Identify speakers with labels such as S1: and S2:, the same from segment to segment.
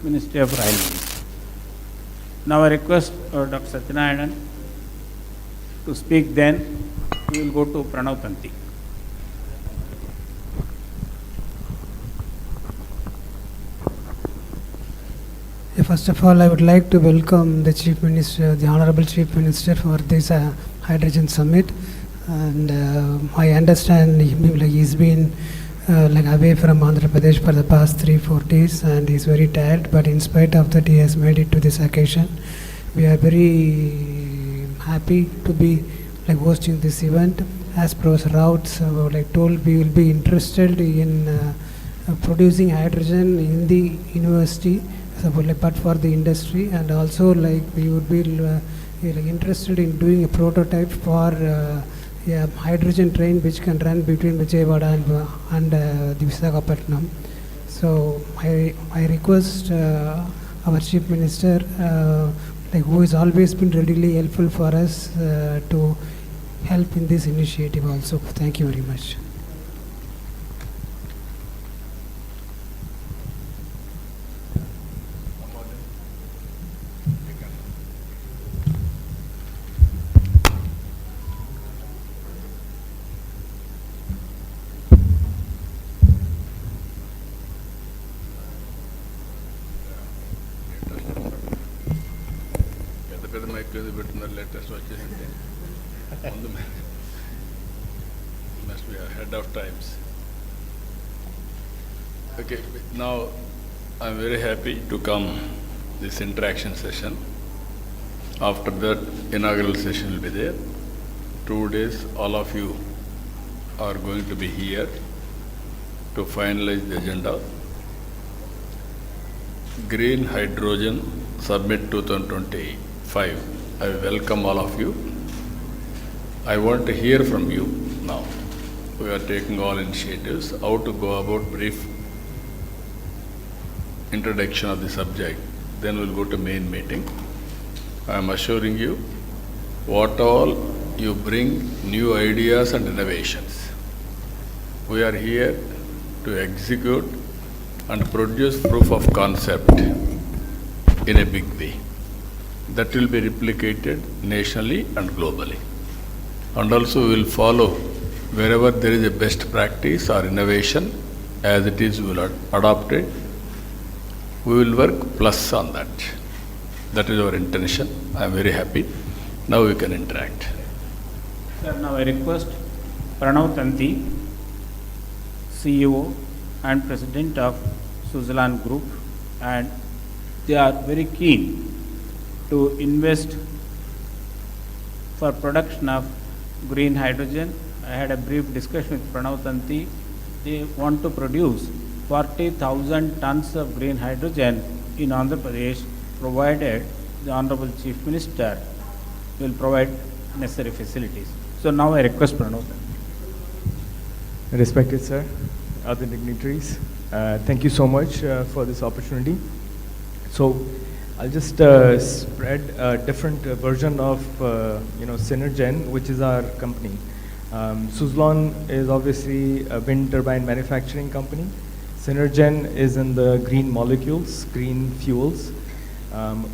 S1: Ministry of Railways. Now I request Dr. Satyanarayanan to speak, then we will go to Pranav Tanti.
S2: First of all, I would like to welcome the Chief Minister, the Honorable Chief Minister, for this Hydrogen Summit. And I understand he's been away from Andhra Pradesh for the past 3-4 days, and he's very tired. But in spite of that, he has made it to this occasion. We are very happy to be hosting this event. As Professor Raut told, we will be interested in producing hydrogen in the university. But for the industry, and also we would be interested in doing a prototype for a hydrogen train which can run between Vijayawada and the Visakhapatnam. So I request our Chief Minister, who has always been readily helpful for us, to help in this initiative also. Thank you very much.
S3: Must be ahead of times. Okay, now I'm very happy to come this interaction session. After that, inaugural session will be there. 2 days, all of you are going to be here to finalize the agenda. Green Hydrogen Summit 2025. I welcome all of you. I want to hear from you now. We are taking all initiatives, how to go about brief introduction of the subject. Then we'll go to main meeting. I am assuring you, what all you bring new ideas and innovations. We are here to execute and produce proof of concept in a big way. That will be replicated nationally and globally. And also we will follow wherever there is a best practice or innovation, as it is, we will adopt it. We will work plus on that. That is our intention. I am very happy. Now we can interact.
S1: Sir, now I request Pranav Tanti, CEO and President of Switzerland Group, and they are very keen to invest for production of green hydrogen. I had a brief discussion with Pranav Tanti. They want to produce 40,000 tons of green hydrogen in Andhra Pradesh, provided the Honorable Chief Minister will provide necessary facilities. So now I request Pranav Tanti.
S4: Respected sir, other dignitaries, thank you so much for this opportunity. So I'll just spread a different version of Synergen, which is our company. Suzlon is obviously a wind turbine manufacturing company. Synergen is in the green molecules, green fuels.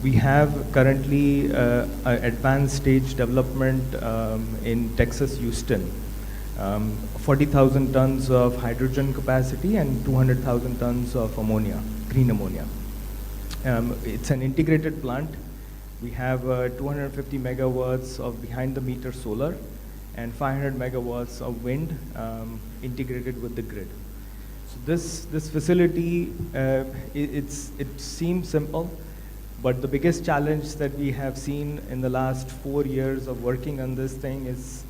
S4: We have currently advanced stage development in Texas, Houston. 40,000 tons of hydrogen capacity and 200,000 tons of ammonia, green ammonia. It's an integrated plant. We have 250 megawatts of behind-the-meter solar and 500 megawatts of wind integrated with the grid. So this facility, it seems simple, but the biggest challenge that we have seen in the last 4 years of working on this thing is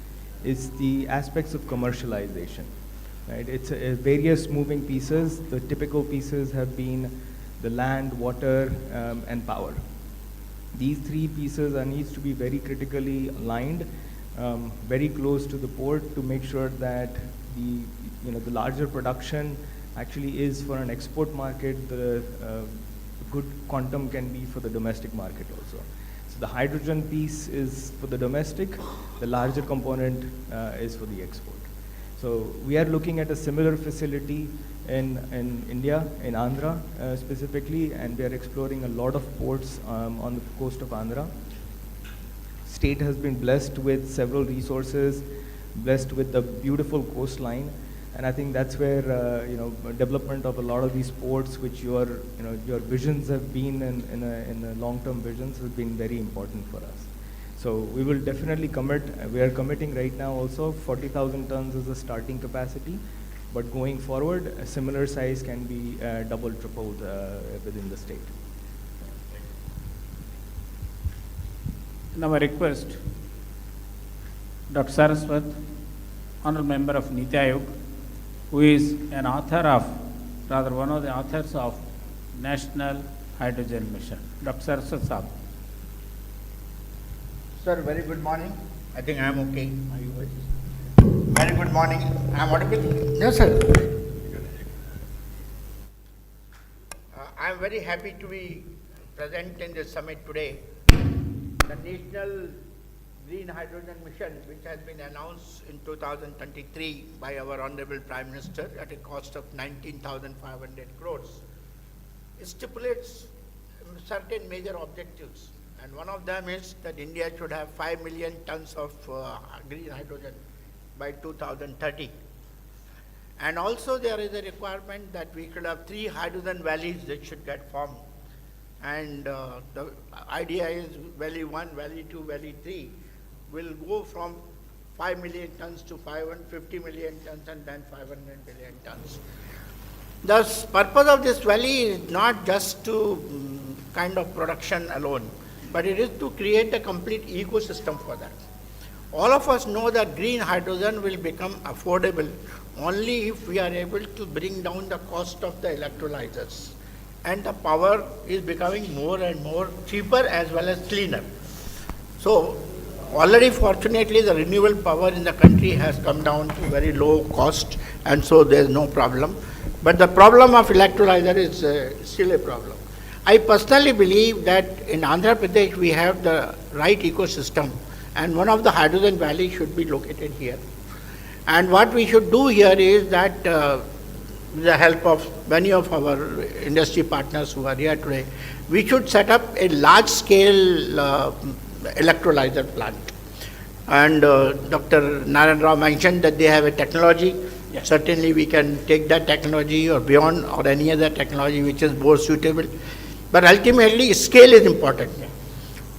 S4: the aspects of commercialization. Right? It's various moving pieces. The typical pieces have been the land, water, and power. These 3 pieces needs to be very critically aligned, very close to the port, to make sure that the larger production actually is for an export market. The good quantum can be for the domestic market also. So the hydrogen piece is for the domestic, the larger component is for the export. So we are looking at a similar facility in India, in Andhra specifically, and we are exploring a lot of ports on the coast of Andhra. State has been blessed with several resources, blessed with a beautiful coastline, and I think that's where development of a lot of these ports, which your visions have been in the long-term visions, has been very important for us. So we will definitely commit. We are committing right now also 40,000 tons is the starting capacity, but going forward, a similar size can be double, tripled within the state.
S1: Now I request Dr. Saraswat, Honorable Member of Niti Aayog, who is an author of, rather one of the authors of National Hydrogen Mission. Dr. Saraswat Saab.
S5: Sir, very good morning. I think I am okay. Are you ready? Very good morning. I am audible? Yes, sir. I am very happy to be present in this summit today. The National Green Hydrogen Mission, which has been announced in 2023 by our Honorable Prime Minister at a cost of 19,500 crores, it stipulates certain major objectives. And one of them is that India should have 5 million tons of green hydrogen by 2030. And also there is a requirement that we should have 3 hydrogen valleys that should get formed. And the idea is Valley 1, Valley 2, Valley 3 will go from 5 million tons to 550 million tons and then 500 million tons. The purpose of this valley is not just to kind of production alone, but it is to create a complete ecosystem for that. All of us know that green hydrogen will become affordable only if we are able to bring down the cost of the electrolyzers. And the power is becoming more and more cheaper as well as cleaner. So already fortunately the renewable power in the country has come down to very low cost, and so there is no problem. But the problem of electrolyzer is still a problem. I personally believe that in Andhra Pradesh we have the right ecosystem, and one of the hydrogen valleys should be located here. And what we should do here is that with the help of many of our industry partners who are here today, we should set up a large-scale electrolyzer plant. And Dr. Narayan Rao mentioned that they have a technology. Yes. Certainly we can take that technology or beyond, or any other technology which is more suitable. But ultimately, scale is important. Yeah.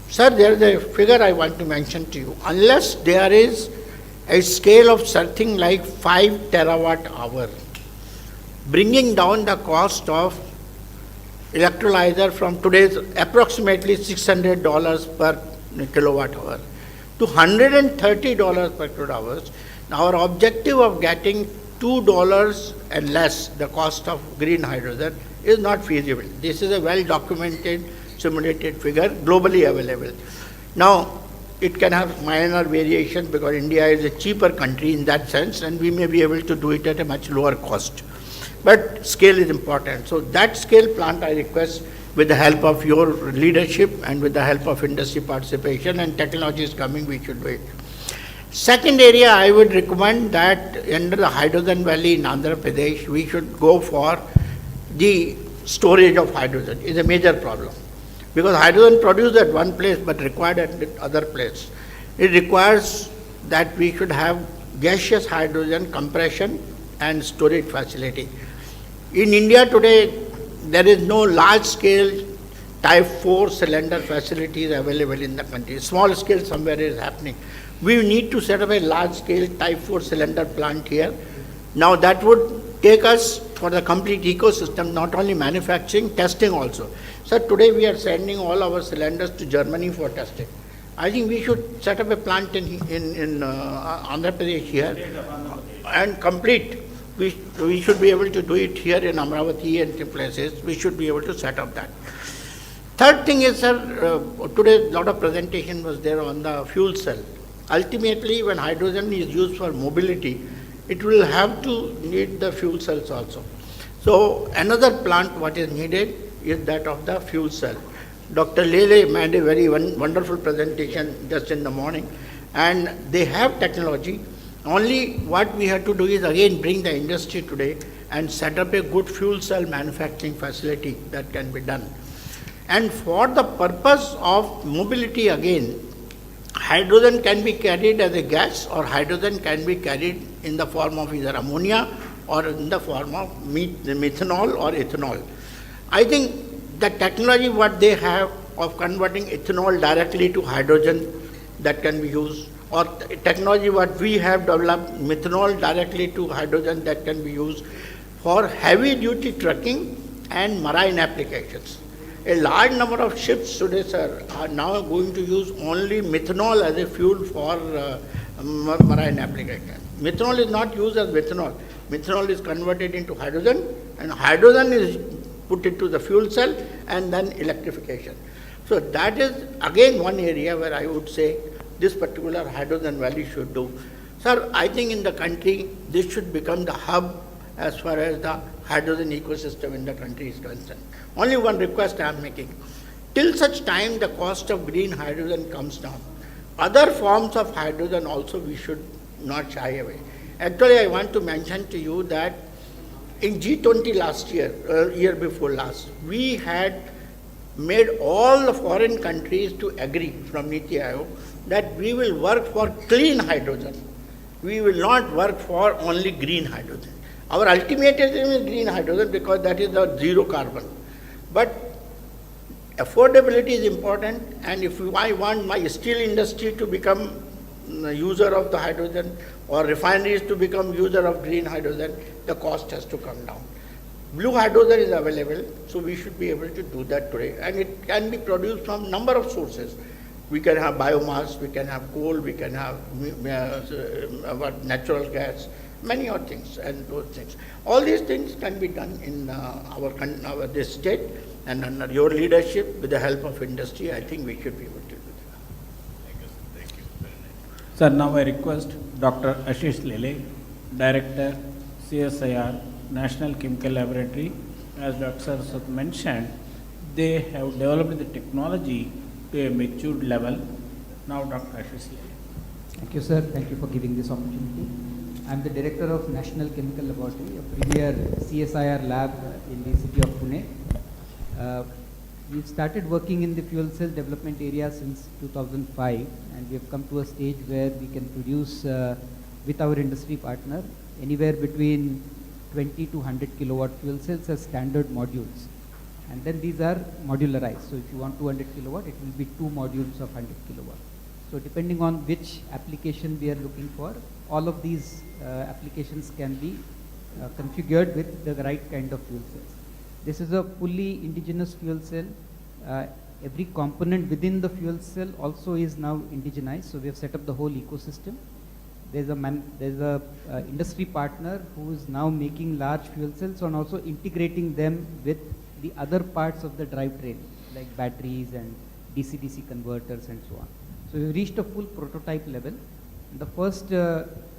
S5: Sir, there is a figure I want to mention to you. Unless there is a scale of something like 5 terawatt hour, bringing down the cost of electrolyzer from today's approximately $600 per kilowatt hour to $130 per kilowatt hour, our objective of getting $2 and less the cost of green hydrogen is not feasible. This is a well-documented, simulated figure, globally available. Now, it can have minor variation because India is a cheaper country in that sense, and we may be able to do it at a much lower cost. But scale is important. So that scale plant I request, with the help of your leadership and with the help of industry participation and technology is coming, we should do it. Second area, I would recommend that under the hydrogen valley in Andhra Pradesh, we should go for the storage of hydrogen. Is a major problem. Because hydrogen produced at one place but required at other place. It requires that we should have gaseous hydrogen compression and storage facility. In India today, there is no large-scale type 4 cylinder facilities available in the country. Small scale somewhere is happening. We need to set up a large-scale type 4 cylinder plant here. Now that would take us for the complete ecosystem, not only manufacturing, testing also. So today we are sending all our cylinders to Germany for testing. I think we should set up a plant in Andhra Pradesh here and complete. We should be able to do it here in Amaravati and places. We should be able to set up that. Third thing is, sir, today a lot of presentation was there on the fuel cell. Ultimately, when hydrogen is used for mobility, it will have to need the fuel cells also. So another plant what is needed is that of the fuel cell. Dr. Lele made a very wonderful presentation just in the morning, and they have technology. Only what we have to do is again bring the industry today and set up a good fuel cell manufacturing facility that can be done. And for the purpose of mobility again, hydrogen can be carried as a gas, or hydrogen can be carried in the form of either ammonia or in the form of methanol or ethanol. I think the technology what they have of converting ethanol directly to hydrogen that can be used, or technology what we have developed, methanol directly to hydrogen that can be used for heavy duty trucking and marine applications. A large number of ships today, sir, are now going to use only methanol as a fuel for marine application. Methanol is not used as methanol. Methanol is converted into hydrogen, and hydrogen is put into the fuel cell and then electrification. So that is again one area where I would say this particular hydrogen valley should do. Sir, I think in the country this should become the hub as far as the hydrogen ecosystem in the country is concerned. Only one request I am making. Till such time the cost of green hydrogen comes down, other forms of hydrogen also we should not shy away. Actually, I want to mention to you that in G20 last year, year before last, we had made all the foreign countries to agree from Niti Aayog that we will work for clean hydrogen. We will not work for only green hydrogen. Our ultimate aim is green hydrogen because that is the zero carbon. But affordability is important, and if I want my steel industry to become a user of the hydrogen or refineries to become user of green hydrogen, the cost has to come down. Blue hydrogen is available, so we should be able to do that today, and it can be produced from number of sources. We can have biomass, we can have coal, we can have natural gas, many other things and those things. All these things can be done in this state, and under your leadership, with the help of industry, I think we should be able to do that.
S3: Thank you.
S1: Sir, now I request Dr. Ashish Lele, Director, CSIR, National Chemical Laboratory. As Dr. Sat mentioned, they have developed the technology to a matured level. Now, Dr. Ashish Lele.
S6: Thank you, sir. Thank you for giving this opportunity. I am the Director of National Chemical Laboratory, a premier CSIR lab in the city of Pune. We've started working in the fuel cell development area since 2005, and we have come to a stage where we can produce with our industry partner anywhere between 20 to 100 kilowatt fuel cells as standard modules. And then these are modularized. So if you want 200 kilowatt, it will be 2 modules of 100 kilowatt. So depending on which application we are looking for, all of these applications can be configured with the right kind of fuel cells. This is a fully indigenous fuel cell. Every component within the fuel cell also is now indigenized. So we have set up the whole ecosystem. There's a industry partner who is now making large fuel cells and also integrating them with the other parts of the drivetrain, like batteries and DC-DC converters and so on. So we reached a full prototype level. The first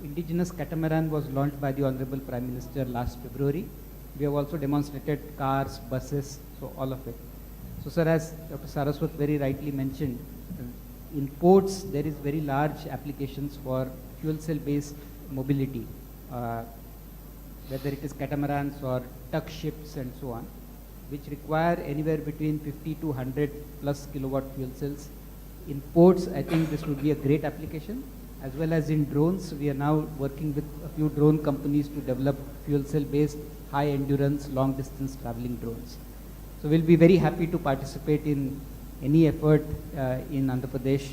S6: indigenous catamaran was launched by the Honorable Prime Minister last February. We have also demonstrated cars, buses, so all of it. So sir, as Dr. Saraswat very rightly mentioned, in ports there is very large applications for fuel cell based mobility, whether it is catamarans or tug ships and so on, which require anywhere between 50 to 100 plus kilowatt fuel cells. In ports, I think this would be a great application, as well as in drones. We are now working with a few drone companies to develop fuel cell based high endurance, long distance traveling drones. So we'll be very happy to participate in any effort in Andhra Pradesh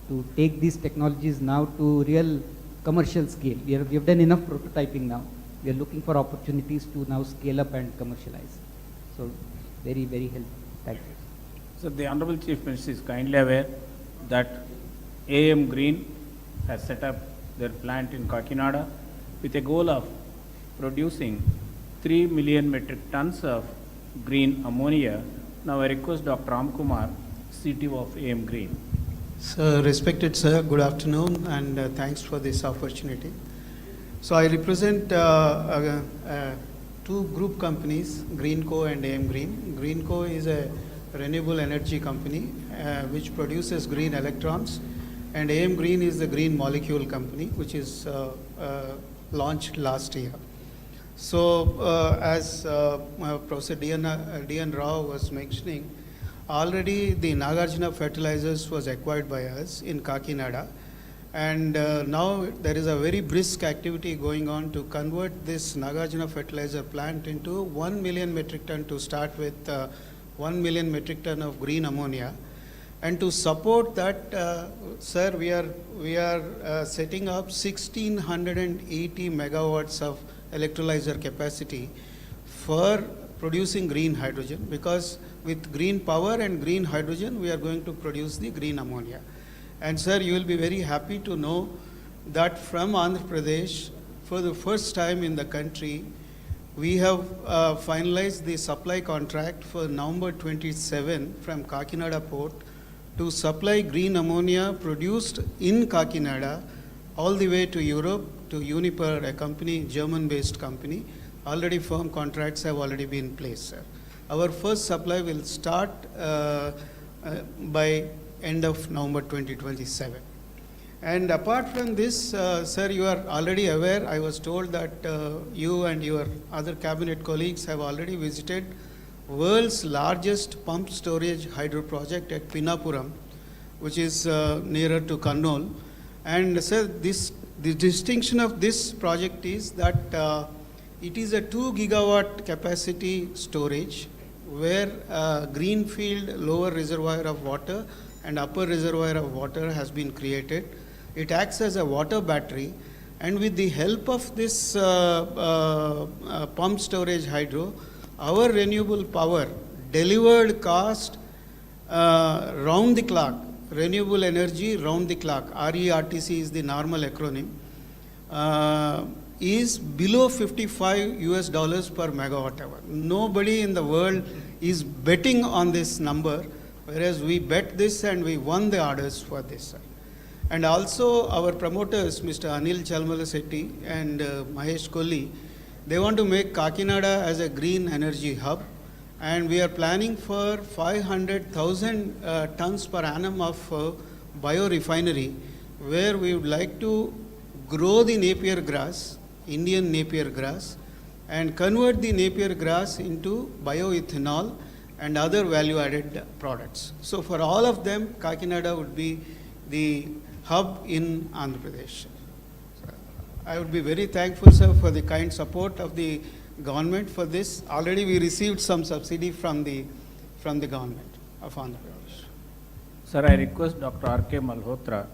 S6: to take these technologies now to real commercial scale. We have done enough prototyping now. We are looking for opportunities to now scale up and commercialize. So very, very helpful. Thank you.
S1: So the Honorable Chief Minister is kindly aware that AM Green has set up their plant in Kakinada with a goal of producing 3 million metric tons of green ammonia. Now I request Dr. Ramkumar, CTO of AM Green.
S7: So, respected sir, good afternoon, and thanks for this opportunity. So I represent two group companies, Greenco and AM Green. Greenco is a renewable energy company which produces green electrons and AM Green is the green molecule company, which is launched last year. So, as Professor D.N. Rao was mentioning, already the Nagarjuna Fertilizers was acquired by us in Kakinada, and now there is a very brisk activity going on to convert this Nagarjuna Fertilizer plant into 1 million metric ton to start with 1 million metric ton of green ammonia. And to support that, sir, we are setting up 1680 megawatts of electrolyzer capacity for producing green hydrogen, because with green power and green hydrogen we are going to produce the green ammonia. And sir, you will be very happy to know that from Andhra Pradesh, for the first time in the country, we have finalized the supply contract for November 27 from Kakinada port to supply green ammonia produced in Kakinada all the way to Europe, to Uniper, a company, German-based company. Already firm contracts have already been placed, sir. Our first supply will start by end of November 2027. And apart from this, sir, you are already aware, I was told that you and your other cabinet colleagues have already visited world's largest pump storage hydro project at Pinnapuram, which is nearer to Kannur. And sir, the distinction of this project is that it is a 2 gigawatt capacity storage where greenfield lower reservoir of water and upper reservoir of water has been created. It acts as a water battery, and with the help of this pump storage hydro, our renewable power delivered cost round the clock, renewable energy round the clock, RERTC is the normal acronym, is below $55 per megawatt hour. Nobody in the world is betting on this number, whereas we bet this and we won the orders for this. And also our promoters, Mr. Anil Chalmalasetti and Mahesh Kolli, they want to make Kakinada as a green energy hub, and we are planning for 500,000 tons per annum of biorefinery, where we would like to grow the Napier grass, Indian Napier grass, and convert the Napier grass into bioethanol and other value-added products. So for all of them, Kakinada would be the hub in Andhra Pradesh. I would be very thankful, sir, for the kind support of the government for this. Already we received some subsidy from the government of Andhra Pradesh.
S1: Sir, I request Dr. R.K. Malhotra,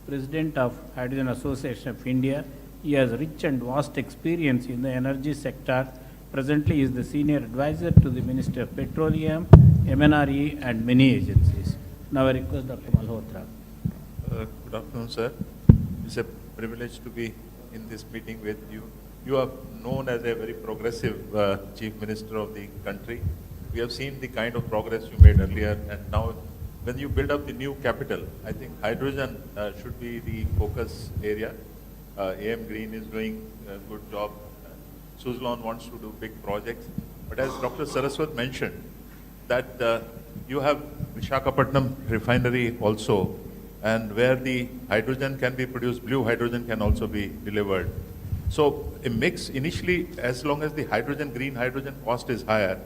S1: President of Hydrogen Association of India. He has rich and vast experience in the energy sector. Presently, he is the senior advisor to the Ministry of Petroleum, MNRE, and many agencies. Now I request Dr. Malhotra.
S8: Good afternoon, sir. It's a privilege to be in this meeting with you. You are known as a very progressive Chief Minister of the country. We have seen the kind of progress you made earlier, and now when you build up the new capital, I think hydrogen should be the focus area. AM Green is doing a good job. Suzlon wants to do big projects. But as Dr. Saraswat mentioned, that you have Visakhapatnam refinery also, and where the hydrogen can be produced, blue hydrogen can also be delivered. So a mix initially, as long as the hydrogen, green hydrogen cost is higher,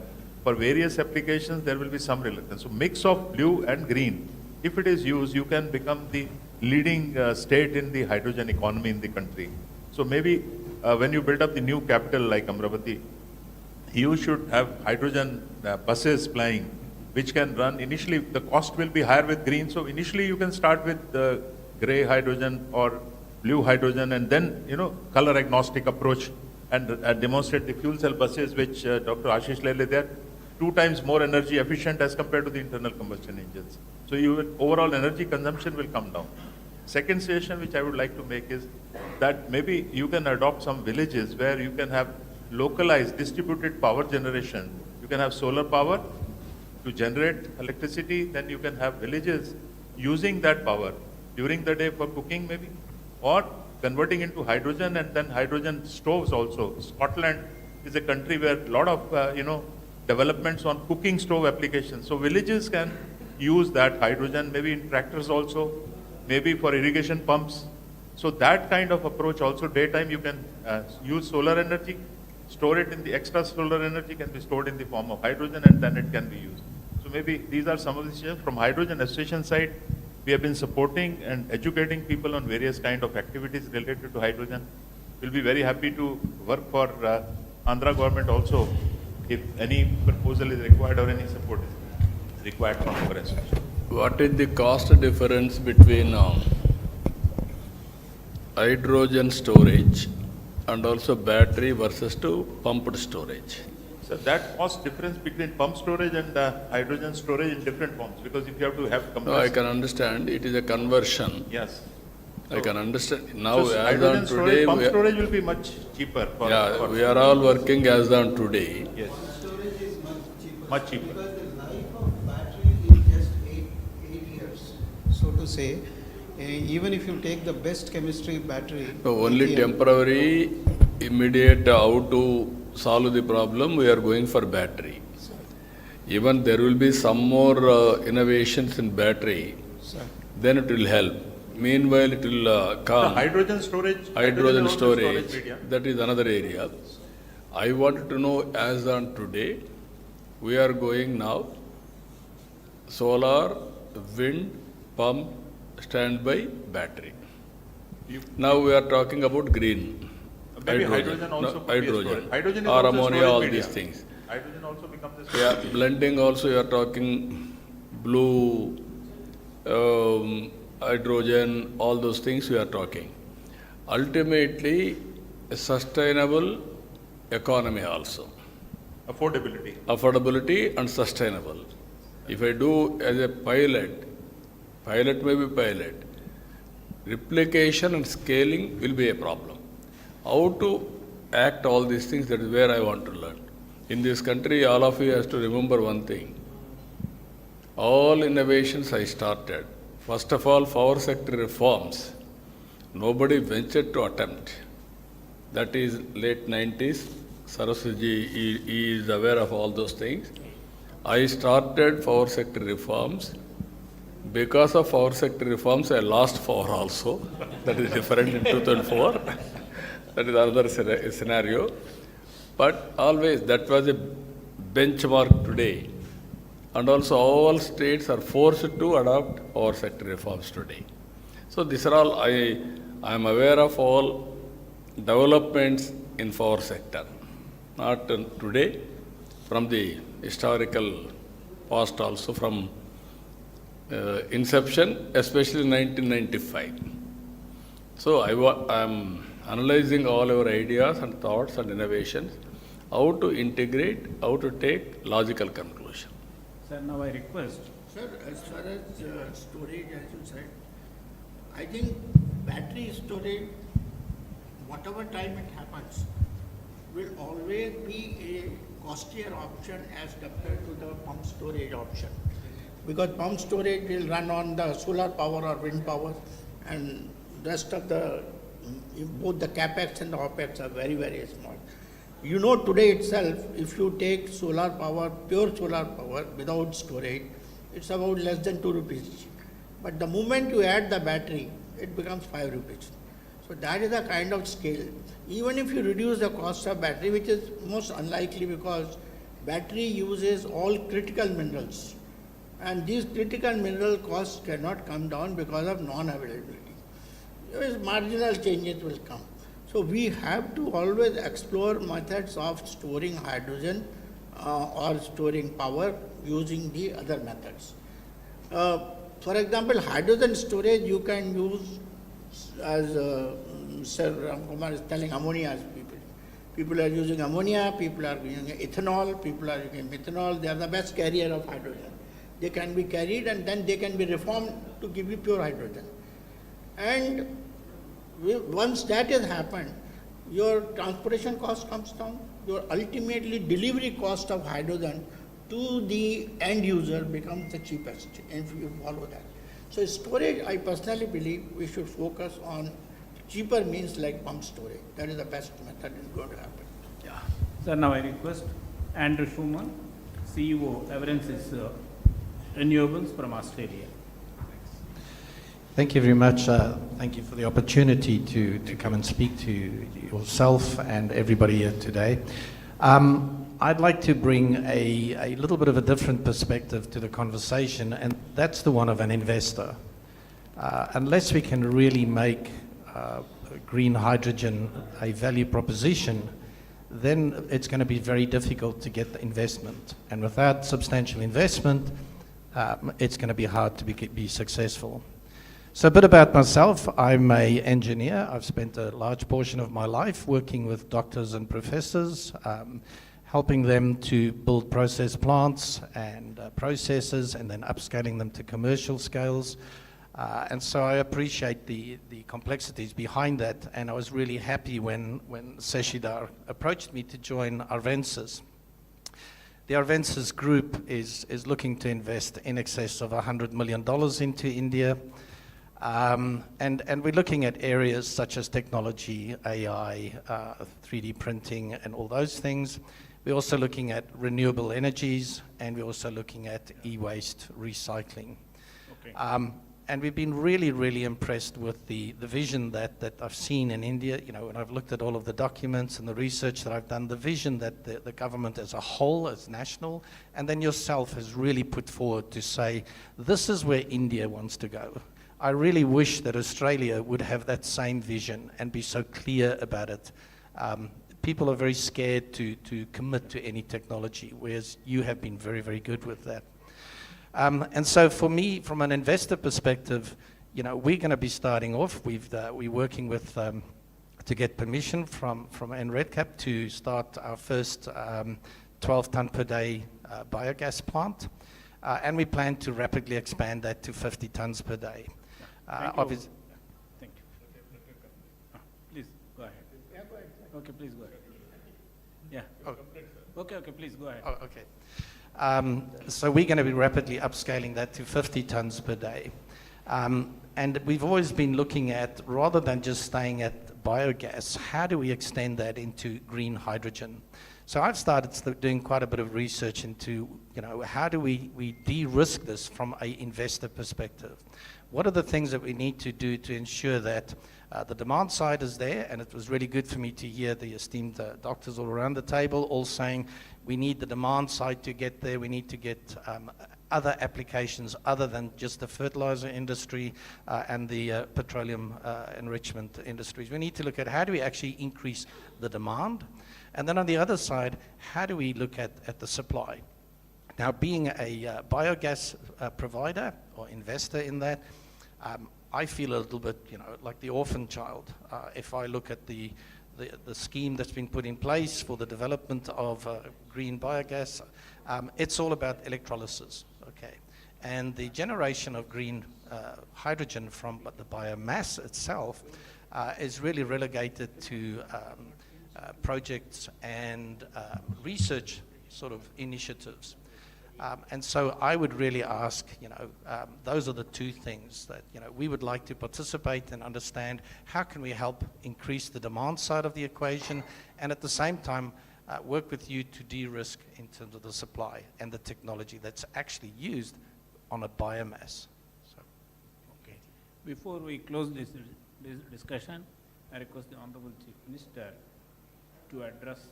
S8: for various applications there will be some reluctance. So mix of blue and green, if it is used, you can become the leading state in the hydrogen economy in the country. So maybe when you build up the new capital like Amaravati, you should have hydrogen buses plying, which can run. Initially, the cost will be higher with green. So initially, you can start with the gray hydrogen or blue hydrogen, and then, color agnostic approach and demonstrate the fuel cell buses, which Dr. Ashish Lele, they are 2 times more energy efficient as compared to the internal combustion engines. So overall energy consumption will come down. Second suggestion which I would like to make is that maybe you can adopt some villages where you can have localized distributed power generation. You can have solar power to generate electricity, then you can have villages using that power during the day for cooking maybe, or converting into hydrogen, and then hydrogen stoves also. Scotland is a country where a lot of developments on cooking stove applications. So villages can use that hydrogen, maybe in tractors also, maybe for irrigation pumps. So that kind of approach also, daytime you can use solar energy, store it in the extra solar energy can be stored in the form of hydrogen and then it can be used. So maybe these are some of the suggestions. From hydrogen association side, we have been supporting and educating people on various kind of activities related to hydrogen. We'll be very happy to work for Andhra government also if any proposal is required or any support is required from our association.
S3: What is the cost difference between hydrogen storage and also battery versus to pumped storage?
S8: So that cost difference between pump storage and hydrogen storage in different forms, because if you have to have
S3: No, I
S8: compressed.
S3: can understand. It is a conversion.
S8: Yes.
S3: I can understand. Now,
S8: So
S3: as
S8: hydrogen
S3: on
S8: storage,
S3: today,
S8: pump storage will be much cheaper. For
S3: we are all working as on today.
S8: Yes.
S7: Storage is much cheaper.
S8: Much cheaper.
S7: Because the life of battery is just 8 years, so to say. Even if you take the best chemistry battery.
S3: So only
S7: lithium,
S3: temporary, immediate, how to solve the problem, we are going for battery. Even there will be some more innovations in battery,
S7: Sir.
S3: then it will help. Meanwhile, it will
S8: The
S3: come.
S8: hydrogen storage.
S3: Hydrogen
S8: also
S3: storage,
S8: medium.
S3: that is another area. I wanted to know, as on today, we are going now solar, wind, pump, standby, battery. Now we are talking about green.
S8: Maybe hydrogen also
S3: No,
S8: could be a storage.
S3: hydrogen,
S8: Hydrogen is
S3: or
S8: also a
S3: ammonia,
S8: storage
S3: all
S8: medium.
S3: these things.
S8: Hydrogen also becomes a
S3: Yeah,
S8: storage.
S3: blending also you are talking blue, hydrogen, all those things we are talking. Ultimately, a sustainable economy also.
S8: Affordability.
S3: Affordability and sustainable. If I do as a pilot may be pilot, replication and scaling will be a problem. How to act all these things, that is where I want to learn. In this country, all of you has to remember one thing. All innovations I started, first of all, power sector reforms, nobody ventured to attempt. That is late 90s. Saraswati he is aware of all those things. I started power sector reforms. Because of power sector reforms, I lost power also. That is different in 2004. That is another scenario. But always that was a benchmark today. And also all states are forced to adopt power sector reforms today. So these are all, I am aware of all developments in power sector. Not today, from the historical past also, from inception, especially 1995. So I am analyzing all our ideas and thoughts and innovations, how to integrate, how to take logical conclusion.
S1: Sir, now I request.
S5: Sir, as far as storage, as you said, I think battery storage, whatever time it happens, will always be a costlier option as compared to the pump storage option. Because pump storage will run on the solar power or wind power, and rest of the, both the capex and the opex are very, very small. You know, today itself, if you take solar power, pure solar power without storage, it's about less than 2 rupees. But the moment you add the battery, it becomes 5 rupees. So that is the kind of scale. Even if you reduce the cost of battery, which is most unlikely because battery uses all critical minerals, and these critical mineral costs cannot come down because of non-availability. Marginal changes will come. So we have to always explore methods of storing hydrogen or storing power using the other methods. For example, hydrogen storage you can use as Sir Ramkumar is telling, ammonia. People are using ammonia, people are using ethanol, people are using methanol. They are the best carrier of hydrogen. They can be carried and then they can be reformed to give you pure hydrogen. And once that has happened, your transportation cost comes down, your ultimately delivery cost of hydrogen to the end user becomes the cheapest if you follow that. So storage, I personally believe we should focus on cheaper means like pump storage. That is the best method is going to happen.
S1: Yeah. Sir, now I request Andrew Schumann, CEO, Everensis Renewables from Australia.
S9: Thank you very much. Thank you for the opportunity to come and speak to yourself and everybody here today. I'd like to bring a little bit of a different perspective to the conversation, and that's the one of an investor. Unless we can really make green hydrogen a value proposition, then it's going to be very difficult to get the investment. And without substantial investment, it's going to be hard to be successful. So a bit about myself. I'm an engineer. I've spent a large portion of my life working with doctors and professors, helping them to build process plants and processes and then upscaling them to commercial scales. And so I appreciate the complexities behind that, and I was really happy when Seshidhar approached me to join Arvensis. The Arvensis group is looking to invest in excess of $100 million into India. And we're looking at areas such as technology, AI, 3D printing, and all those things. We're also looking at renewable energies, and we're also looking at e-waste recycling. Okay. And we've been really, really impressed with the vision that I've seen in India. You know, when I've looked at all of the documents and the research that I've done, the vision that the government as a whole, as national, and then yourself has really put forward to say, this is where India wants to go. I really wish that Australia would have that same vision and be so clear about it. People are very scared to commit to any technology, whereas you have been very, very good with that. And so for me, from an investor perspective, you know, we're going to be starting off. We're working with to get permission from NREDCap to start our first 12 ton per day biogas plant, and we plan to rapidly expand that to 50 tons per day.
S1: Thank you. Please go ahead.
S5: Yeah, go ahead.
S1: Okay, please go ahead. Yeah. Okay, please go ahead.
S9: Oh, okay. So we're going to be rapidly upscaling that to 50 tons per day. And we've always been looking at, rather than just staying at biogas, how do we extend that into green hydrogen? So I've started doing quite a bit of research into, you know, how do we de-risk this from an investor perspective? What are the things that we need to do to ensure that the demand side is there? And it was really good for me to hear the esteemed doctors all around the table all saying we need the demand side to get there. We need to get other applications other than just the fertilizer industry and the petroleum enrichment industries. We need to look at how do we actually increase the demand? And then on the other side, how do we look at the supply? Now, being a biogas provider or investor in that, I feel a little bit, you know, like the orphan child. If I look at the scheme that's been put in place for the development of green biogas, it's all about electrolysis, okay? And the generation of green hydrogen from the biomass itself is really relegated to projects and research sort of initiatives. And so I would really ask, you know, those are the two things that, you know, we would like to participate and understand how can we help increase the demand side of the equation and at the same time work with you to de-risk in terms of the supply and the technology that's actually used on a biomass. So.
S1: Okay. Before we close this discussion, I request the Honorable Chief Minister to address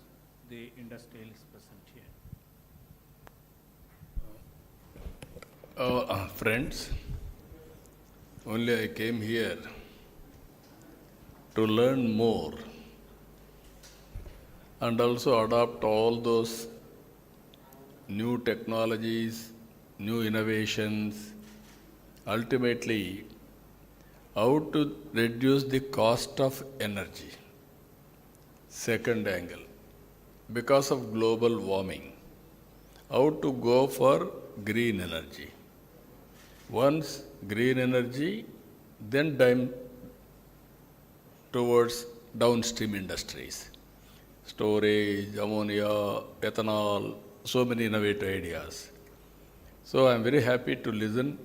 S1: the industrialists present here.
S3: Friends, only I came here to learn more and also adopt all those new technologies, new innovations, ultimately how to reduce the cost of energy. Second angle, because of global warming, how to go for green energy. Once green energy, then time towards downstream industries. Storage, ammonia, ethanol, so many innovative ideas. So I am very happy to listen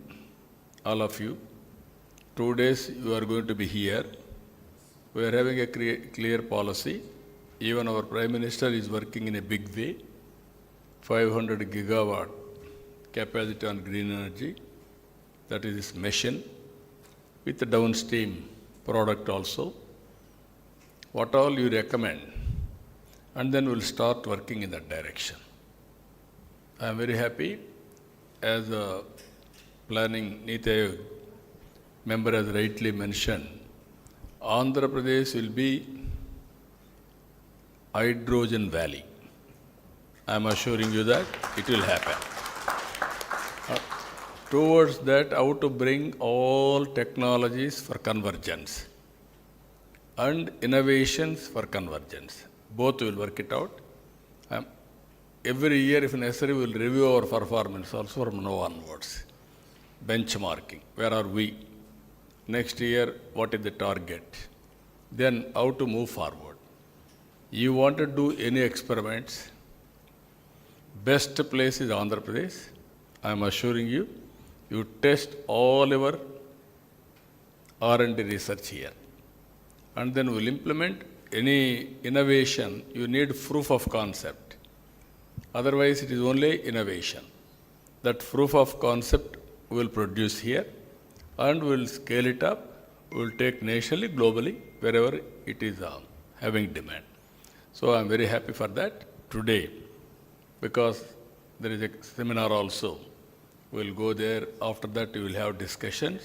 S3: all of you. 2 days you are going to be here. We are having a clear policy. Even our Prime Minister is working in a big way. 500 gigawatt capacity on green energy. That is his mission. with the downstream product also. What all you recommend, and then we'll start working in that direction. I am very happy as a planning Niti Aayog member has rightly mentioned, Andhra Pradesh will be hydrogen valley. I am assuring you that it will happen. Towards that, how to bring all technologies for convergence and innovations for convergence. Both will work it out. Every year, if necessary, we will review our performance also from now onwards. Benchmarking, where are we? Next year, what is the target? Then how to move forward. You want to do any experiments, best place is Andhra Pradesh. I am assuring you, you test all your R&D research here. And then we'll implement any innovation, you need proof of concept. Otherwise, it is only innovation. That proof of concept we will produce here and we will scale it up. We will take nationally, globally, wherever it is having demand. So I am very happy for that today, because there is a seminar also. We will go there. After that, we will have discussions.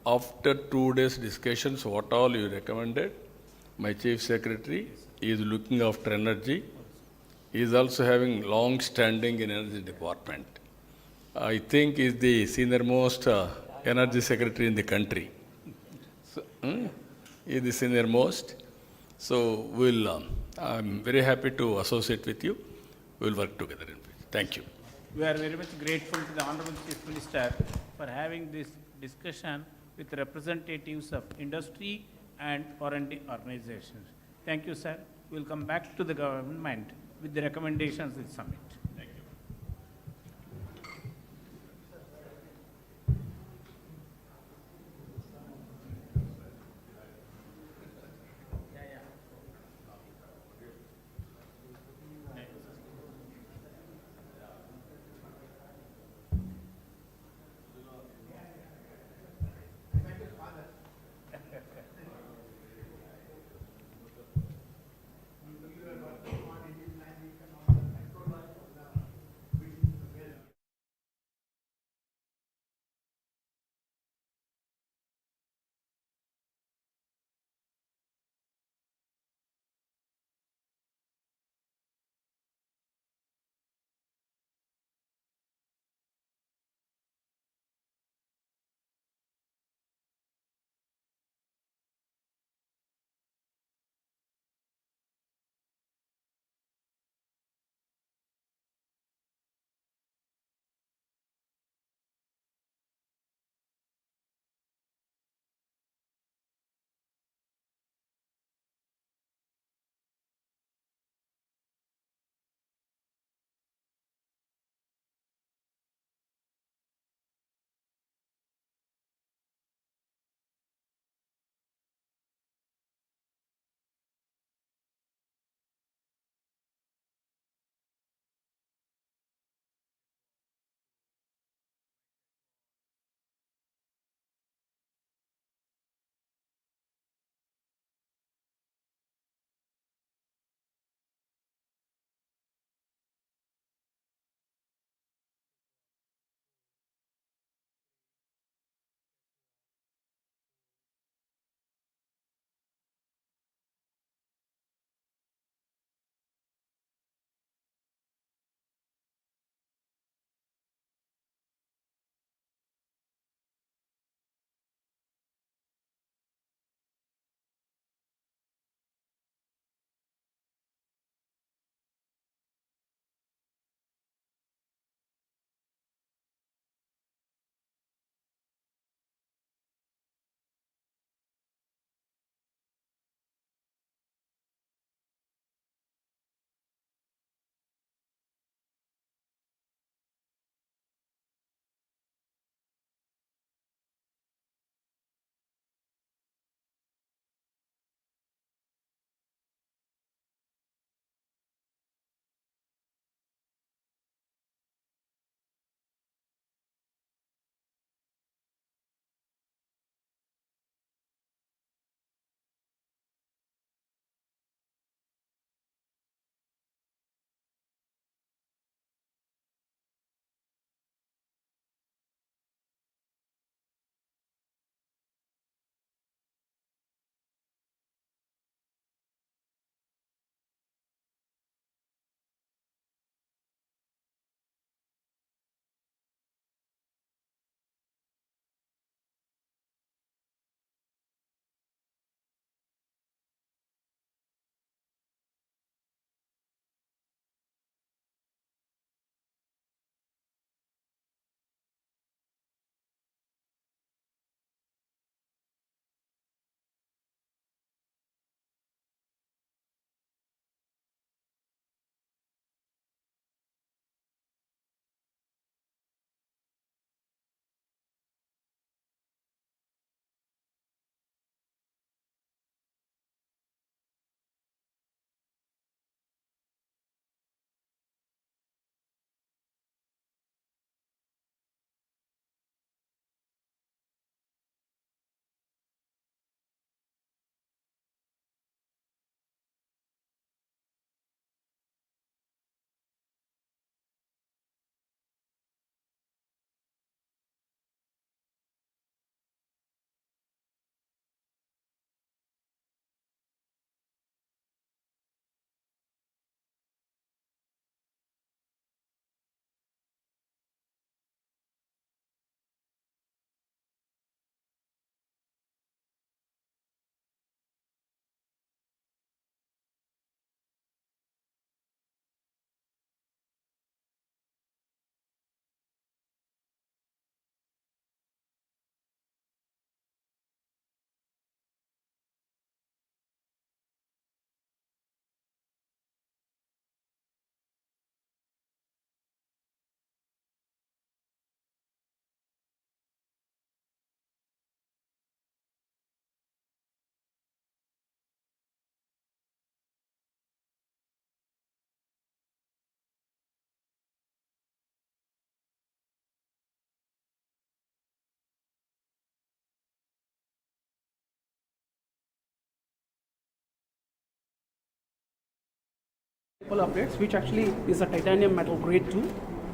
S3: After 2 days discussions, what all you recommended, my chief secretary is looking after energy. He is also having long standing in energy department. I think he is the senior most energy secretary in the country. So, he is the senior most. So I'm very happy to associate with you. We will work together in peace. Thank you.
S1: We are very much grateful to the Honorable Chief Minister for having this discussion with representatives of industry and R&D organizations. Thank you, sir. We will come back to the government with the recommendations in summit. Thank you.
S10: bipolar plates, which actually is a titanium metal grade 2,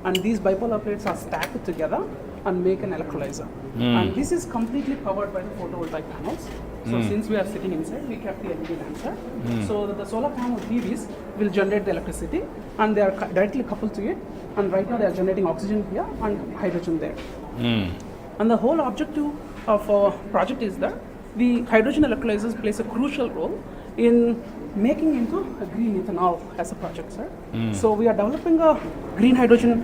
S10: and these bipolar plates are stacked together and make an electrolyzer. And this is completely powered by the photovoltaic panels. So since we are sitting inside, we kept the LED lamps there. So that the solar panel PVs will generate the electricity, and they are directly coupled to it. And right now they are generating oxygen here and hydrogen there. And the whole objective of our project is that the hydrogen electrolyzers plays a crucial role in making into a green ethanol as a project, sir. So we are developing a green hydrogen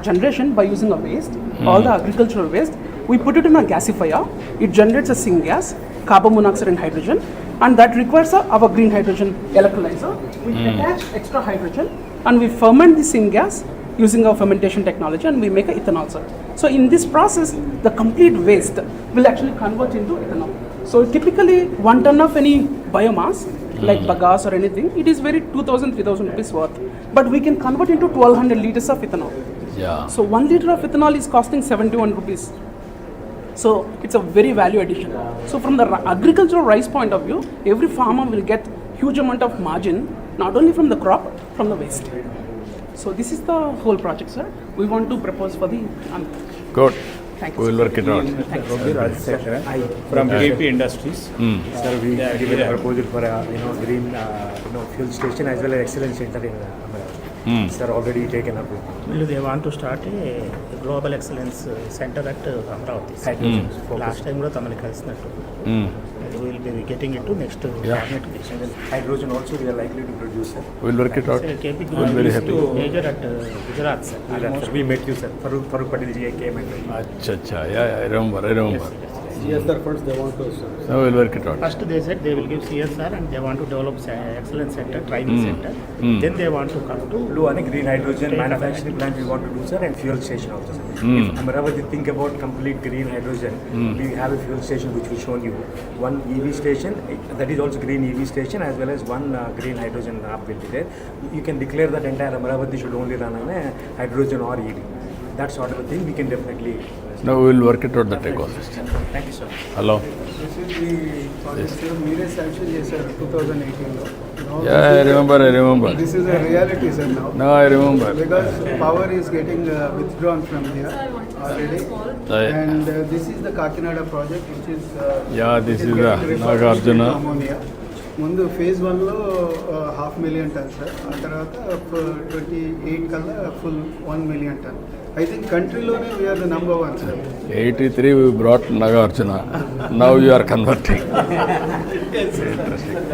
S10: generation by using a waste, all the agricultural waste. We put it in a gasifier. It generates a syngas, carbon monoxide and hydrogen, and that requires our green hydrogen electrolyzer. We attach extra hydrogen and we ferment the syngas using our fermentation technology, and we make a ethanol, sir. So in this process, the complete waste will actually convert into ethanol. So typically 1 ton of any biomass, like bagasse or anything, it is very 2,000, 3,000 rupees worth. But we can convert into 1,200 liters of ethanol.
S3: Yeah.
S10: So 1 liter of ethanol is costing 71 rupees. So it's a very value addition. So from the agricultural rice point of view, every farmer will get huge amount of margin, not only from the crop, from the waste. So this is the whole project, sir. We want to propose for the...
S3: Good.
S10: Thank you,
S3: We will work it out.
S1: From KP Industries.
S11: Sir, we give a proposal for a green fuel station as well as excellence center in Amaravati. Sir, already taken up.
S12: They want to start a global excellence center at Amaravati. Last time we will be getting it to next cabinet.
S11: Hydrogen also we are likely to produce, sir.
S3: We will work it out.
S12: KP
S3: We will be very happy.
S12: major at Gujarat, sir.
S11: Sir, we met you, sir. Farooq Patel ji came and
S3: Acha. Yeah, I remember.
S11: CSR funds they want to, sir.
S3: Now we will work it out.
S12: First they said they will give CSR and they want to develop excellence center, training center. Then they want to come to
S11: do a green hydrogen manufacturing plant we want to do, sir, and fuel station also, sir. If Amaravati think about complete green hydrogen, we have a fuel station which we shown you. One EV station, that is also green EV station, as well as one green hydrogen hub will be there. You can declare that entire Amaravati should only run on a hydrogen or EV. That sort of a thing we can definitely.
S3: Now we will work it out, that ecosystem.
S11: Thank you, sir.
S3: Hello.
S7: This is the project Meere sanction చేశారు 2018 లో.
S3: Yeah, I remember.
S7: This is a reality, sir, now.
S3: No, I remember.
S7: Because power is getting withdrawn from here already. And this is the Kakinada project, which is
S3: this is the Nagarjuna.
S7: ammonia. ముందు phase 1 లో 500,000 tons, sir. ఆ తర్వాత 28 కల్లా full 1 million ton. I think countryలోనే we are the number 1, sir.
S3: 83 we brought Nagarjuna. Now you are converting.
S1: Interesting.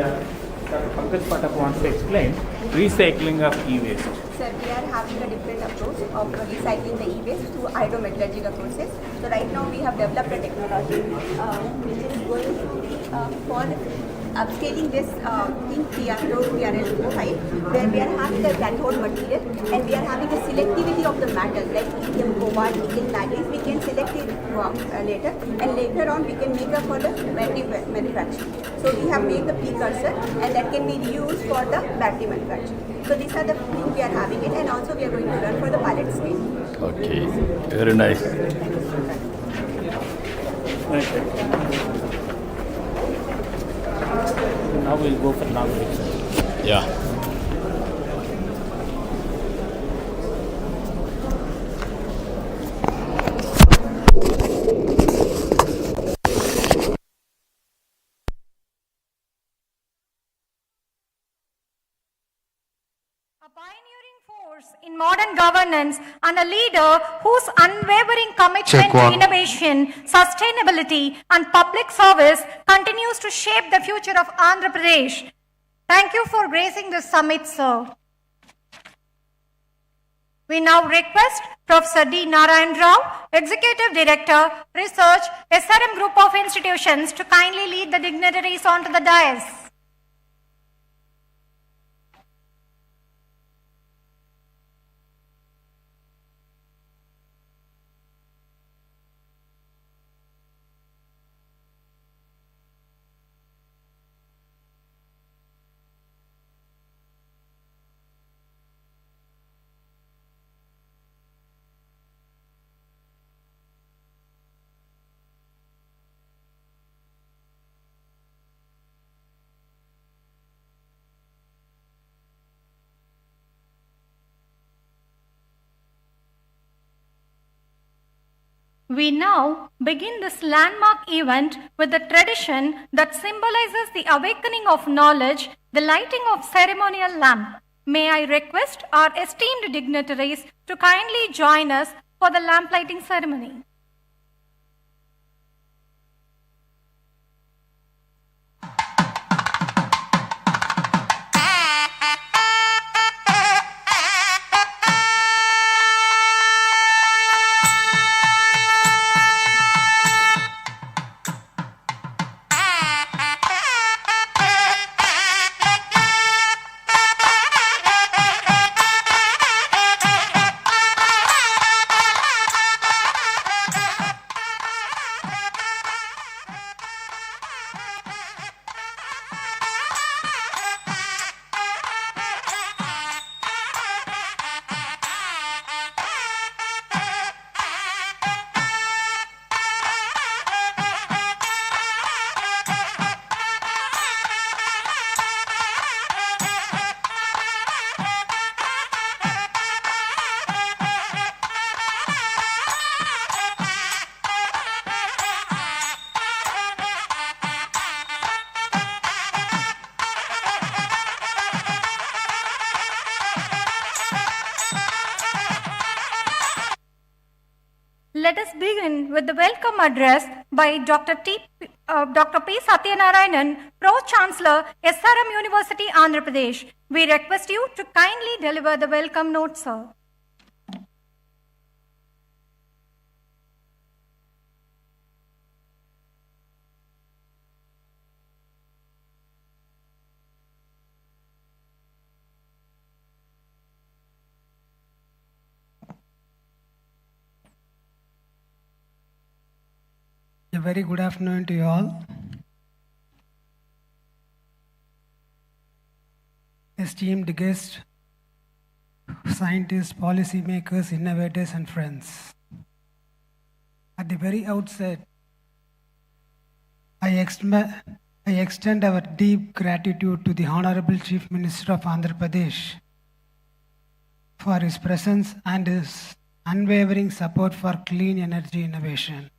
S1: Pankaj Patak wants to explain recycling of e-waste.
S13: Sir, we are having a different approach of recycling the e-waste through hydrometallurgical process. So right now we have developed a technology which is going for upscaling this in TRL5, where we are having the cathode material and we are having the selectivity of the metals like lithium, cobalt, nickel, manganese. We can select it later, and later on we can make up for the manufacturing. So we have made the precursor, and that can be reused for the battery manufacturing. So these are the things we are having it, and also we are going to run for the pilot scale.
S3: Okay, very nice.
S1: Now we'll go for Nagrik.
S3: Yeah.
S14: A pioneering force in modern governance and a leader whose unwavering commitment to innovation, sustainability, and public service continues to shape the future of Andhra Pradesh. Thank you for gracing this summit, sir. We now request Professor D. Narayan Rao, Executive Director, Research, SRM Group of Institutions, to kindly lead the dignitaries onto the dais. We now begin this landmark event with the tradition that symbolizes the awakening of knowledge, the lighting of ceremonial lamp. May I request our esteemed dignitaries to kindly join us for the lamp lighting ceremony. Let us begin with the welcome address by Dr. P. Satyanarayanan, Pro-Chancellor, SRM University, Andhra Pradesh. We request you to kindly deliver the welcome note, sir.
S2: A very good afternoon to you all. Esteemed guests, scientists, policymakers, innovators, and friends. At the very outset, I extend our deep gratitude to the Honorable Chief Minister of Andhra Pradesh for his presence and his unwavering support for clean energy innovation.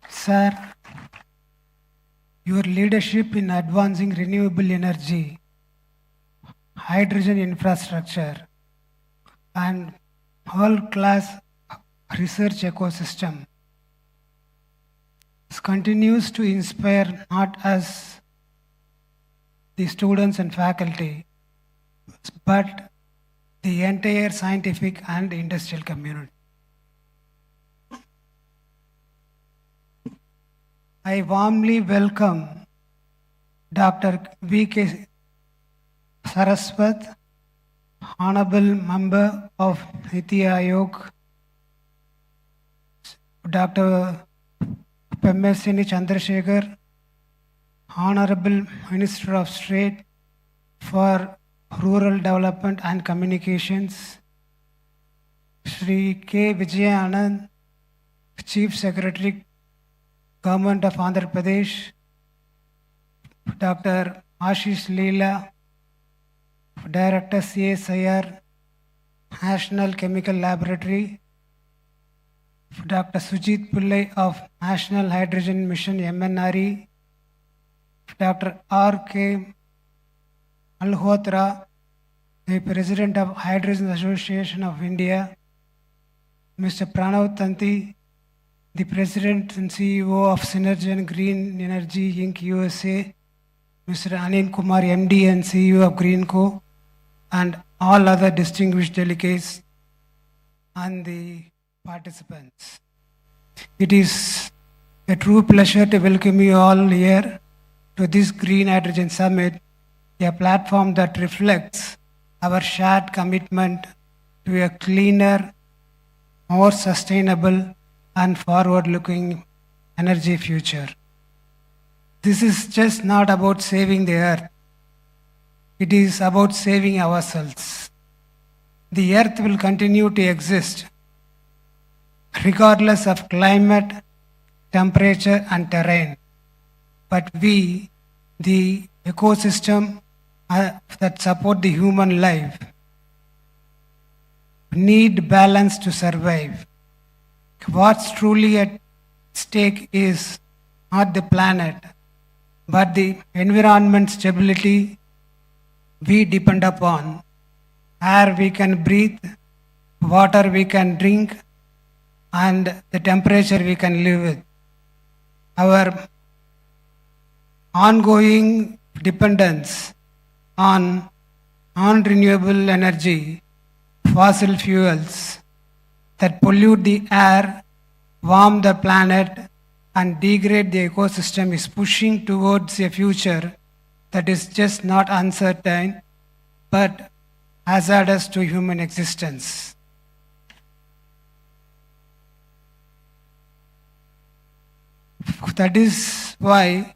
S2: Sir, your leadership in advancing renewable energy, hydrogen infrastructure, and world-class research ecosystem continues to inspire not us, the students and faculty, but the entire scientific and industrial community. I warmly welcome Dr. V.K. Saraswat, Honorable Member of Niti Aayog, Dr. Pemmesini Chandrasekhar, Honorable Minister of State for Rural Development and Communications, Shri K. Vijayanand, Chief Secretary, Government of Andhra Pradesh, Dr. Ashish Leela, Director CSIR, National Chemical Laboratory, Dr. Sujit Pillai of National Hydrogen Mission MNRE, Dr. R.K. Malhotra, the President of Hydrogen Association of India, Mr. Pranav Tanti, the President and CEO of Synergen Green Energy Inc. USA, Mr. Anil Kumar, MD and CEO of Greenco, and all other distinguished delegates and the participants. It is a true pleasure to welcome you all here to this Green Hydrogen Summit, a platform that reflects our shared commitment to a cleaner, more sustainable, and forward-looking energy future. This is just not about saving the earth. It is about saving ourselves. The earth will continue to exist regardless of climate, temperature, and terrain. But we, the ecosystem that support the human life, need balance to survive. what's truly at stake is not the planet, but the environment stability we depend upon. Air we can breathe, water we can drink, and the temperature we can live with. Our ongoing dependence on non-renewable energy, fossil fuels that pollute the air, warm the planet, and degrade the ecosystem is pushing towards a future that is just not uncertain, but hazardous to human existence. That is why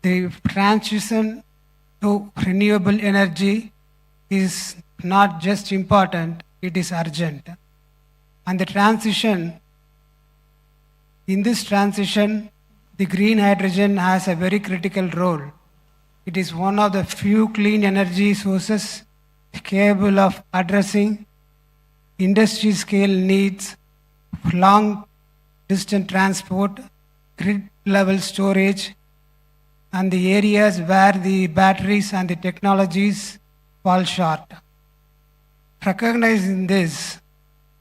S2: the transition to renewable energy is not just important, it is urgent. And in this transition, the green hydrogen has a very critical role. It is one of the few clean energy sources capable of addressing industry scale needs, long distance transport, grid level storage, and the areas where the batteries and the technologies fall short. Recognizing this,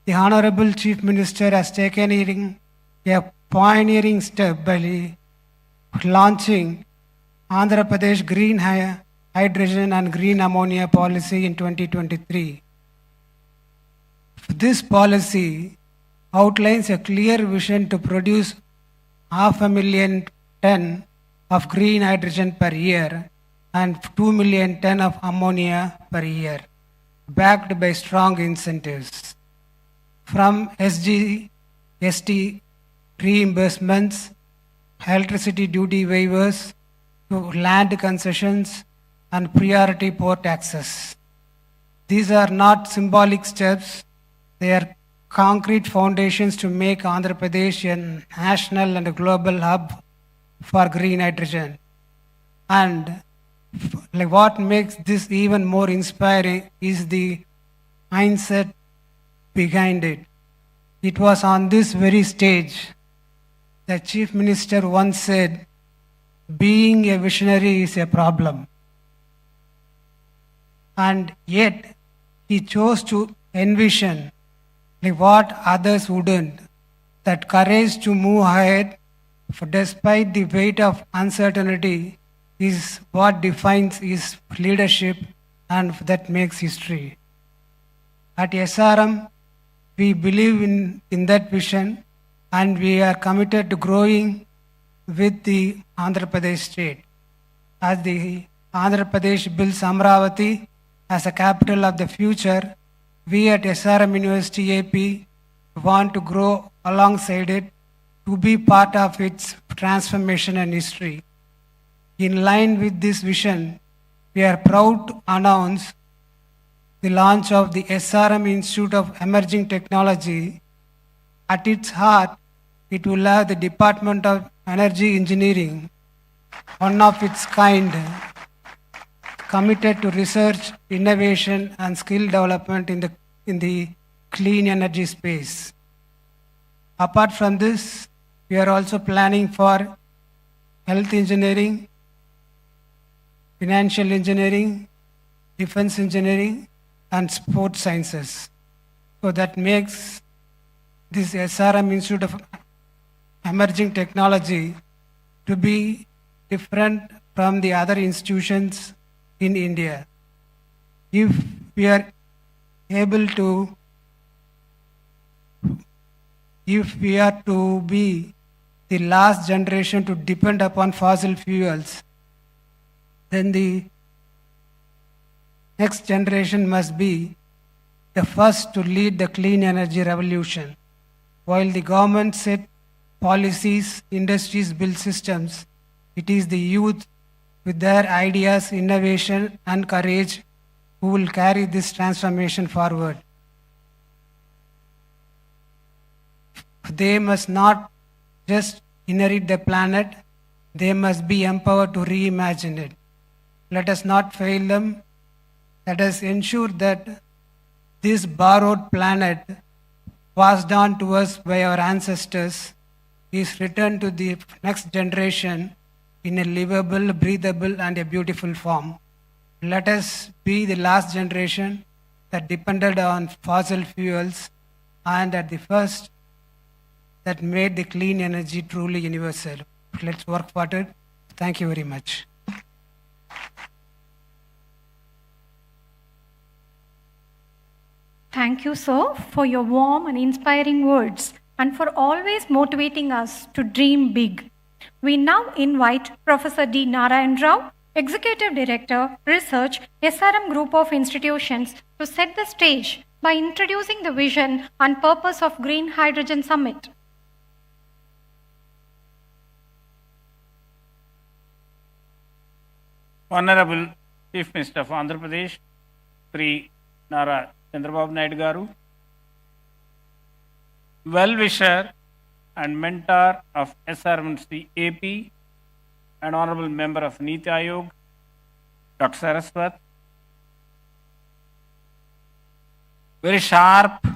S2: the Honorable Chief Minister has taken a pioneering step by launching Andhra Pradesh Green Hydrogen and Green Ammonia Policy in 2023. This policy outlines a clear vision to produce 500,000 tons of green hydrogen per year and 2 million tons of ammonia per year, backed by strong incentives. From ST reimbursements, electricity duty waivers, to land concessions and priority port access. These are not symbolic steps, they are concrete foundations to make Andhra Pradesh a national and a global hub for green hydrogen. And what makes this even more inspiring is the mindset behind it. It was on this very stage that Chief Minister once said, being a visionary is a problem. And yet, he chose to envision what others wouldn't, that courage to move ahead despite the weight of uncertainty is what defines his leadership and that makes history. At SRM, we believe in that vision and we are committed to growing with the Andhra Pradesh state. As the Andhra Pradesh builds Amaravati as a capital of the future, we at SRM University AP want to grow alongside it to be part of its transformation and history. In line with this vision, we are proud to announce the launch of the SRM Institute of Emerging Technology. At its heart, it will have the Department of Energy Engineering, one of its kind, committed to research, innovation, and skill development in the clean energy space. Apart from this, we are also planning for health engineering, financial engineering, defense engineering, and sports sciences. So that makes this SRM Institute of Emerging Technology to be different from the other institutions in India. If we are to be the last generation to depend upon fossil fuels, then the next generation must be the first to lead the clean energy revolution. While the government set policies, industries build systems, it is the youth with their ideas, innovation, and courage who will carry this transformation forward. They must not just inherit the planet, they must be empowered to reimagine it. Let us not fail them. Let us ensure that this borrowed planet passed on to us by our ancestors is returned to the next generation in a livable, breathable, and a beautiful form. Let us be the last generation that depended on fossil fuels and at the first that made the clean energy truly universal. Let's work for it. Thank you very much.
S14: Thank you, sir, for your warm and inspiring words and for always motivating us to dream big. We now invite Professor D. Narayan Rao, Executive Director, Research, SRM Group of Institutions, to set the stage by introducing the vision and purpose of Green Hydrogen Summit.
S1: Honorable Chief Minister of Andhra Pradesh, Sri Nara Chandrababu Naidu Garu, well-wisher and mentor of SRMC AP and Honorable Member of Niti Ayog, Dr. Saraswat, very sharp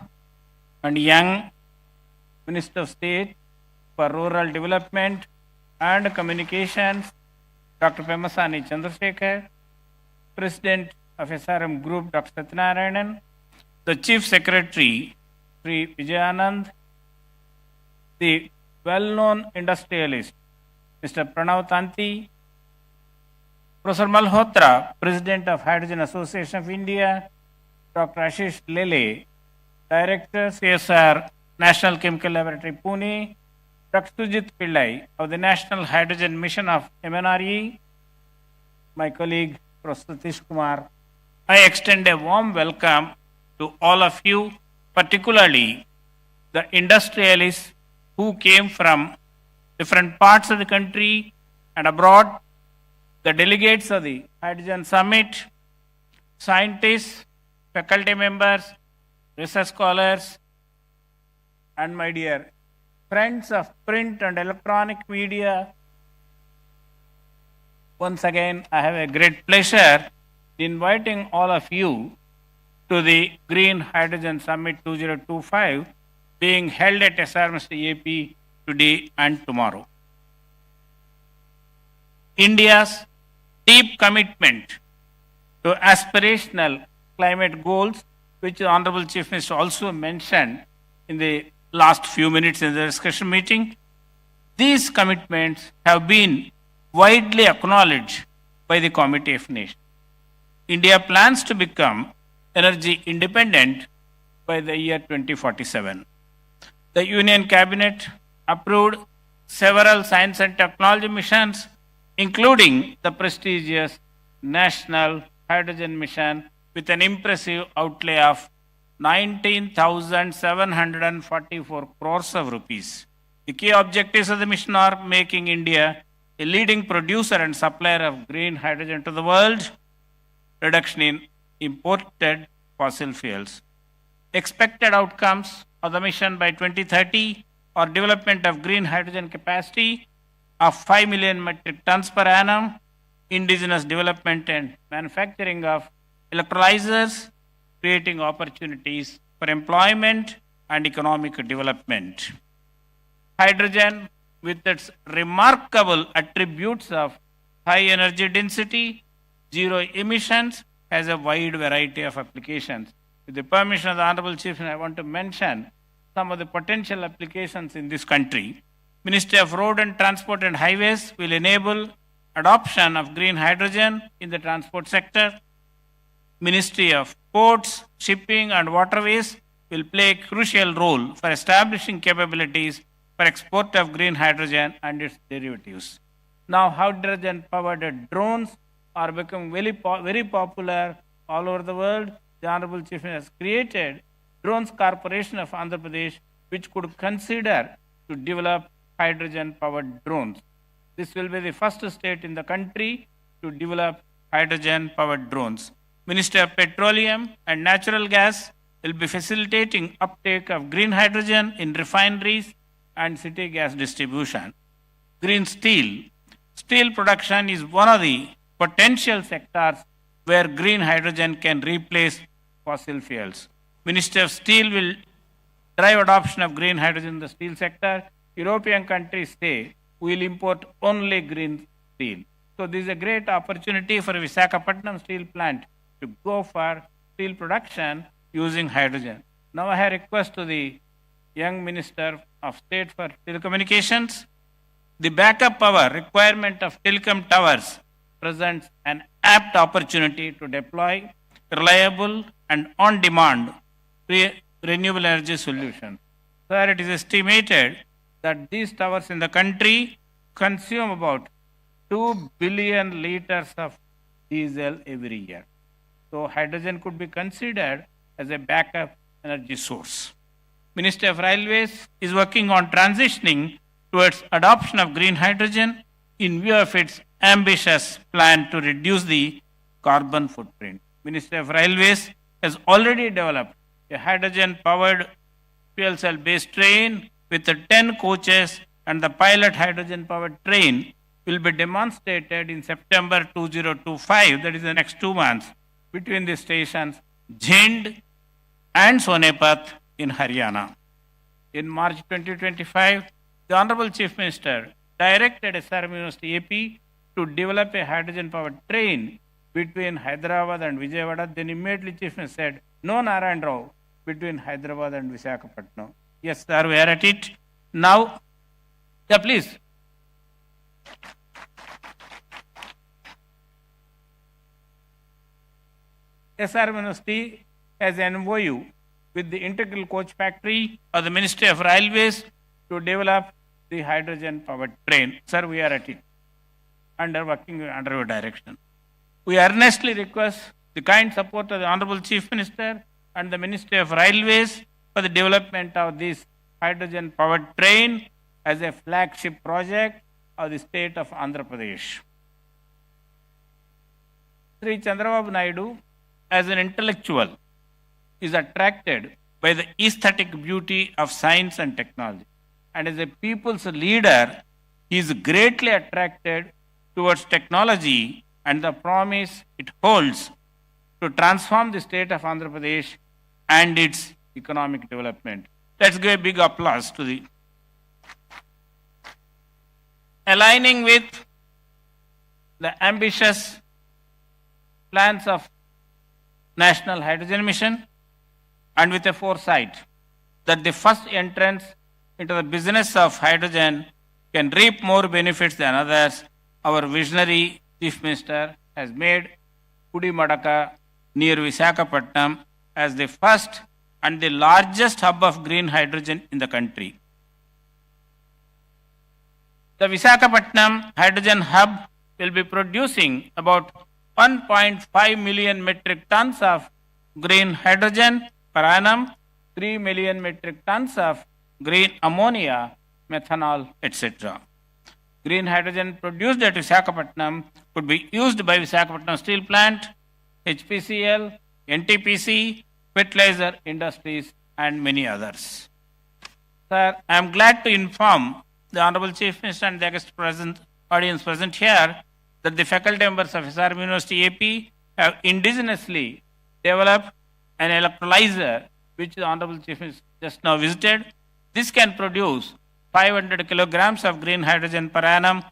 S1: and young Minister of State for Rural Development and Communications, Dr. Pemasani Chandrasekhar, President of SRM Group, Dr. Satyanarayanan, the Chief Secretary, Sri Vijayanand, the well-known industrialist, Mr. Pranav Tanti, Professor Malhotra, President of Hydrogen Association of India, Dr. Ashish Lele, Director, CSR, National Chemical Laboratory, Pune, Dr. Sujit Pillai of the National Hydrogen Mission of MNRE, my colleague, Professor Satish Kumar. I extend a warm welcome to all of you, particularly the industrialists who came from different parts of the country and abroad, the delegates of the Hydrogen Summit, scientists, faculty members, research scholars, and my dear friends of print and electronic media. Once again, I have a great pleasure inviting all of you to the Green Hydrogen Summit 2025 being held at SRMC AP today and tomorrow. India's deep commitment to aspirational climate goals, which the Honorable Chief Minister also mentioned in the last few minutes in the discussion meeting, these commitments have been widely acknowledged by the Committee of Nations. India plans to become energy independent by the year 2047. The Union Cabinet approved several science and technology missions, including the prestigious National Hydrogen Mission with an impressive outlay of 19,744 crores of rupees. The key objectives of the mission are making India a leading producer and supplier of green hydrogen to the world, reduction in imported fossil fuels. Expected outcomes of the mission by 2030 are development of green hydrogen capacity of 5 million metric tons per annum, indigenous development and manufacturing of electrolyzers, creating opportunities for employment and economic development. Hydrogen, with its remarkable attributes of high energy density, zero emissions, has a wide variety of applications. With the permission of the Honorable Chief, I want to mention some of the potential applications in this country. Ministry of Road and Transport and Highways will enable adoption of green hydrogen in the transport sector. Ministry of Ports, Shipping and Waterways will play a crucial role for establishing capabilities for export of green hydrogen and its derivatives. Now, hydrogen-powered drones are becoming very popular all over the world. The Honorable Chief Minister has created Drones Corporation of Andhra Pradesh, which could consider to develop hydrogen-powered drones. This will be the first state in the country to develop hydrogen-powered drones. Ministry of Petroleum and Natural Gas will be facilitating uptake of green hydrogen in refineries and city gas distribution. Green steel. Steel production is one of the potential sectors where green hydrogen can replace fossil fuels. Ministry of Steel will drive adoption of green hydrogen in the steel sector. European countries say we'll import only green steel. So this is a great opportunity for Visakhapatnam steel plant to go for steel production using hydrogen. Now I have a request to the young Minister of State for Telecommunications. The backup power requirement of telecom towers presents an apt opportunity to deploy reliable and on-demand renewable energy solutions. Sir, it is estimated that these towers in the country consume about 2 billion liters of diesel every year. So hydrogen could be considered as a backup energy source. Ministry of Railways is working on transitioning towards adoption of green hydrogen in view of its ambitious plan to reduce the carbon footprint. Ministry of Railways has already developed a hydrogen-powered fuel cell-based train with 10 coaches, and the pilot hydrogen-powered train will be demonstrated in September 2025, that is the next 2 months, between the stations Jhind and Sonepat in Haryana. In March 2025, the Honorable Chief Minister directed SRM University AP to develop a hydrogen-powered train between Hyderabad and Vijayawada. Then immediately Chief Minister said, no Narayan Rao between Hyderabad and Visakhapatnam. Yes, sir, we are at it. Now, yeah, please. SRM University has an MOU with the Integral Coach Factory of the Ministry of Railways to develop the hydrogen-powered train. Sir, we are at it, working under your direction. We earnestly request the kind support of the Honorable Chief Minister and the Ministry of Railways for the development of this hydrogen-powered train as a flagship project of the state of Andhra Pradesh. Sri Chandrababu Naidu, as an intellectual, is attracted by the aesthetic beauty of science and technology. And as a people's leader, he is greatly attracted towards technology and the promise it holds to transform the state of Andhra Pradesh and its economic development. Let's give a big applause to the aligning with the ambitious plans of National Hydrogen Mission and with a foresight that the first entrance into the business of hydrogen can reap more benefits than others, our visionary Chief Minister has made Pudimadaka near Visakhapatnam as the first and the largest hub of green hydrogen in the country. The Visakhapatnam Hydrogen Hub will be producing about 1.5 million metric tons of green hydrogen per annum, 3 million metric tons of green ammonia, methanol, etc. Green hydrogen produced at Visakhapatnam could be used by Visakhapatnam Steel Plant, HPCL, NTPC, fertilizer industries, and many others. Sir, I am glad to inform the Honorable Chief Minister and the august audience present here that the faculty members of SRM University AP have indigenously developed an electrolyzer which the Honorable Chief Minister just now visited. This can produce 500 kilograms of green hydrogen per annum,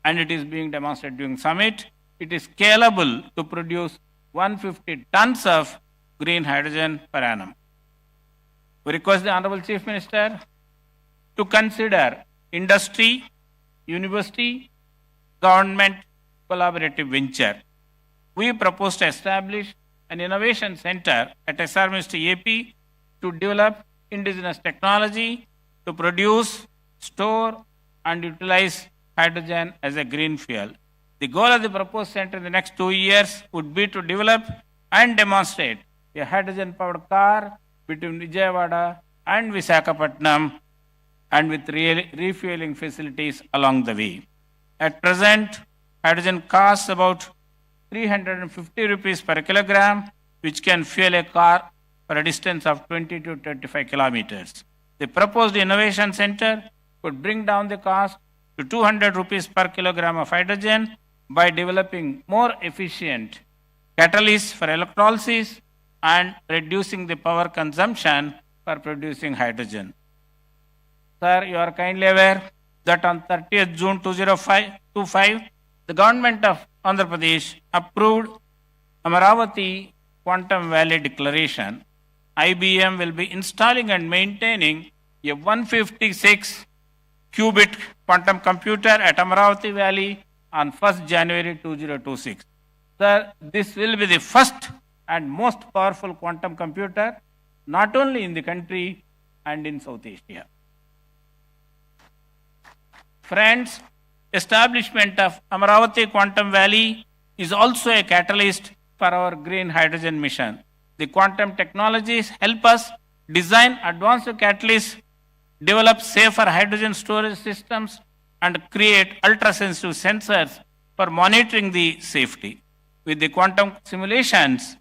S1: and it is being demonstrated during summit. It is scalable to produce 150 tons of green hydrogen per annum. We request the Honorable Chief Minister to consider industry, university, government collaborative venture. We propose to establish an innovation center at SRM University AP to develop indigenous technology to produce, store, and utilize hydrogen as a green fuel. The goal of the proposed center in the next 2 years would be to develop and demonstrate a hydrogen-powered car between Vijayawada and Visakhapatnam, and with refueling facilities along the way. At present, hydrogen costs about 350 rupees per kilogram, which can fuel a car for a distance of 20 to 25 kilometers. The proposed innovation center could bring down the cost to 200 rupees per kilogram of hydrogen by developing more efficient catalysts for electrolysis and reducing the power consumption for producing hydrogen. Sir, you are kindly aware that on 30th June 2025, the government of Andhra Pradesh approved Amaravati Quantum Valley Declaration. IBM will be installing and maintaining a 156 qubit quantum computer at Amaravati Valley on 1st January 2026. Sir, this will be the first and most powerful quantum computer not only in the country and in South Asia. Friends, establishment of Amaravati Quantum Valley is also a catalyst for our green hydrogen mission. The quantum technologies help us design advanced catalysts, develop safer hydrogen storage systems, and create ultra-sensitive sensors for monitoring the safety. With the quantum simulations,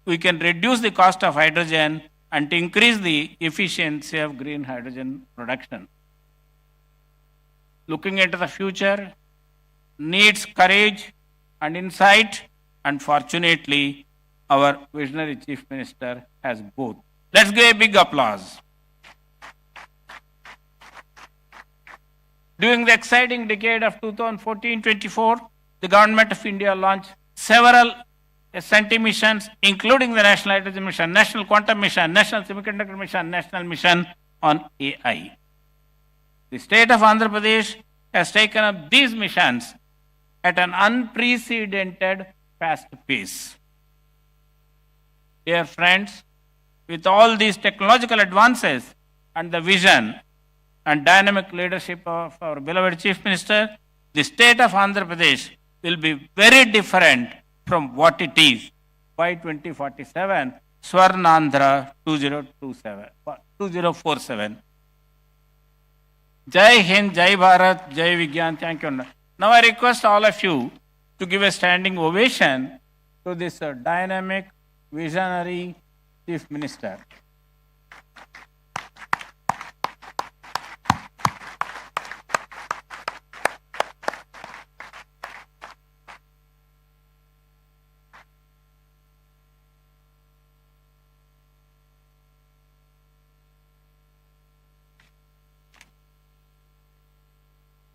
S1: we can reduce the cost of hydrogen and increase the efficiency of green hydrogen production. Looking into the future needs courage and insight, and fortunately, our visionary Chief Minister has both. Let's give a big applause. During the exciting decade of 2014-24, the Government of India launched several SNT missions, including the National Hydrogen Mission, National Quantum Mission, National Semiconductor Mission, National Mission on AI. The state of Andhra Pradesh has taken up these missions at an unprecedented fast pace. Dear friends, with all these technological advances and the vision and dynamic leadership of our beloved Chief Minister, the state of Andhra Pradesh will be very different from what it is by 2047, Swarnandhra 2047. Jai Hind, Jai Bharat, Jai Vigyan. Thank you. Now I request all of you to give a standing ovation to this dynamic, visionary Chief Minister.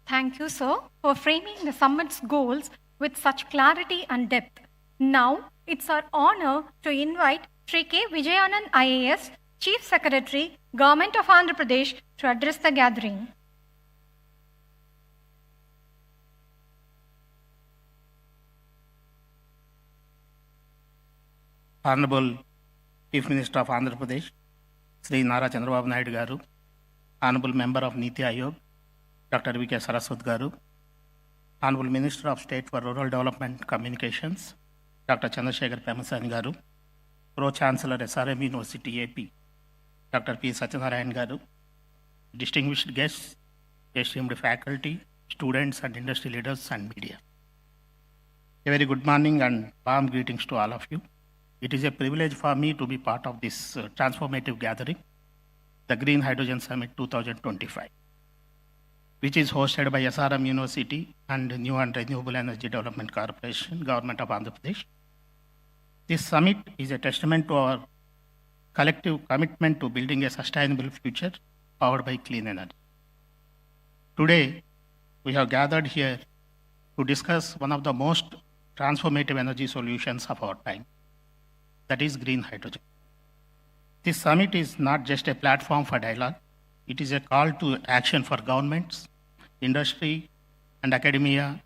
S14: Thank you, sir, for framing the summit's goals with such clarity and depth. Now, it's our honor to invite Sri K. Vijayanand IAS, Chief Secretary, Government of Andhra Pradesh, to address the gathering.
S15: Honorable Chief Minister of Andhra Pradesh, Sri Nara Chandrababu Naidu Garu, Honorable Member of Niti Ayog, Dr. V.K. Saraswat Garu, Honorable Minister of State for Rural Development Communications, Dr. Chandrasekhar Pemasani Garu, Pro-Chancellor SRM University AP, Dr. P. Satyanarayan Garu, distinguished guests, esteemed faculty, students and industry leaders and media. A very good morning and warm greetings to all of you. It is a privilege for me to be part of this transformative gathering, the Green Hydrogen Summit 2025. Which is hosted by SRM University and New and Renewable Energy Development Corporation, Government of Andhra Pradesh. This summit is a testament to our collective commitment to building a sustainable future powered by clean energy. Today, we have gathered here to discuss one of the most transformative energy solutions of our time, that is green hydrogen. This summit is not just a platform for dialogue, it is a call to action for governments, industry, and academia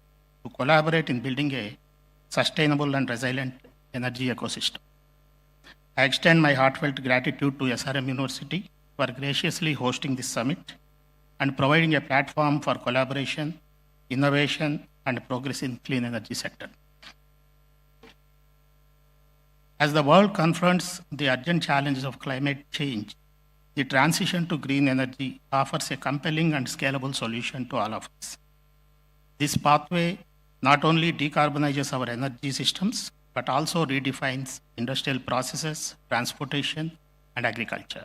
S15: to collaborate in building a sustainable and resilient energy ecosystem. I extend my heartfelt gratitude to SRM University for graciously hosting this summit and providing a platform for collaboration, innovation, and progress in clean energy sector. As the world confronts the urgent challenges of climate change, the transition to green energy offers a compelling and scalable solution to all of us. This pathway not only decarbonizes our energy systems, but also redefines industrial processes, transportation, and agriculture.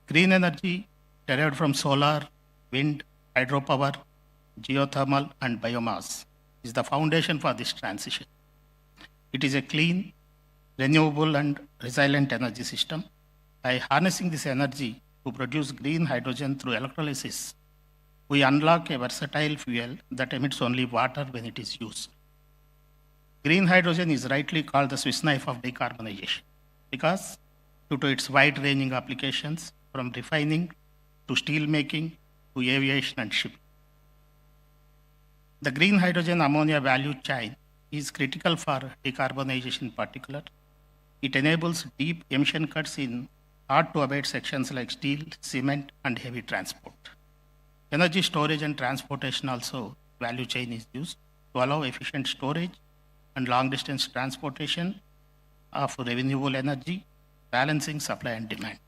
S15: Green energy derived from solar, wind, hydropower, geothermal, and biomass is the foundation for this transition. It is a clean, renewable, and resilient energy system, By harnessing this energy to produce green hydrogen through electrolysis, we unlock a versatile fuel that emits only water when it is used. Green hydrogen is rightly called the Swiss knife of decarbonization because due to its wide-ranging applications from refining to steel making to aviation and shipping. The green hydrogen ammonia value chain is critical for decarbonization in particular. It enables deep emission cuts in hard-to-abate sections like steel, cement, and heavy transport. Energy storage and transportation also value chain is used to allow efficient storage and long-distance transportation of renewable energy, balancing supply and demand.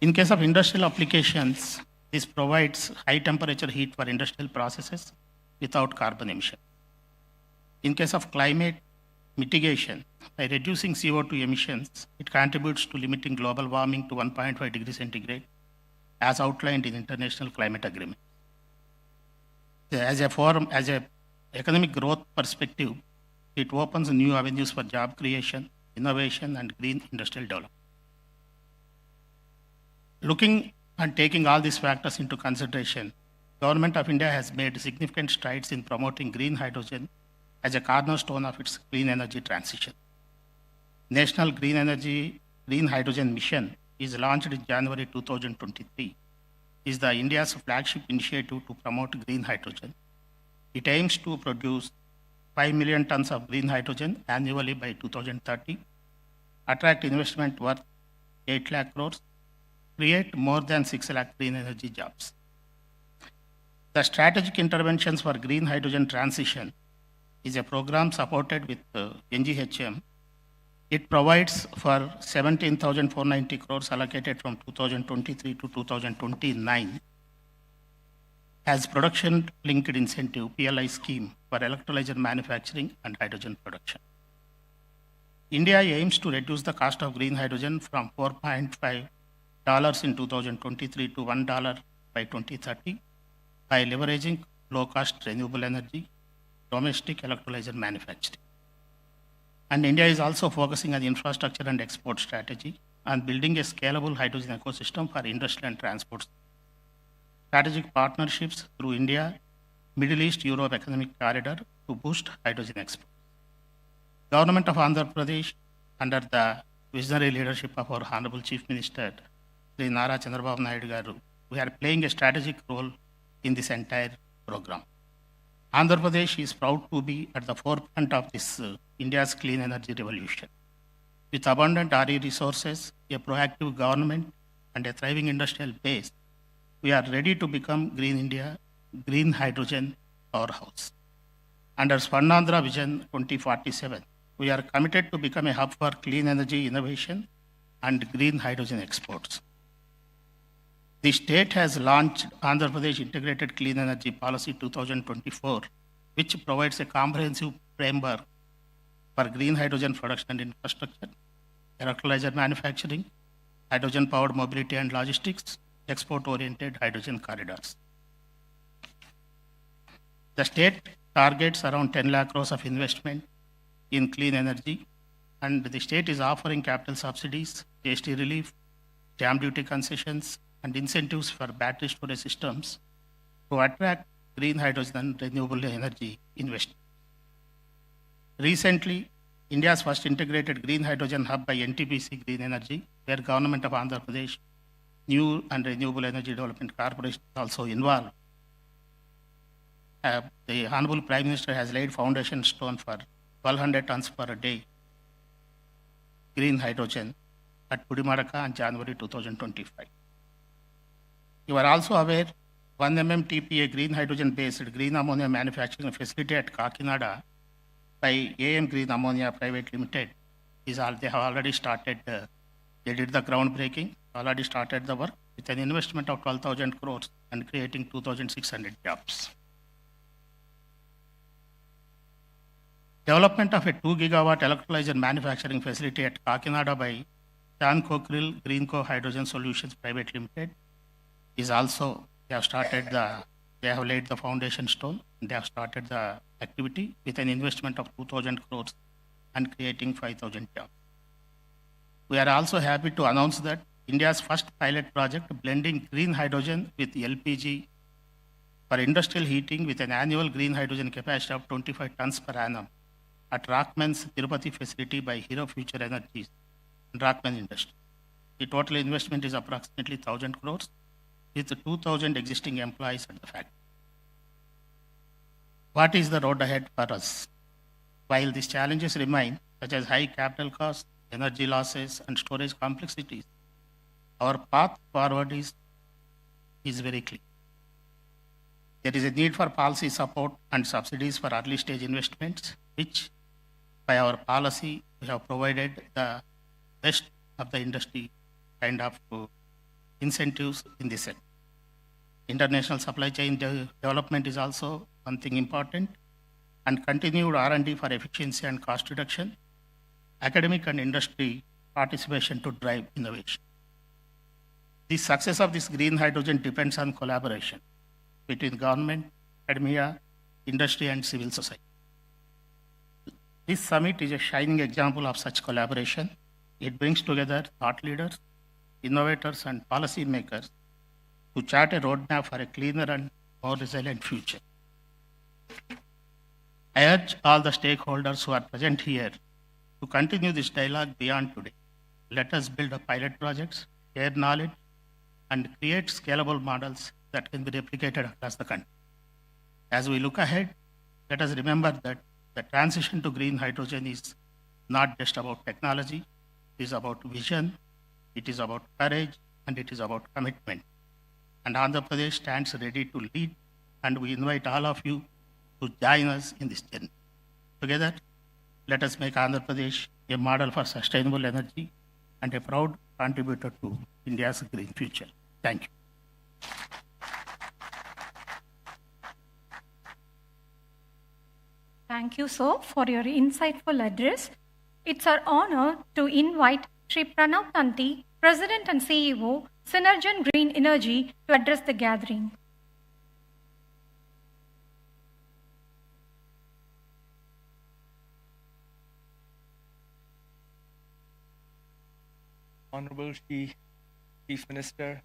S15: In case of industrial applications, this provides high-temperature heat for industrial processes without carbon emission. In case of climate mitigation, by reducing CO2 emissions, it contributes to limiting global warming to 1.5 degrees centigrade, as outlined in international climate agreement. As a economic growth perspective, it opens new avenues for job creation, innovation, and green industrial development. Looking and taking all these factors into consideration, Government of India has made significant strides in promoting green hydrogen as a cornerstone of its clean energy transition. National Green Hydrogen Mission is launched in January 2023, is the India's flagship initiative to promote green hydrogen. It aims to produce 5 million tons of green hydrogen annually by 2030, attract investment worth 8 lakh crores, create more than 6 lakh green energy jobs. The Strategic Interventions for Green Hydrogen Transition is a program supported with NGHM. It provides for 17,490 crores allocated from 2023 to 2029 as production-linked incentive PLI scheme for electrolyzer manufacturing and hydrogen production. India aims to reduce the cost of green hydrogen from $4.5 in 2023 to $1 by 2030 by leveraging low-cost renewable energy, domestic electrolyzer manufacturing. And India is also focusing on infrastructure and export strategy and building a scalable hydrogen ecosystem for industry and transport. Strategic partnerships through India, Middle East, Europe Economic Corridor to boost hydrogen exports. Government of Andhra Pradesh, under the visionary leadership of our Honorable Chief Minister, Sri Nara Chandrababu Naidu Garu, we are playing a strategic role in this entire program. Andhra Pradesh is proud to be at the forefront of this India's clean energy revolution. With abundant RE resources, a proactive government, and a thriving industrial base, we are ready to become Green India, green hydrogen powerhouse. Under Swarnandhra Vision 2047, we are committed to become a hub for clean energy innovation and green hydrogen exports. The state has launched Andhra Pradesh Integrated Clean Energy Policy 2024, which provides a comprehensive framework for green hydrogen production and infrastructure, electrolyzer manufacturing, hydrogen-powered mobility and logistics, export-oriented hydrogen corridors. The state targets around 10 lakh crores of investment in clean energy, and the state is offering capital subsidies, GST relief, stamp duty concessions, and incentives for battery storage systems to attract green hydrogen and renewable energy investment. Recently, India's first integrated green hydrogen hub by NTPC Green Energy, where Government of Andhra Pradesh New and Renewable Energy Development Corporation is also involved. The Honorable Prime Minister has laid foundation stone for 1,200 tons per day green hydrogen at Pudimadaka in January 2025. You are also aware 1 MMTPA green hydrogen based green ammonia manufacturing facility at Kakinada by AM Green Ammonia Private Limited they have already started, they did the groundbreaking, already started the work with an investment of 12,000 crores and creating 2,600 jobs. Development of a 2 gigawatt electrolyzer manufacturing facility at Kakinada by Chan Cockerill Greenco Hydrogen Solutions Private Limited is also, they have laid the foundation stone, they have started the activity with an investment of 2,000 crores and creating 5,000 jobs. We are also happy to announce that India's first pilot project blending green hydrogen with LPG for industrial heating with an annual green hydrogen capacity of 25 tons per annum at Rockman's Tirupati facility by Hero Future Energies and Rockman Industries. The total investment is approximately 1,000 crores with 2,000 existing employees at the factory. What is the road ahead for us? While these challenges remain, such as high capital costs, energy losses, and storage complexities, our path forward is very clear. There is a need for policy support and subsidies for early stage investments, which by our policy we have provided the best of the industry kind of incentives in this sector. International supply chain development is also one thing important, and continued R&D for efficiency and cost reduction, academic and industry participation to drive innovation. The success of this green hydrogen depends on collaboration between government, academia, industry, and civil society. This summit is a shining example of such collaboration. It brings together thought leaders, innovators, and policy makers to chart a roadmap for a cleaner and more resilient future. I urge all the stakeholders who are present here to continue this dialogue beyond today. Let us build up pilot projects, share knowledge, and create scalable models that can be replicated across the country. As we look ahead, let us remember that the transition to green hydrogen is not just about technology, it is about vision, it is about courage, and it is about commitment. And Andhra Pradesh stands ready to lead, and we invite all of you to join us in this journey. Together, let us make Andhra Pradesh a model for sustainable energy and a proud contributor to India's green future. Thank you.
S14: Thank you, sir, for your insightful address. It's our honor to invite Sri Pranav Tanti, President and CEO, Synergen Green Energy, to address the gathering.
S4: Honorable Chief Minister,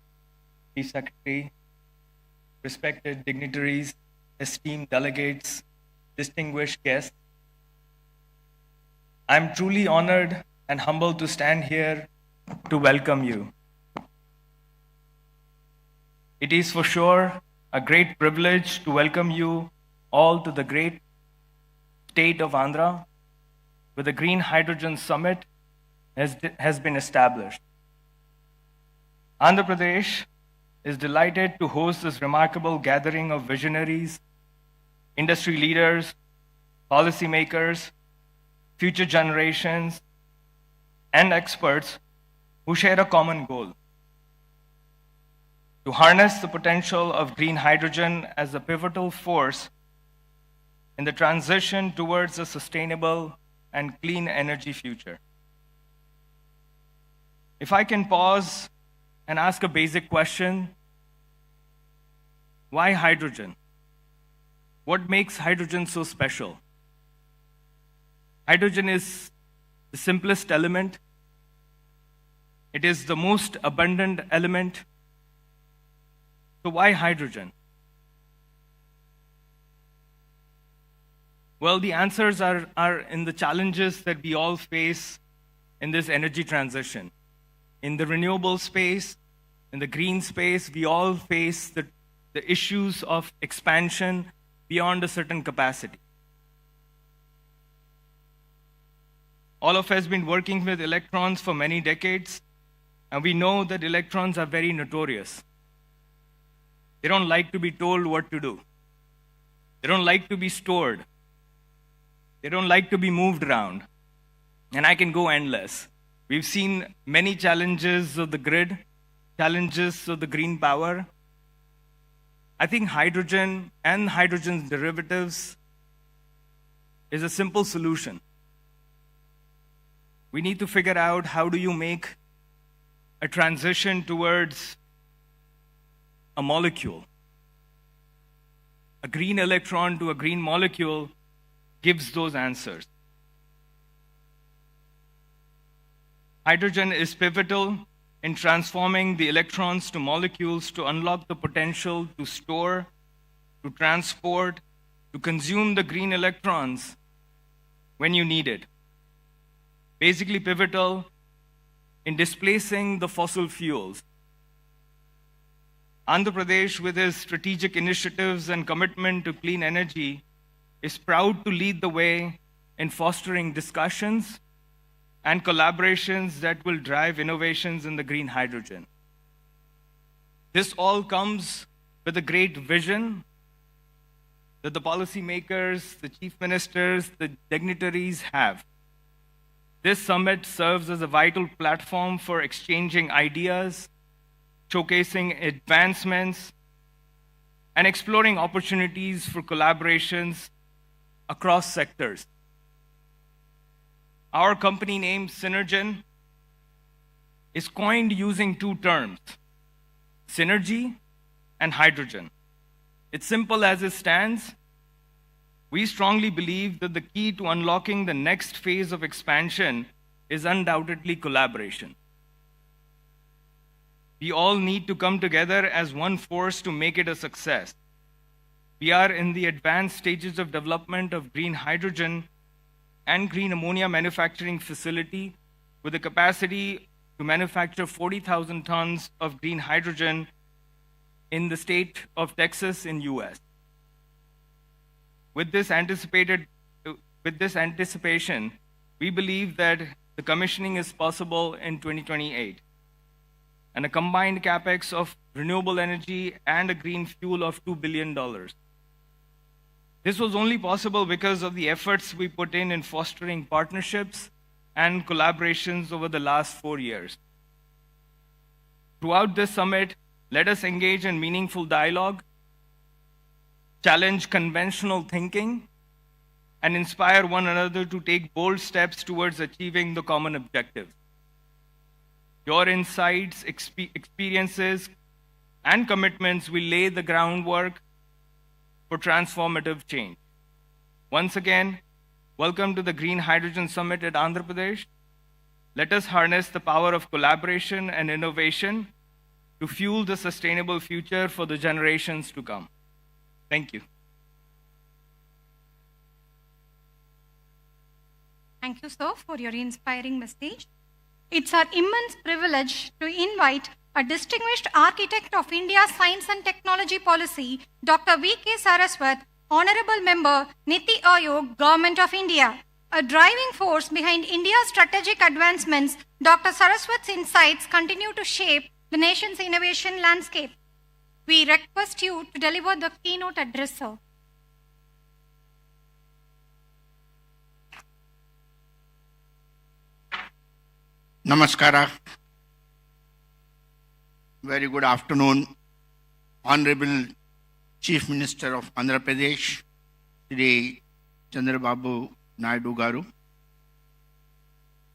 S4: Chief Secretary, respected dignitaries, esteemed delegates, distinguished guests, I am truly honored and humbled to stand here to welcome you. It is for sure a great privilege to welcome you all to the great state of Andhra, where the Green Hydrogen Summit has been established. Andhra Pradesh is delighted to host this remarkable gathering of visionaries, industry leaders, policymakers, future generations, and experts who share a common goal: to harness the potential of green hydrogen as a pivotal force in the transition towards a sustainable and clean energy future. If I can pause and ask a basic question, why hydrogen? What makes hydrogen so special? Hydrogen is the simplest element. It is the most abundant element. So why hydrogen? Well, the answers are in the challenges that we all face in this energy transition. In the renewable space, in the green space, we all face the issues of expansion beyond a certain capacity. All of us have been working with electrons for many decades, and we know that electrons are very notorious. They don't like to be told what to do. They don't like to be stored. They don't like to be moved around. And I can go endless. We've seen many challenges of the grid, challenges of the green power. I think hydrogen and hydrogen's derivatives is a simple solution. We need to figure out how do you make a transition towards a molecule. A green electron to a green molecule gives those answers. Hydrogen is pivotal in transforming the electrons to molecules to unlock the potential to store, to transport, to consume the green electrons when you need it. Basically pivotal in displacing the fossil fuels. Andhra Pradesh, with its strategic initiatives and commitment to clean energy, is proud to lead the way in fostering discussions and collaborations that will drive innovations in the green hydrogen. This all comes with a great vision that the policymakers, the chief ministers, the dignitaries have. This summit serves as a vital platform for exchanging ideas, showcasing advancements, and exploring opportunities for collaborations across sectors. Our company name, Synergen, is coined using two terms, synergy and hydrogen. It's simple as it stands. We strongly believe that the key to unlocking the next phase of expansion is undoubtedly collaboration. We all need to come together as one force to make it a success. We are in the advanced stages of development of green hydrogen and green ammonia manufacturing facility with a capacity to manufacture 40,000 tons of green hydrogen in the state of Texas in US. With this anticipation, we believe that the commissioning is possible in 2028, and a combined capex of renewable energy and a green fuel of $2 billion. This was only possible because of the efforts we put in fostering partnerships and collaborations over the last 4 years. Throughout this summit, let us engage in meaningful dialogue, challenge conventional thinking, and inspire one another to take bold steps towards achieving the common objective. Your insights, experiences, and commitments will lay the groundwork for transformative change. Once again, welcome to the Green Hydrogen Summit at Andhra Pradesh. Let us harness the power of collaboration and innovation to fuel the sustainable future for the generations to come. Thank you.
S14: Thank you, sir, for your inspiring message. It's our immense privilege to invite a distinguished architect of India's science and technology policy, Dr. V.K. Saraswat, Honorable Member, Niti Aayog, Government of India. A driving force behind India's strategic advancements, Dr. Saraswat's insights continue to shape the nation's innovation landscape. We request you to deliver the keynote address, sir.
S5: Namaskara. Very good afternoon, Honorable Chief Minister of Andhra Pradesh, Shri Chandrababu Naidu Garu,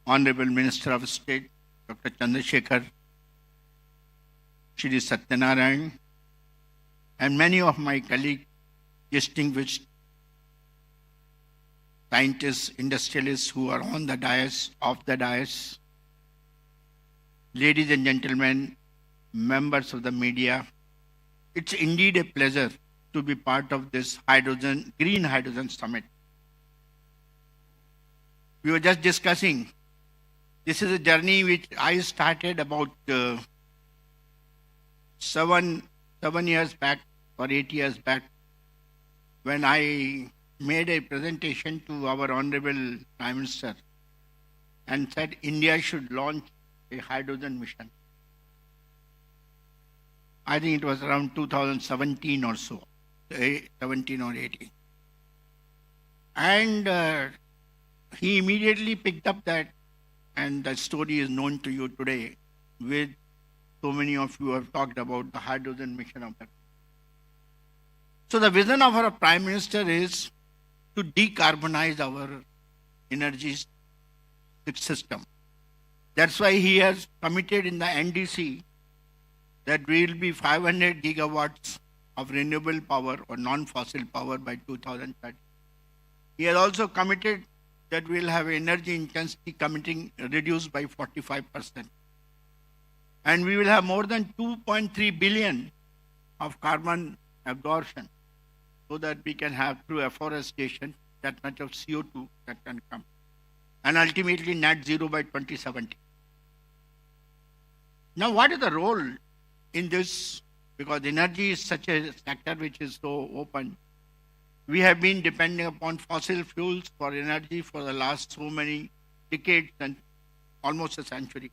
S5: Honorable Minister of State, Dr. Chandrasekhar, Shri Satyanarayan, and many of my colleagues, distinguished scientists, industrialists who are on the dais, off the dais, ladies and gentlemen, members of the media, it's indeed a pleasure to be part of this Green Hydrogen Summit. We were just discussing, this is a journey which I started about 7 years back or 8 years back, when I made a presentation to our Honorable Prime Minister and said India should launch a hydrogen mission. I think it was around 2017 or so, 17 or 18. And he immediately picked up that, and the story is known to you today, with so many of you have talked about the hydrogen mission of that. So the vision of our Prime Minister is to decarbonize our energy system. That's why he has committed in the NDC that we will be 500 gigawatts of renewable power or non-fossil power by 2030. He has also committed that we'll have energy intensity reduced by 45%. And we will have more than 2.3 billion of carbon absorption, so that we can have, through afforestation, that much of CO2 that can come. And ultimately net zero by 2070. Now, what is the role in this? Because energy is such a sector which is so open. We have been depending upon fossil fuels for energy for the last so many decades and almost a century.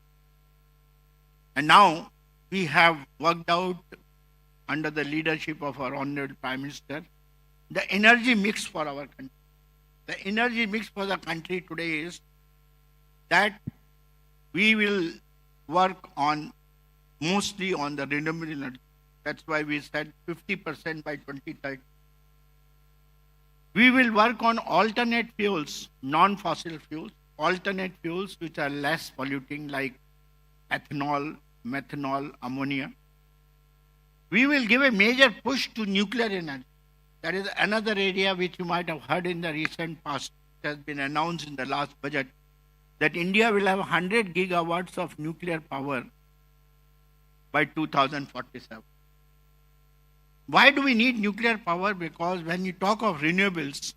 S5: And now we have worked out, under the leadership of our Honorable Prime Minister, the energy mix for our country. The energy mix for the country today is that we will work on mostly on the renewable energy. That's why we said 50% by 2030. We will work on alternate fuels, non-fossil fuels, alternate fuels which are less polluting, like ethanol, methanol, ammonia. We will give a major push to nuclear energy. That is another area which you might have heard in the recent past. It has been announced in the last budget that India will have 100 gigawatts of nuclear power by 2047. Why do we need nuclear power? Because when you talk of renewables,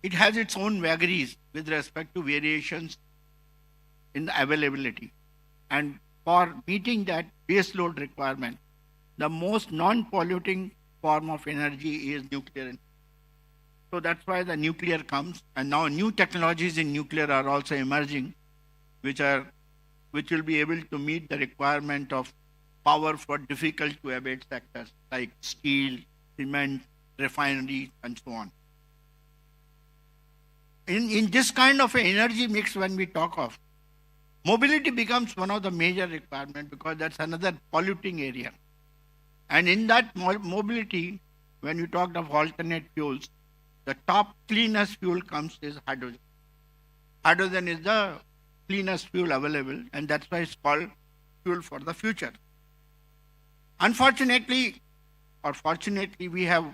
S5: it has its own vagaries with respect to variations in the availability. And for meeting that base load requirement, the most non-polluting form of energy is nuclear energy. So that's why the nuclear comes, and now new technologies in nuclear are also emerging, which will be able to meet the requirement of power for difficult to abate sectors like steel, cement, refineries, and so on. In this kind of an energy mix, when we talk of, mobility becomes one of the major requirements, because that's another polluting area. And in that mobility, when you talked of alternate fuels, the top cleanest fuel comes is hydrogen. Hydrogen is the cleanest fuel available, and that's why it's called fuel for the future. Unfortunately, or fortunately, we have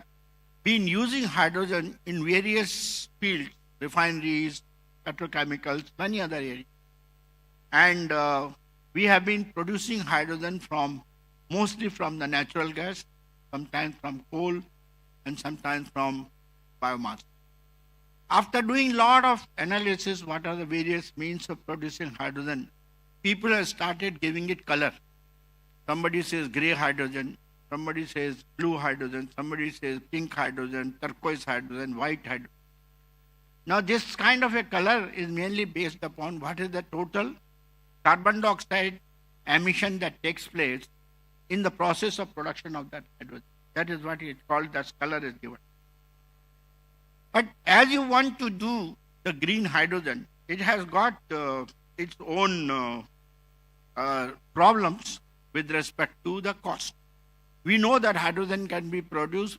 S5: been using hydrogen in various fields, refineries, petrochemicals, many other areas. And we have been producing hydrogen mostly from the natural gas, sometimes from coal, and sometimes from biomass. After doing a lot of analysis, what are the various means of producing hydrogen, people have started giving it color. Somebody says gray hydrogen, somebody says blue hydrogen, somebody says pink hydrogen, turquoise hydrogen, white hydrogen. Now this kind of a color is mainly based upon what is the total carbon dioxide emission that takes place in the process of production of that hydrogen. That is what it's called, that color is given. But as you want to do the green hydrogen, it has got its own problems with respect to the cost. We know that hydrogen can be produced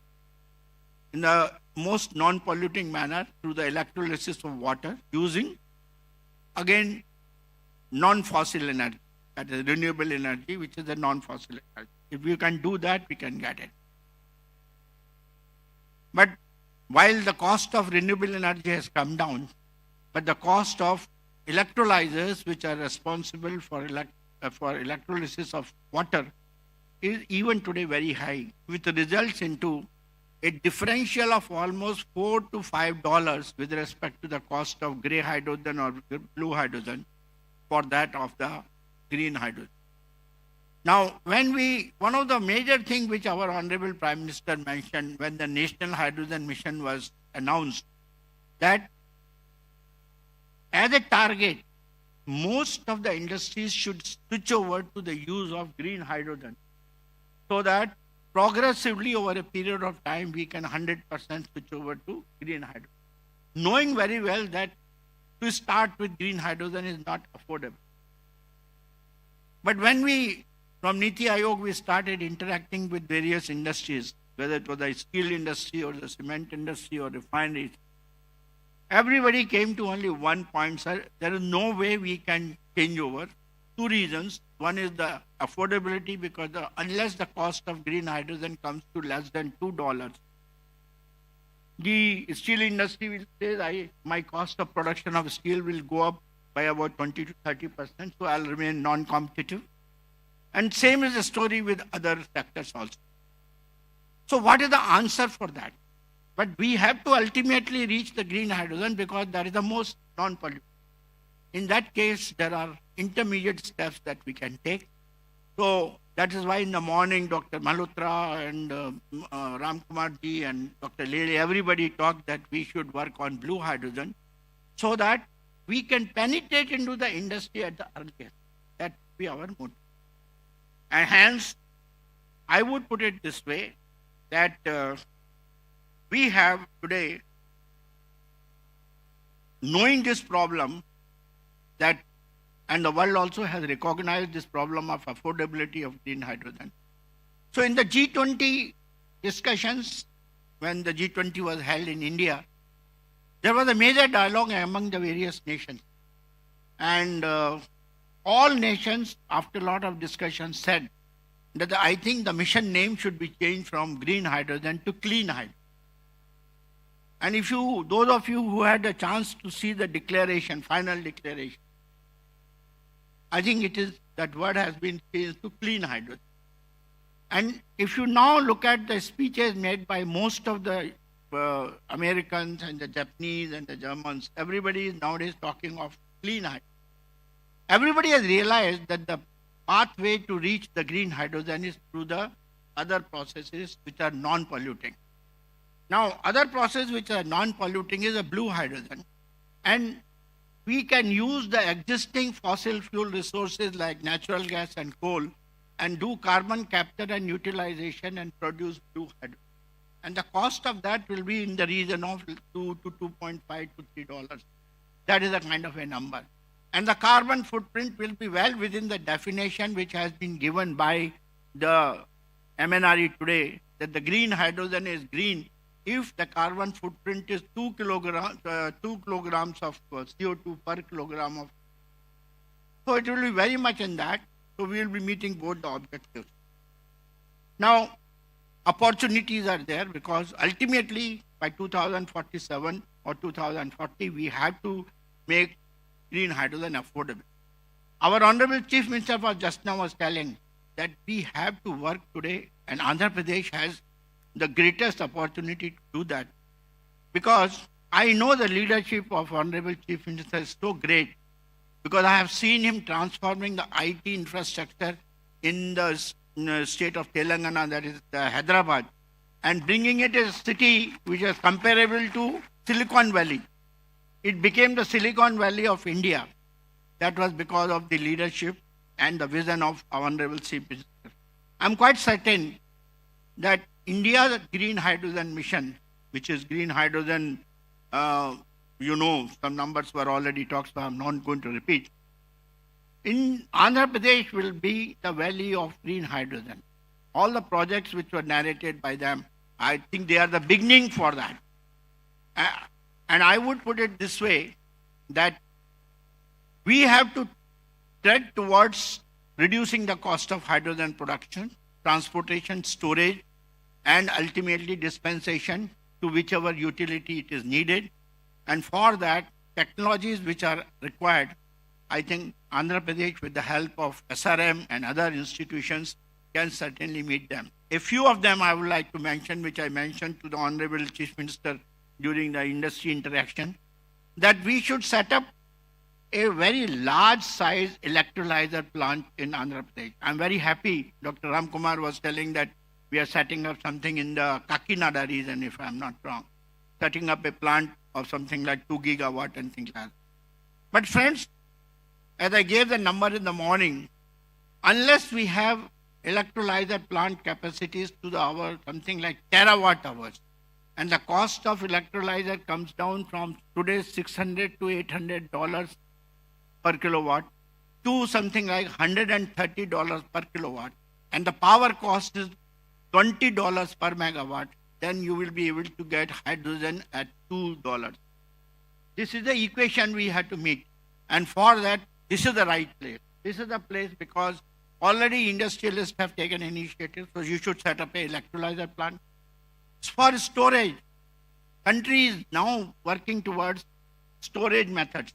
S5: in the most non-polluting manner through the electrolysis of water using, again, non-fossil energy, that is renewable energy, which is a non-fossil energy. If we can do that, we can get it. But while the cost of renewable energy has come down, but the cost of electrolyzers, which are responsible for electrolysis of water, is even today very high, which results into a differential of almost $4 to $5 with respect to the cost of gray hydrogen or blue hydrogen for that of the green hydrogen. Now, one of the major things which our Honorable Prime Minister mentioned when the National Hydrogen Mission was announced, that as a target, most of the industries should switch over to the use of green hydrogen, so that progressively over a period of time we can 100% switch over to green hydrogen. Knowing very well that to start with green hydrogen is not affordable. But when from Niti Aayog, we started interacting with various industries, whether it was the steel industry or the cement industry or refineries, everybody came to only one point, sir, there is no way we can change over. Two reasons. One is the affordability, because unless the cost of green hydrogen comes to less than $2, the steel industry will say, my cost of production of steel will go up by about 20 to 30%, so I'll remain non-competitive. And same is the story with other sectors also. So what is the answer for that? But we have to ultimately reach the green hydrogen because that is the most non-polluting. In that case, there are intermediate steps that we can take. So that is why in the morning, Dr. Malhotra and Ram Kumar ji and Dr. Lele, everybody talked that we should work on blue hydrogen so that we can penetrate into the industry at the earliest. That will be our motive. And hence, I would put it this way, that we have today, knowing this problem, that and the world also has recognized this problem of affordability of green hydrogen. So in the G20 discussions, when the G20 was held in India, there was a major dialogue among the various nations. And all nations, after a lot of discussion, said that I think the mission name should be changed from green hydrogen to clean hydrogen. And if you, those of you who had a chance to see the declaration, final declaration, I think it is, that word has been changed to clean hydrogen. And if you now look at the speeches made by most of the Americans and the Japanese and the Germans, everybody is nowadays talking of clean hydrogen. Everybody has realized that the pathway to reach the green hydrogen is through the other processes which are non-polluting. Now, other process which are non-polluting is a blue hydrogen. And we can use the existing fossil fuel resources like natural gas and coal and do carbon capture and utilization and produce blue hydrogen. And the cost of that will be in the region of $2 to $2.5 to $3. That is a kind of a number. And the carbon footprint will be well within the definition which has been given by the MNRE today, that the green hydrogen is green if the carbon footprint is 2 kilograms of CO2 per kilogram of. So it will be very much in that. So we will be meeting both the objectives. Now, opportunities are there because ultimately by 2047 or 2040, we have to make green hydrogen affordable. Our Honorable Chief Minister just now was telling that we have to work today, and Andhra Pradesh has the greatest opportunity to do that. Because I know the leadership of Honorable Chief Minister is so great, because I have seen him transforming the IT infrastructure in the state of Telangana, that is Hyderabad, and bringing it as a city which is comparable to Silicon Valley. It became the Silicon Valley of India. That was because of the leadership and the vision of our Honorable Chief Minister. I'm quite certain that India's green hydrogen mission, which is green hydrogen, some numbers were already talked, so I'm not going to repeat. In Andhra Pradesh will be the valley of green hydrogen. All the projects which were narrated by them, I think they are the beginning for that. And I would put it this way, that we have to tread towards reducing the cost of hydrogen production, transportation, storage, and ultimately dispensation to whichever utility it is needed. And for that, technologies which are required, I think Andhra Pradesh, with the help of SRM and other institutions, can certainly meet them. A few of them I would like to mention, which I mentioned to the Honorable Chief Minister during the industry interaction, that we should set up a very large size electrolyzer plant in Andhra Pradesh. I'm very happy, Dr. Ram Kumar was telling that we are setting up something in the Kakinada region, if I'm not wrong, setting up a plant of something like 2 gigawatt and things like that. But friends, as I gave the number in the morning, unless we have electrolyzer plant capacities to the hour, something like terawatt hours, and the cost of electrolyzer comes down from today's $600 to $800 per kilowatt to something like $130 per kilowatt, and the power cost is $20 per megawatt, then you will be able to get hydrogen at $2. This is the equation we have to meet. And for that, this is the right place. This is the place because already industrialists have taken initiative, so you should set up an electrolyzer plant. For storage, country is now working towards storage methods.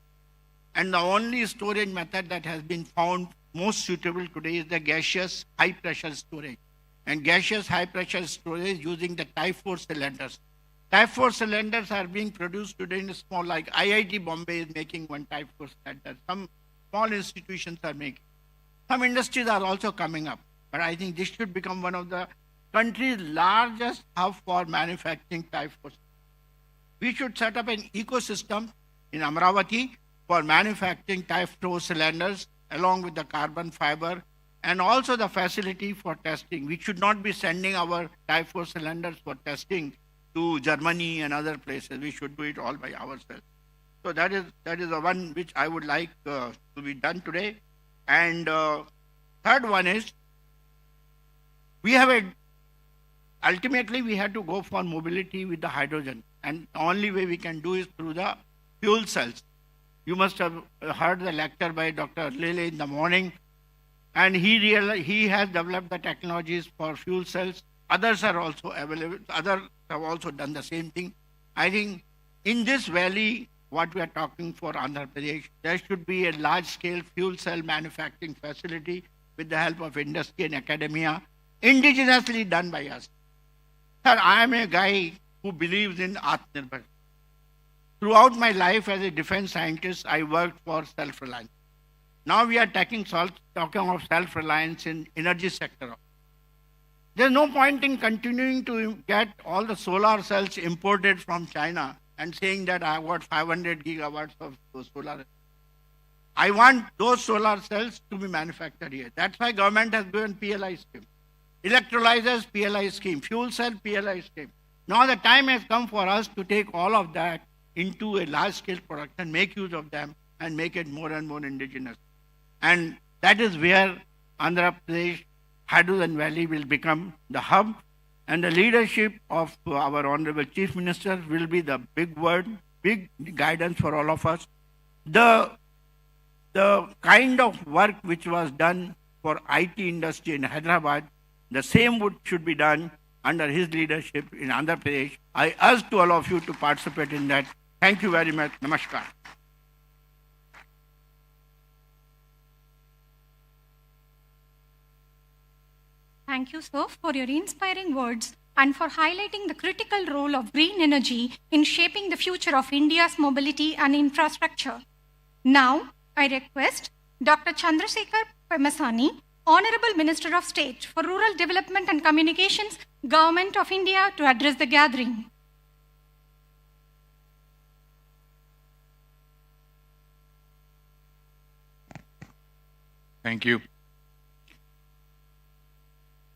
S5: And the only storage method that has been found most suitable today is the gaseous high pressure storage. And gaseous high pressure storage using the Type 4 cylinders. Type 4 cylinders are being produced today in small, like IIT Bombay is making one Type 4 cylinder. Some small institutions are making. Some industries are also coming up. But I think this should become one of the country's largest hub for manufacturing Type 4. We should set up an ecosystem in Amaravati for manufacturing Type 4 cylinders along with the carbon fiber and also the facility for testing. We should not be sending our Type 4 cylinders for testing to Germany and other places. We should do it all by ourselves. So that is the one which I would like to be done today. And third one is, ultimately we have to go for mobility with the hydrogen. And the only way we can do is through the fuel cells. You must have heard the lecture by Dr. Lele in the morning. And he has developed the technologies for fuel cells. Others are also available. Others have also done the same thing. I think in this valley, what we are talking for Andhra Pradesh, there should be a large-scale fuel cell manufacturing facility with the help of industry and academia, indigenously done by us. Sir, I am a guy who believes in Atmanirbhar. Throughout my life as a defense scientist, I worked for self-reliance. Now we are talking of self-reliance in energy sector. There's no point in continuing to get all the solar cells imported from China and saying that I got 500 gigawatts of solar. I want those solar cells to be manufactured here. That's why government has given PLI scheme. Electrolyzers, PLI scheme. Fuel cell, PLI scheme. Now the time has come for us to take all of that into a large-scale production, make use of them, and make it more and more indigenous. And that is where Andhra Pradesh Hydrogen Valley will become the hub, and the leadership of our Honorable Chief Minister will be the big word, big guidance for all of us. The kind of work which was done for IT industry in Hyderabad, the same should be done under his leadership in Andhra Pradesh. I urge to all of you to participate in that. Thank you very much. Namaskar.
S14: Thank you, sir, for your inspiring words and for highlighting the critical role of green energy in shaping the future of India's mobility and infrastructure. Now, I request Dr. Chandrasekhar Pemasani, Honorable Minister of State for Rural Development and Communications, Government of India, to address the gathering.
S16: Thank you.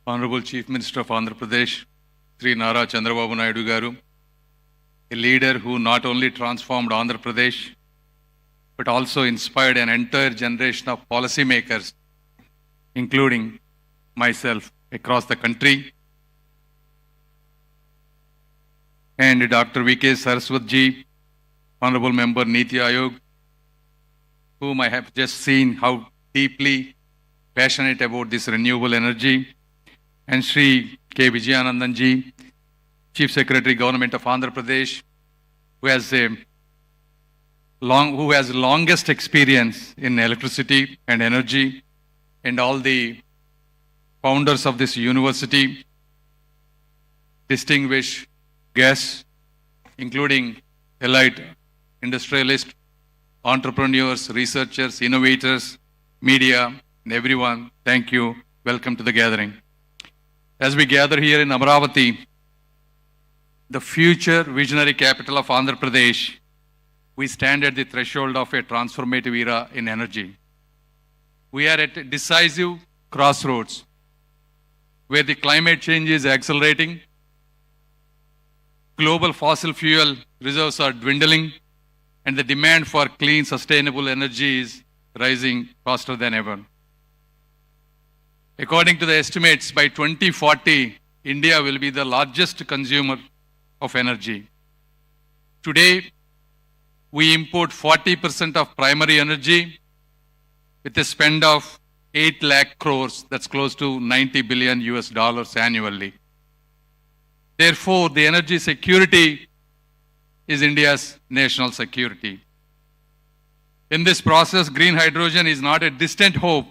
S16: Honorable Chief Minister of Andhra Pradesh, Sri Nara Chandrababu Naidu Garu, a leader who not only transformed Andhra Pradesh, but also inspired an entire generation of policymakers, including myself, across the country. And Dr. V.K. Saraswatji, Honorable Member Niti Aayog, whom I have just seen how deeply passionate about this renewable energy, and Sri K. Vijayanandanji, Chief Secretary, Government of Andhra Pradesh, who has longest experience in electricity and energy, and all the founders of this university, distinguished guests, including elite industrialists, entrepreneurs, researchers, innovators, media, and everyone. Thank you. Welcome to the gathering. As we gather here in Amaravati, the future visionary capital of Andhra Pradesh, we stand at the threshold of a transformative era in energy. We are at a decisive crossroads where the climate change is accelerating, global fossil fuel reserves are dwindling, and the demand for clean, sustainable energy is rising faster than ever. According to the estimates, by 2040, India will be the largest consumer of energy. Today, we import 40% of primary energy with a spend of 8 lakh crores, that's close to $90 billion annually. Therefore, the energy security is India's national security. In this process, green hydrogen is not a distant hope.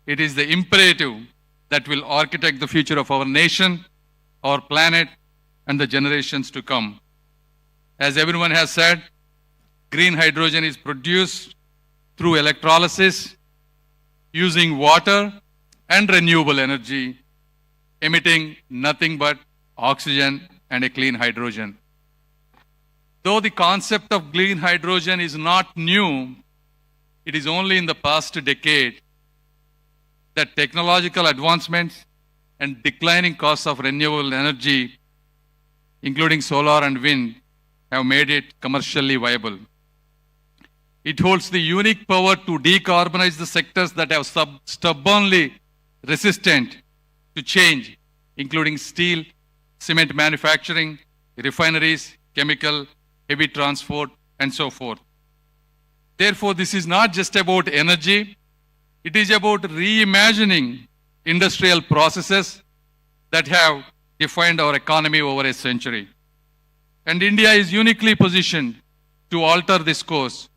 S16: It is the imperative that will architect the future of our nation, our planet, and the generations to come. As everyone has said, green hydrogen is produced through electrolysis using water and renewable energy, emitting nothing but oxygen and a clean hydrogen. Though the concept of green hydrogen is not new, it is only in the past decade that technological advancements and declining costs of renewable energy, including solar and wind, have made it commercially viable. It holds the unique power to decarbonize the sectors that have stubbornly resistant to change, including steel, cement manufacturing, refineries, chemical, heavy transport, and so forth. Therefore, this is not just about energy, it is about reimagining industrial processes that have defined our economy over a century. And India is uniquely positioned to alter this course.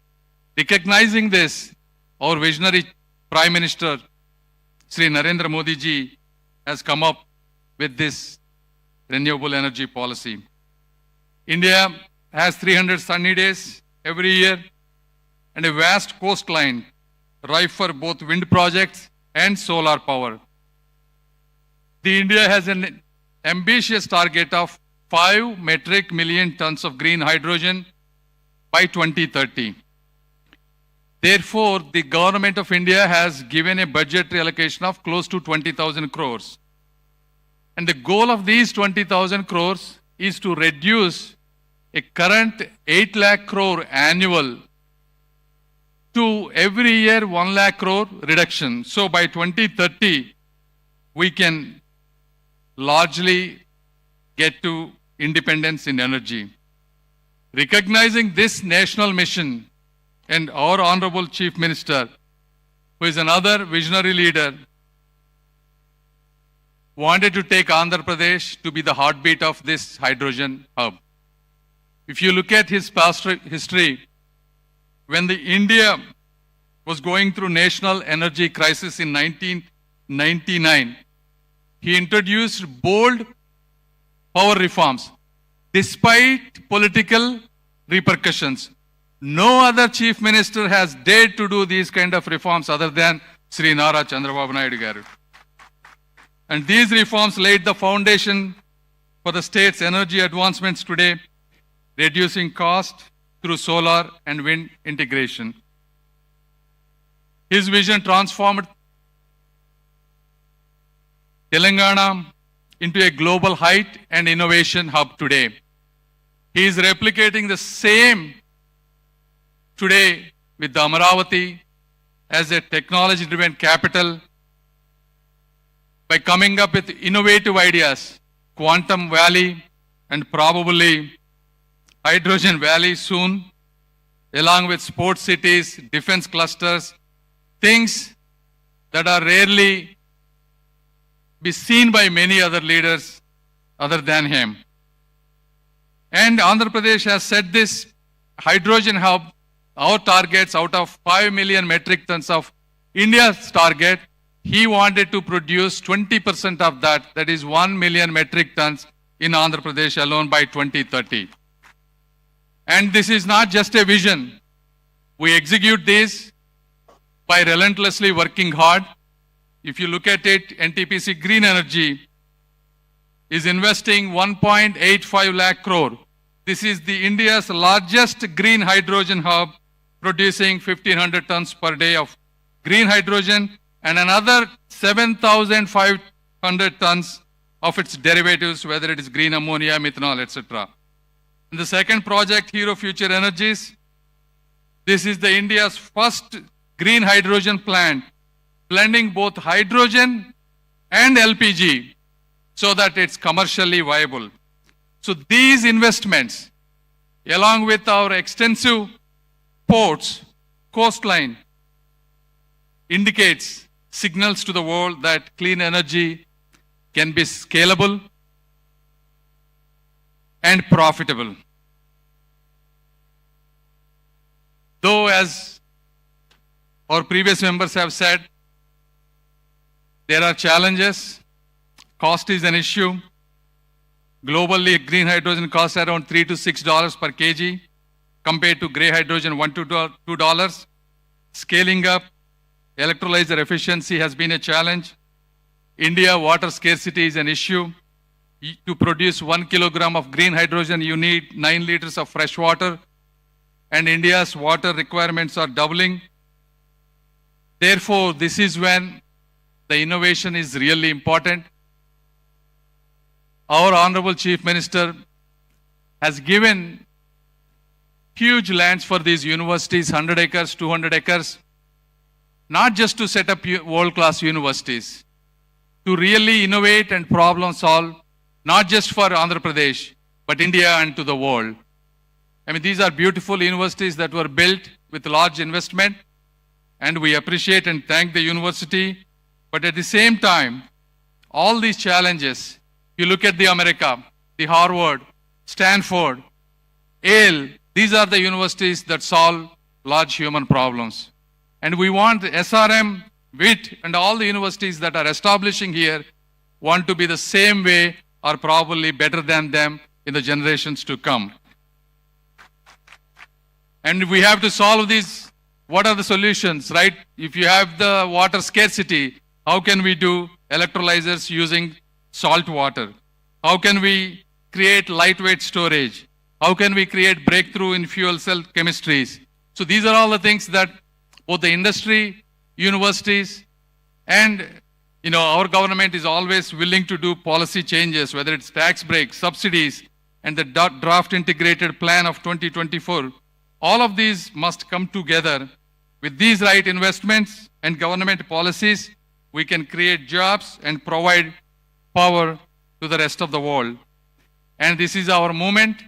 S16: Recognizing this, our visionary Prime Minister, Sri Narendra Modi ji, has come up with this renewable energy policy. India has 300 sunny days every year and a vast coastline ripe for both wind projects and solar power. The India has an ambitious target of 5 metric million tons of green hydrogen by 2030. Therefore, the government of India has given a budgetary allocation of close to 20,000 crores. And the goal of these 20,000 crores is to reduce a current 8 lakh crore annual to every year 1 lakh crore reduction. So by 2030, we can largely get to independence in energy. Recognizing this national mission, and our Honorable Chief Minister, who is another visionary leader, wanted to take Andhra Pradesh to be the heartbeat of this hydrogen hub. If you look at his past history, when the India was going through national energy crisis in 1999, he introduced bold power reforms despite political repercussions. No other chief minister has dared to do these kind of reforms other than Sri Nara Chandrababu Naidu garu. And these reforms laid the foundation for the state's energy advancements today, reducing cost through solar and wind integration. His vision transformed Telangana into a global height and innovation hub today. He is replicating the same today with the Amaravati as a technology-driven capital by coming up with innovative ideas, Quantum Valley and probably Hydrogen Valley soon, along with sports cities, defense clusters, things that are rarely be seen by many other leaders other than him. And Andhra Pradesh has set this hydrogen hub, our targets out of 5 million metric tons of India's target, he wanted to produce 20% of that, that is 1 million metric tons in Andhra Pradesh alone by 2030. And this is not just a vision. We execute this by relentlessly working hard. If you look at it, NTPC Green Energy is investing 1.85 lakh crore. This is the India's largest green hydrogen hub, producing 1,500 tons per day of green hydrogen and another 7,500 tons of its derivatives, whether it is green ammonia, methanol, etc. And the second project, Hero Future Energies, this is the India's first green hydrogen plant, blending both hydrogen and LPG so that it's commercially viable. So these investments, along with our extensive ports, coastline, indicates signals to the world that clean energy can be scalable and profitable. Though, as our previous members have said, there are challenges. Cost is an issue. Globally, green hydrogen costs around $3 to $6 per kg, compared to gray hydrogen $1 to $2. Scaling up electrolyzer efficiency has been a challenge. India water scarcity is an issue. To produce 1 kilogram of green hydrogen, you need 9 liters of fresh water, and India's water requirements are doubling. Therefore, this is when the innovation is really important. Our Honorable Chief Minister has given huge lands for these universities, 100 acres, 200 acres, not just to set up world-class universities, to really innovate and problem solve, not just for Andhra Pradesh, but India and to the world. I mean, these are beautiful universities that were built with large investment, and we appreciate and thank the university. But at the same time, all these challenges, you look at the America, the Harvard, Stanford, Yale, these are the universities that solve large human problems. And we want SRM, WIT, and all the universities that are establishing here want to be the same way or probably better than them in the generations to come. And we have to solve these. What are the solutions, right? If you have the water scarcity, how can we do electrolyzers using salt water? How can we create lightweight storage? How can we create breakthrough in fuel cell chemistries? So these are all the things that both the industry, universities, and our government is always willing to do policy changes, whether it's tax breaks, subsidies, and the draft integrated plan of 2024. All of these must come together. With these right investments and government policies, we can create jobs and provide power to the rest of the world. And this is our moment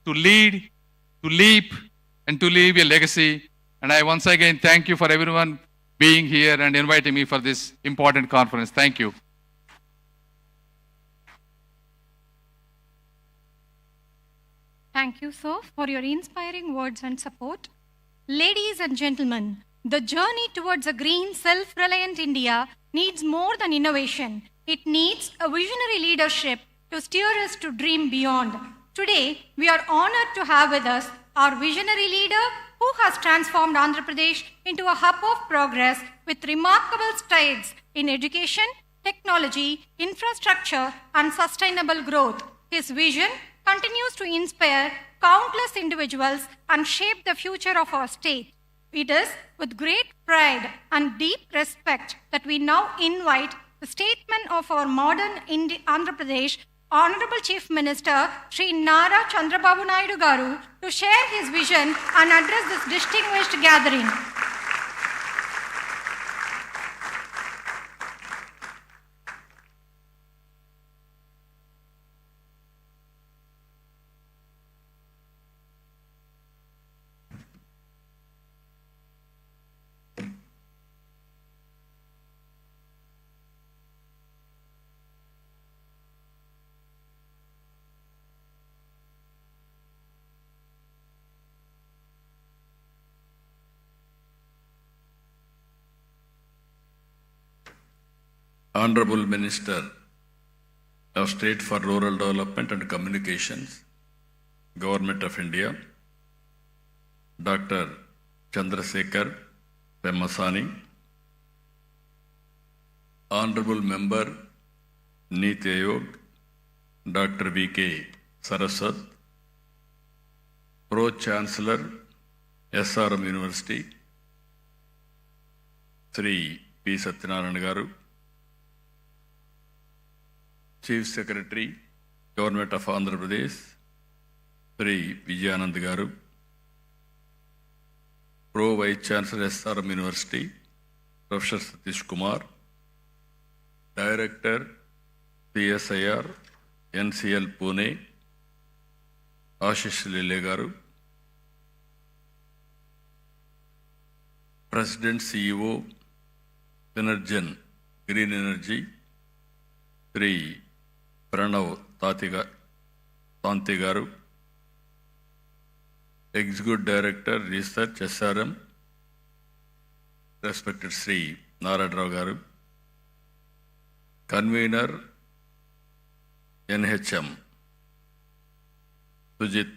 S16: to lead, to leap, and to leave a legacy. And I once again thank you for everyone being here and inviting me for this important conference. Thank you.
S14: Thank you, sir, for your inspiring words and support. Ladies and gentlemen, the journey towards a green, self-reliant India needs more than innovation. It needs a visionary leadership to steer us to dream beyond. Today, we are honored to have with us our visionary leader who has transformed Andhra Pradesh into a hub of progress with remarkable strides in education, technology, infrastructure, and sustainable growth. His vision continues to inspire countless individuals and shape the future of our state. It is with great pride and deep respect that we now invite the statesman of our modern Andhra Pradesh, Honorable Chief Minister Sri Nara Chandrababu Naidu Garu, to share his vision and address this distinguished gathering.
S3: Honorable Minister of State for Rural Development and Communications, Government of India, Dr. Chandrasekhar Pemmasani, Honorable Member, Niti Aayog, Dr. V.K. Saraswat, Pro-Chancellor, SRM University, Sri P. Satyanarayana Garu, Chief Secretary, Government of Andhra Pradesh, Sri Vijayanand Garu, Pro Vice Chancellor SRM University, Professor Satish Kumar, Director, CSIR, NCL Pune, Ashish Lile Garu, President CEO, Synergen Green Energy, Sri Pranav Tanti Garu, Executive Director, Research, SRM, respected Sri Narayana Rao Garu, Convener, NHM, Sujit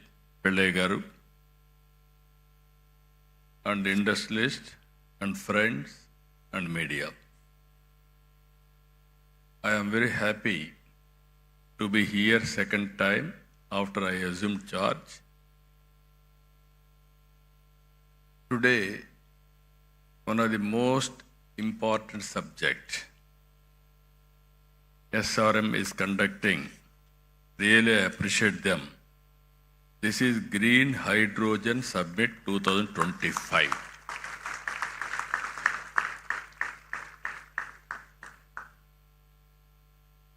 S3: Pillai Garu, and industrialists and friends and media. I am very happy to be here second time after I assumed charge. Today, one of the most important subjects SRM is conducting. Really, I appreciate them. This is Green Hydrogen Summit 2025.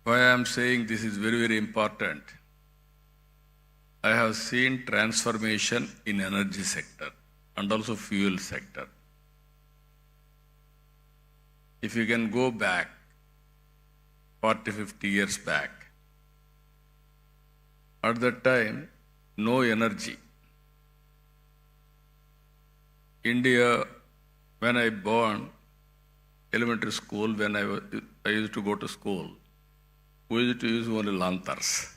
S3: Why I am saying this is very, very important? I have seen transformation in energy sector and also fuel sector. If you can go back 40, 50 years back, at that time, no energy. India, when I born, elementary school, when I used to go to school, we used to use only lanterns.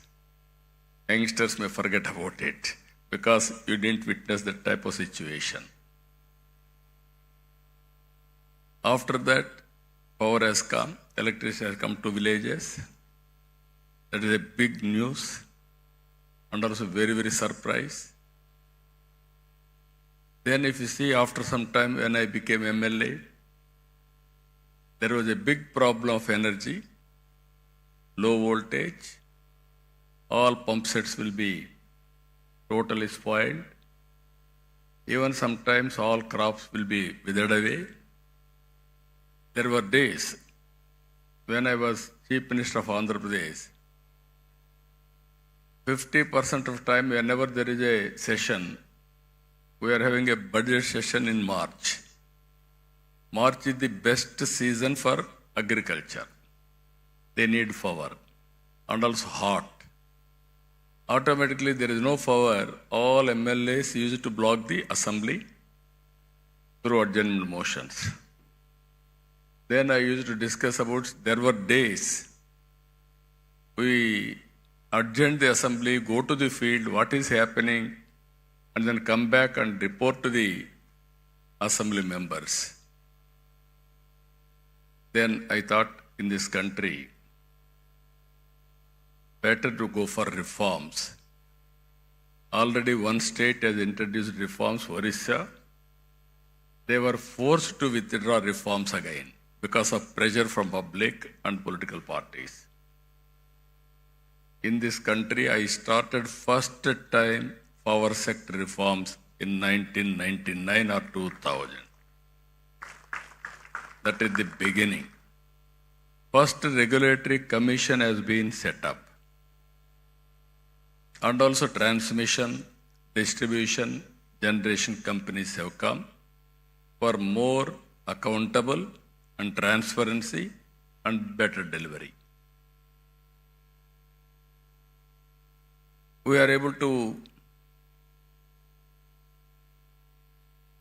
S3: Youngsters may forget about it because you didn't witness that type of situation. After that, power has come, electricity has come to villages. That is a big news and also very, very surprise. Then if you see after some time when I became MLA, there was a big problem of energy, low voltage, all pump sets will be totally spoiled. Even sometimes all crops will be withered away. There were days when I was Chief Minister of Andhra Pradesh, 50% of time whenever there is a session, we are having a budget session in March. March is the best season for agriculture. They need power and also hot. Automatically there is no power. All MLAs used to block the assembly through adjournment motions. Then I used to discuss about, there were days we adjourn the assembly, go to the field, what is happening, and then come back and report to the assembly members. Then I thought in this country, better to go for reforms. Already one state has introduced reforms, Orissa. They were forced to withdraw reforms again because of pressure from public and political parties. In this country, I started first time power sector reforms in 1999 or 2000. That is the beginning. First regulatory commission has been set up. And also transmission, distribution, generation companies have come for more accountable and transparency and better delivery. We are able to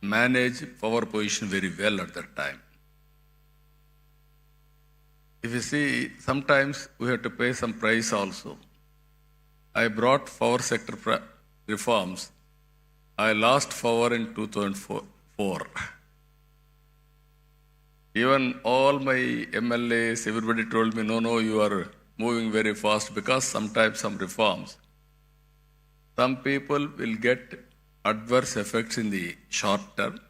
S3: manage power position very well at that time. If you see, sometimes we have to pay some price also. I brought power sector reforms. I lost power in 2004. Even all my MLAs, everybody told me, no, you are moving very fast because sometimes some reforms, some people will get adverse effects in the short term,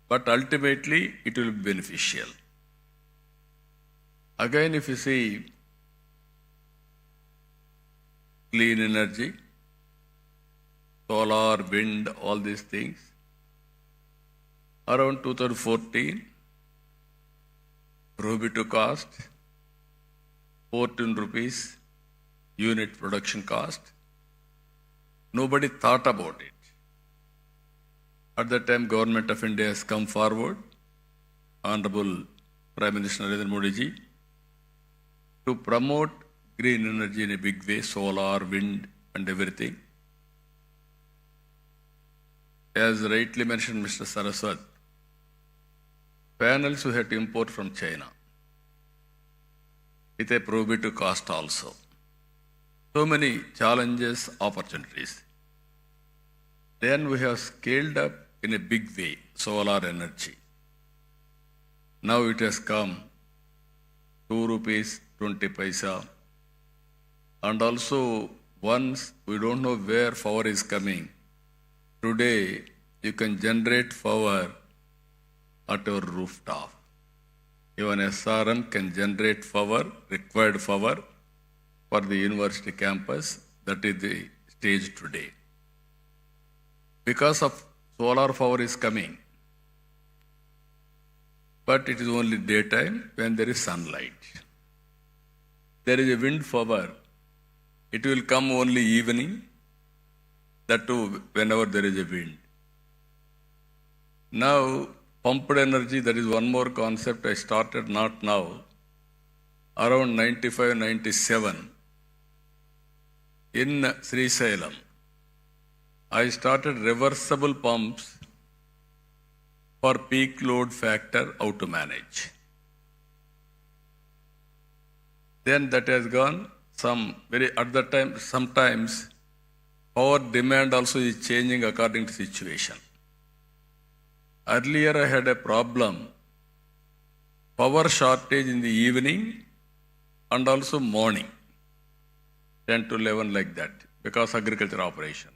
S3: but ultimately it will be beneficial. Again, if you see clean energy, solar, wind, all these things, around 2014, prohibitive cost, 14 rupees unit production cost. Nobody thought about it. At that time, Government of India has come forward, Honorable Prime Minister Narendra Modi ji, to promote green energy in a big way, solar, wind and everything. as rightly mentioned Mr. Saraswat, panels we had to import from China with a prohibitive cost also. So many challenges, opportunities. Then we have scaled up in a big way solar energy. Now it has come ₹2.20. And also, once we don't know where power is coming, today you can generate power at your rooftop. Even SRM can generate power, required power for the university campus. That is the stage today. Because of solar power is coming, but it is only daytime when there is sunlight. There is a wind power. It will come only evening, that too whenever there is a wind. Now, pumped energy, that is one more concept I started not now, around 95, 97. In Sri Salem, I started reversible pumps for peak load factor, how to manage. Then that has gone at the time, sometimes power demand also is changing according to situation. Earlier I had a problem, power shortage in the evening and also morning, 10 to 11 like that, because agriculture operations.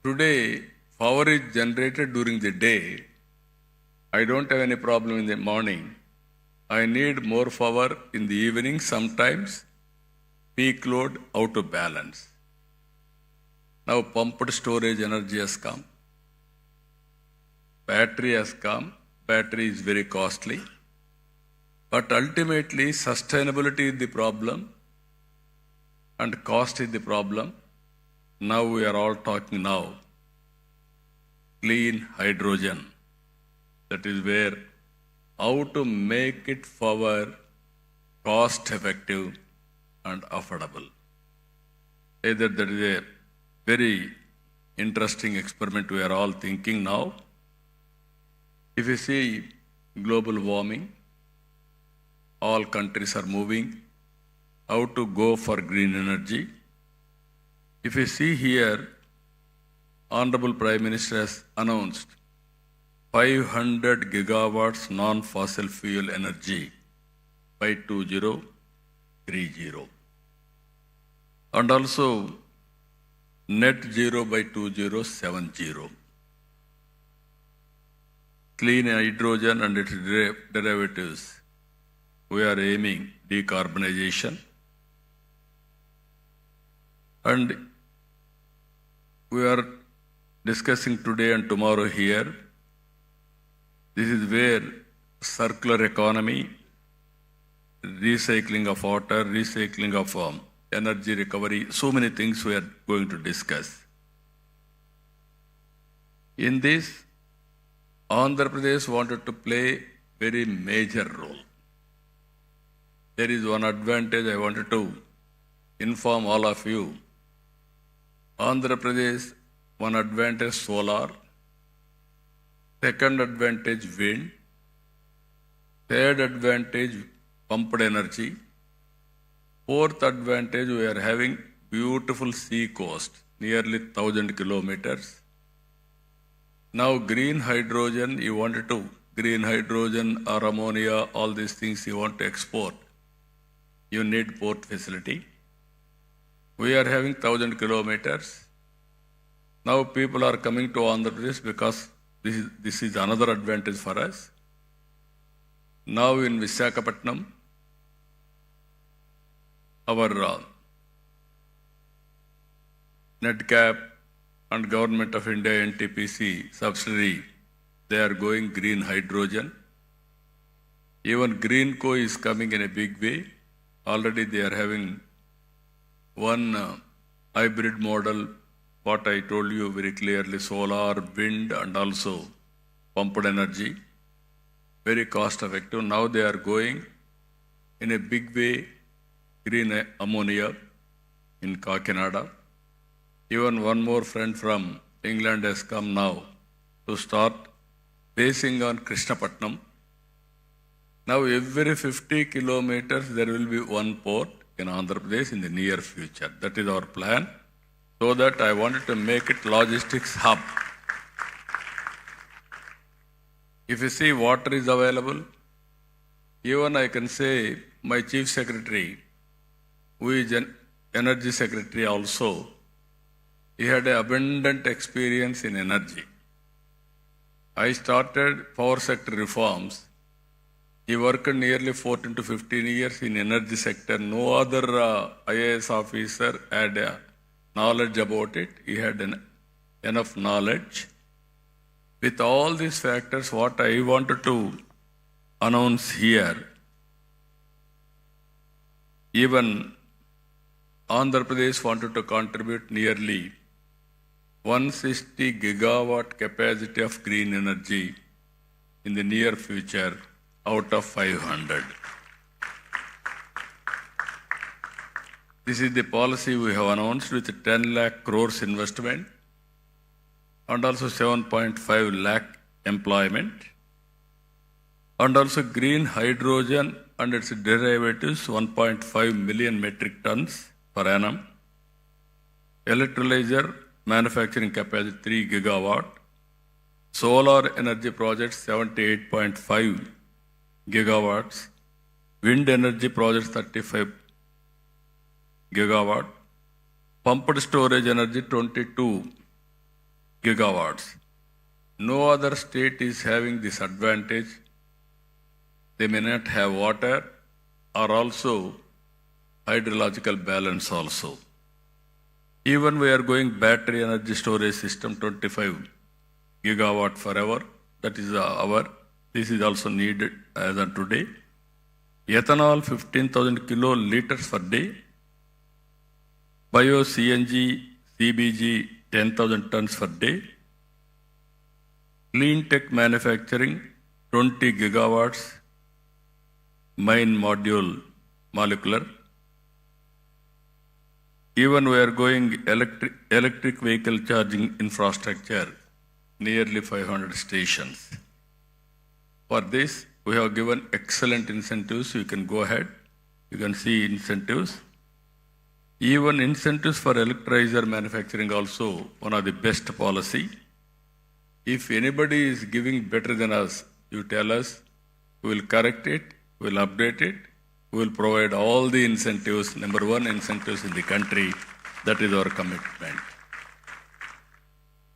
S3: Today, power is generated during the day. I don't have any problem in the morning. I need more power in the evening, sometimes peak load, how to balance. Now pumped storage energy has come. Battery has come. Battery is very costly. But ultimately, sustainability is the problem and cost is the problem. Now we are all talking now. Clean hydrogen. That is where how to make it power cost effective and affordable. Either that is a very interesting experiment we are all thinking now. If you see global warming, all countries are moving how to go for green energy. If you see here, Honorable Prime Minister has announced 500 gigawatts non-fossil fuel energy by 2030. And also net zero by 2070. Clean hydrogen and its derivatives. We are aiming decarbonization. And we are discussing today and tomorrow here. This is where circular economy, recycling of water, recycling of energy recovery, so many things we are going to discuss. In this, Andhra Pradesh wanted to play very major role. There is one advantage I wanted to inform all of you. Andhra Pradesh, one advantage solar, second advantage wind, third advantage pumped energy, fourth advantage we are having beautiful sea coast, nearly 1,000 kilometers. Now green hydrogen, you wanted to, green hydrogen or ammonia, all these things you want to export. You need port facility. We are having 1,000 kilometers. Now people are coming to Andhra Pradesh because this is another advantage for us. Now in Visakhapatnam, our NetCap and Government of India NTPC subsidiary, they are going green hydrogen. Even Greenco is coming in a big way. Already they are having one hybrid model, what I told you very clearly, solar, wind and also pumped energy, very cost effective. Now they are going in a big way, green ammonia in Kakinada. Even one more friend from England has come now to start basing on Krishnapatnam. Now every 50 kilometers there will be one port in Andhra Pradesh in the near future. That is our plan. So that I wanted to make it logistics hub. If you see water is available, even I can say my chief secretary, who is an energy secretary also, he had an abundant experience in energy. I started power sector reforms. He worked nearly 14 to 15 years in energy sector. No other IAS officer had knowledge about it. He had enough knowledge. With all these factors, what I wanted to announce here, even Andhra Pradesh wanted to contribute nearly 160 gigawatt capacity of green energy in the near future out of 500. This is the policy we have announced with 10 lakh crores investment and also 7.5 lakh employment, and also green hydrogen and its derivatives 1.5 million metric tons per annum, electrolyzer manufacturing capacity 3 gigawatt, solar energy projects 78.5 gigawatts, wind energy projects 35 gigawatt, pumped storage energy 22 gigawatts. No other state is having this advantage. They may not have water or also hydrological balance also. Even we are going battery energy storage system 25 gigawatt forever. That is this is also needed as of today. Ethanol 15,000 kiloliters per day. Bio CNG, CBG 10,000 tons per day. Clean tech manufacturing 20 gigawatts. Mine module molecular. Even we are going electric vehicle charging infrastructure, nearly 500 stations. For this, we have given excellent incentives. You can go ahead. You can see incentives. Even incentives for electrolyzer manufacturing also one of the best policy. If anybody is giving better than us, you tell us, we will correct it, we will update it, we will provide all the incentives, number one incentives in the country. That is our commitment.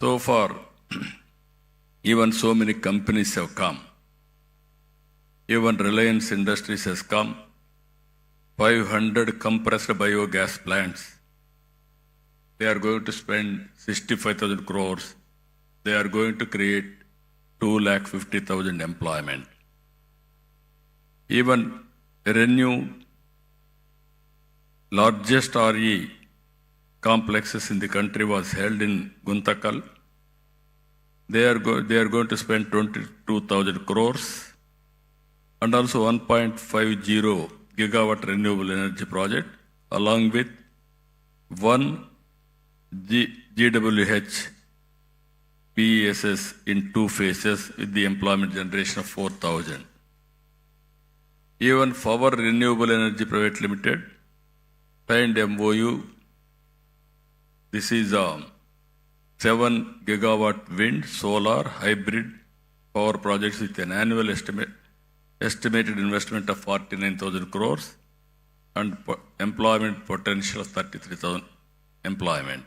S3: So far, even so many companies have come. Even Reliance Industries has come. 500 compressed biogas plants. They are going to spend 65,000 crores. They are going to create 250,000 employment. Even Renew, largest RE complexes in the country, was held in Guntakal. They are going to spend 22,000 crores and also 1.50 gigawatt renewable energy project, along with one GWH PESS in 2 phases with the employment generation of 4,000. Even Power Renewable Energy Private Limited signed MOU. This is 7 gigawatt wind, solar, hybrid power projects with an annual estimated investment of 49,000 crores and employment potential of 33,000 employment.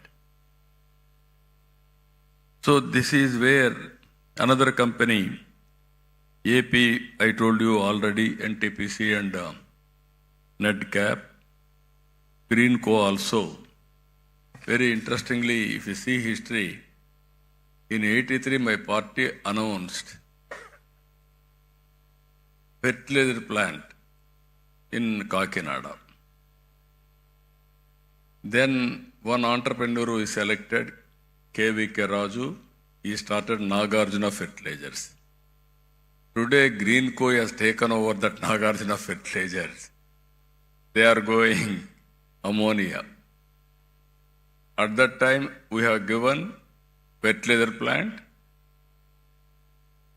S3: So this is where another company, AP, I told you already, NTPC and NetCap, Greenco also. Very interestingly, if you see history, in 83 my party announced fertilizer plant in Kakinada. Then one entrepreneur who is selected, K.V.K. Raju, he started Nagarjuna Fertilizers. Today, Greenco has taken over that Nagarjuna Fertilizers. They are going ammonia. At that time, we have given wet leather plant.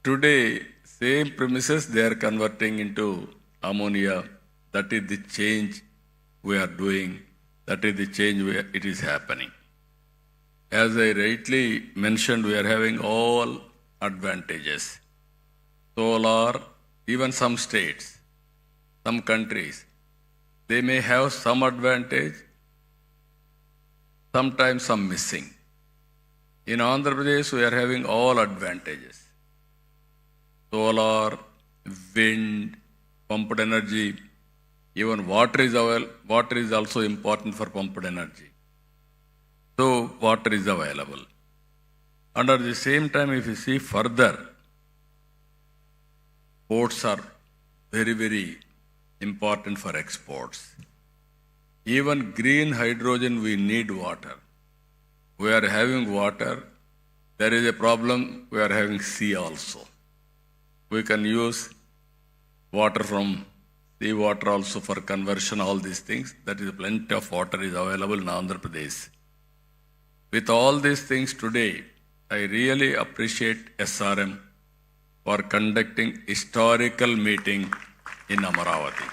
S3: Today, same premises they are converting into ammonia. That is the change we are doing. That is the change it is happening. As I rightly mentioned, we are having all advantages. Solar, even some states, some countries, they may have some advantage, sometimes some missing. In Andhra Pradesh, we are having all advantages. Solar, wind, pumped energy, even water is also important for pumped energy. So water is available. And at the same time, if you see further, ports are very, very important for exports. Even green hydrogen, we need water. We are having water. There is a problem, we are having sea also. We can use water from seawater also for conversion, all these things. That is plenty of water is available in Andhra Pradesh. With all these things today, I really appreciate SRM for conducting historical meeting in Amaravati.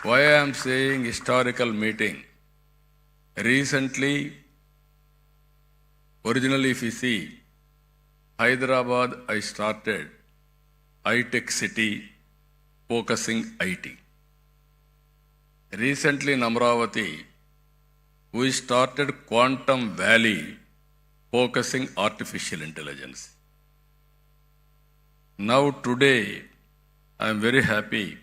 S3: Why I am saying historical meeting? Recently, originally if you see, Hyderabad I started high-tech city focusing IT. Recently in Amaravati, we started Quantum Valley focusing artificial intelligence. Now today, I am very happy.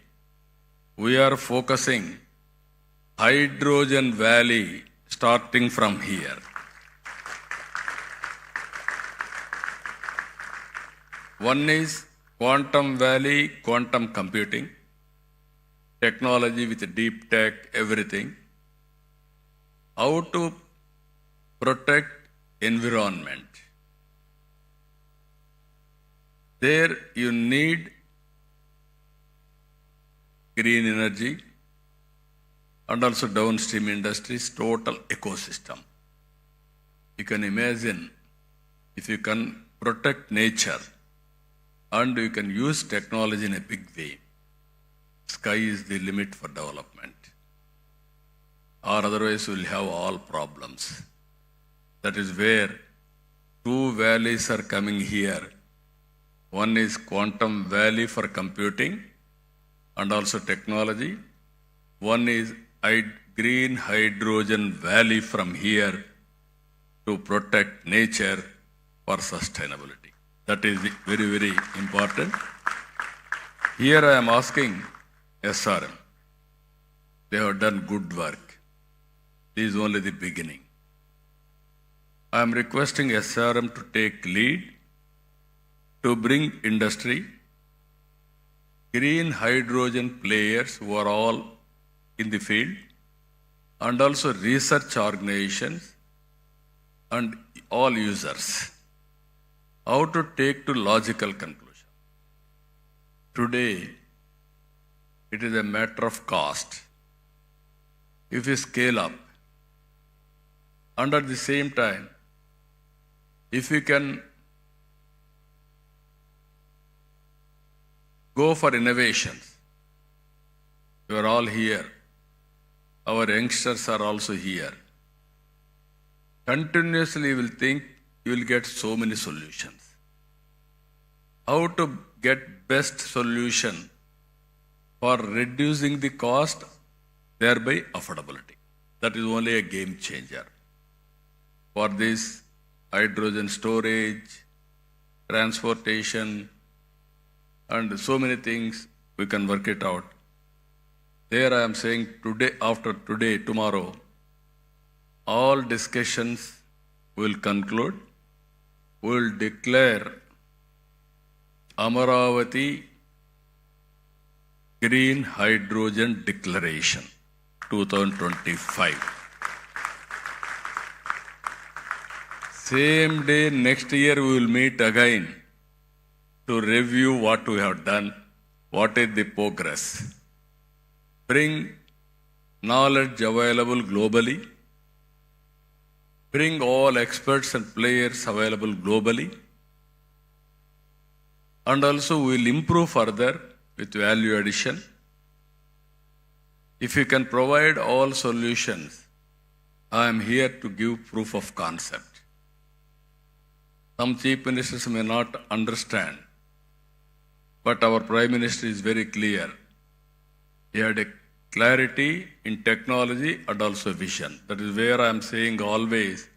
S3: We are focusing Hydrogen Valley starting from here. One is Quantum Valley, quantum computing, technology with deep tech, everything. How to protect environment. There you need green energy and also downstream industries, total ecosystem. You can imagine if you can protect nature and you can use technology in a big way, sky is the limit for development. Or otherwise we will have all problems. That is where two valleys are coming here. One is Quantum Valley for computing and also technology. One is Green Hydrogen Valley from here to protect nature for sustainability. That is very, very important. Here I am asking SRM. They have done good work. This is only the beginning. I am requesting SRM to take lead to bring industry, green hydrogen players who are all in the field, and also research organizations and all users. How to take to logical conclusion. Today, it is a matter of cost. If you scale up, and at the same time, if you can go for innovations, you are all here. Our youngsters are also here. Continuously you will think you will get so many solutions. How to get best solution for reducing the cost, thereby affordability. That is only a game changer. For this, hydrogen storage, transportation, and so many things, we can work it out. There I am saying today, after today, tomorrow, all discussions will conclude. We will declare Amaravati Green Hydrogen Declaration 2025. Same day, next year we will meet again to review what we have done, what is the progress. Bring knowledge available globally bring all experts and players available globally, and also we will improve further with value addition. If you can provide all solutions, I am here to give proof of concept. Some chief ministers may not understand, but our Prime Minister is very clear. He had a clarity in technology and also vision. That is where I am saying always,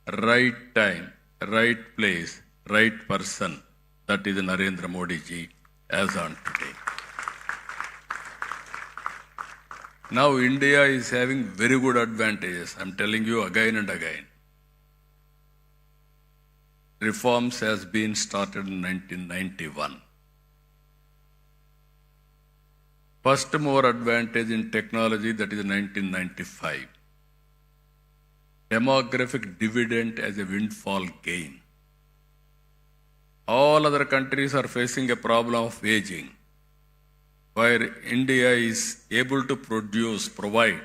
S3: right time, right place, right person. That is Narendra Modi ji as on today. Now India is having very good advantages. I am telling you again and again. Reforms has been started in 1991. First mover advantage in technology, that is 1995. Demographic dividend as a windfall gain. All other countries are facing a problem of aging, where India is able to provide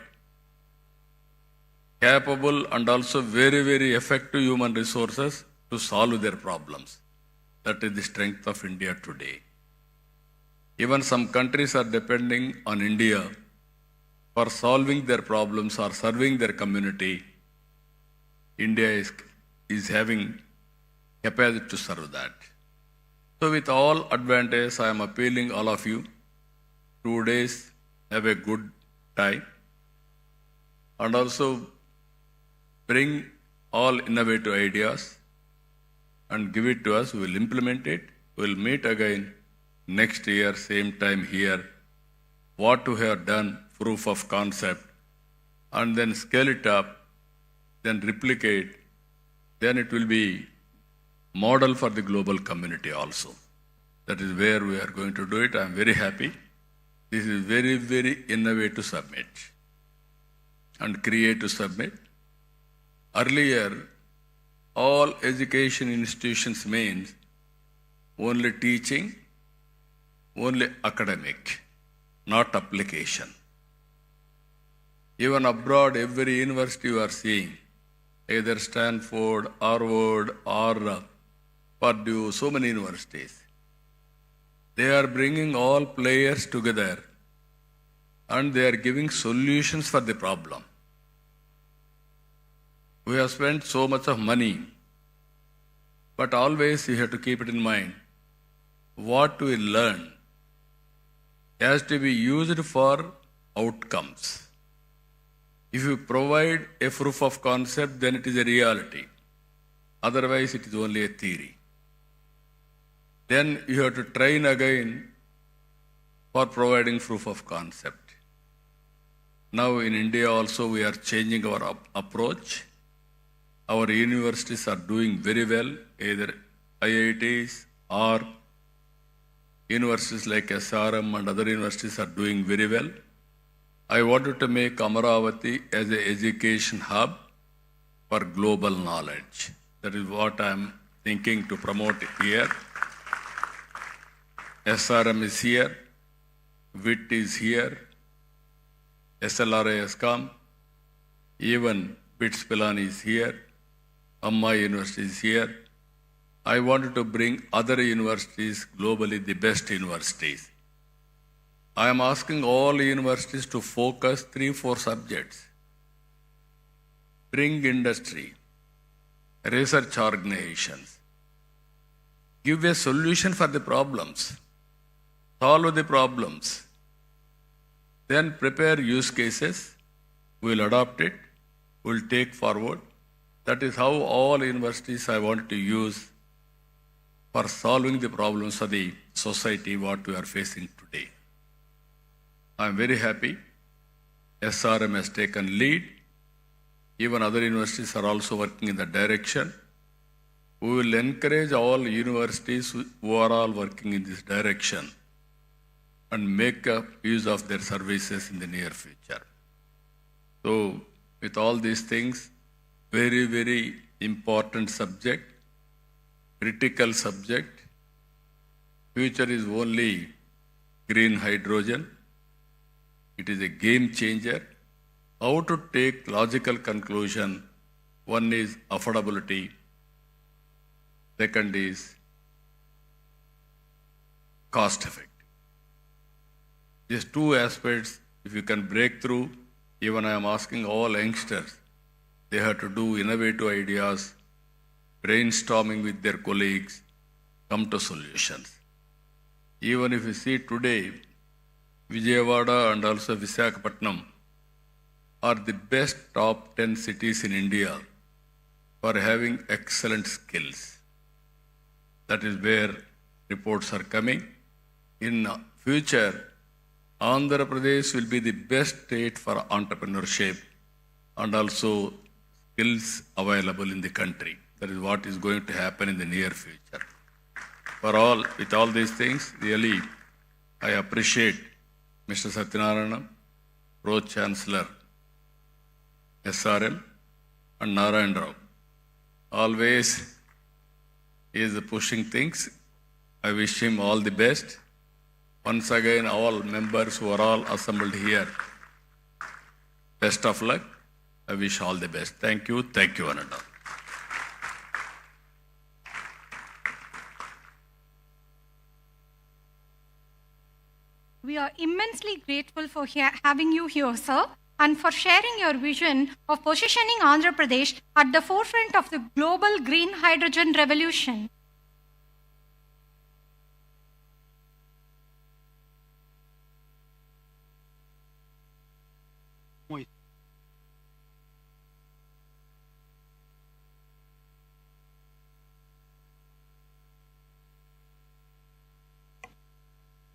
S3: capable and also very, very effective human resources to solve their problems. That is the strength of India today. Even some countries are depending on India for solving their problems or serving their community. India is having capacity to serve that. So with all advantages, I am appealing all of you, 2 days, have a good time, and also bring all innovative ideas and give it to us. We will implement it. We will meet again next year, same time here. What we have done, proof of concept, and then scale it up, then replicate, then it will be model for the global community also. That is where we are going to do it. I am very happy. This is very, very innovative summit and creative summit. Earlier, all education institutions means only teaching, only academic, not application. Even abroad, every university you are seeing, either Stanford, Harvard, or Purdue, so many universities, they are bringing all players together and they are giving solutions for the problem. We have spent so much of money, but always you have to keep it in mind. What we learn has to be used for outcomes. If you provide a proof of concept, then it is a reality. Otherwise, it is only a theory. Then you have to train again for providing proof of concept. Now in India also we are changing our approach. Our universities are doing very well, either IITs or universities like SRM and other universities are doing very well. I wanted to make Amaravati as an education hub for global knowledge. That is what I am thinking to promote here. SRM is here, WIT is here, SLRI has come, even BITS Pilani is here, Amma University is here. I wanted to bring other universities globally, the best universities. I am asking all universities to focus 3-4 subjects. Bring industry, research organizations, give a solution for the problems, solve the problems, then prepare use cases, we will adopt it, we will take forward. That is how all universities I want to use for solving the problems of the society what we are facing today. I am very happy. SRM has taken lead. Even other universities are also working in that direction. We will encourage all universities who are all working in this direction and make use of their services in the near future. So, with all these things, very, very important subject, critical subject. Future is only green hydrogen. It is a game changer. How to take logical conclusion One is affordability, second is cost effective. These two aspects, if you can break through, even I am asking all youngsters, they have to do innovative ideas, brainstorming with their colleagues, come to solutions. Even if you see today, Vijayawada and also Visakhapatnam are the best top 10 cities in India for having excellent skills. That is where reports are coming. In future, Andhra Pradesh will be the best state for entrepreneurship and also skills available in the country. That is what is going to happen in the near future. With all these things, really, I appreciate Mr. Satyanarayana, Pro Chancellor, SRM, and Narayan Rao. Always he is pushing things. I wish him all the best. Once again, all members who are all assembled here, best of luck. I wish all the best. Thank you, one and all.
S14: We are immensely grateful for having you here, sir, and for sharing your vision of positioning Andhra Pradesh at the forefront of the global green hydrogen revolution.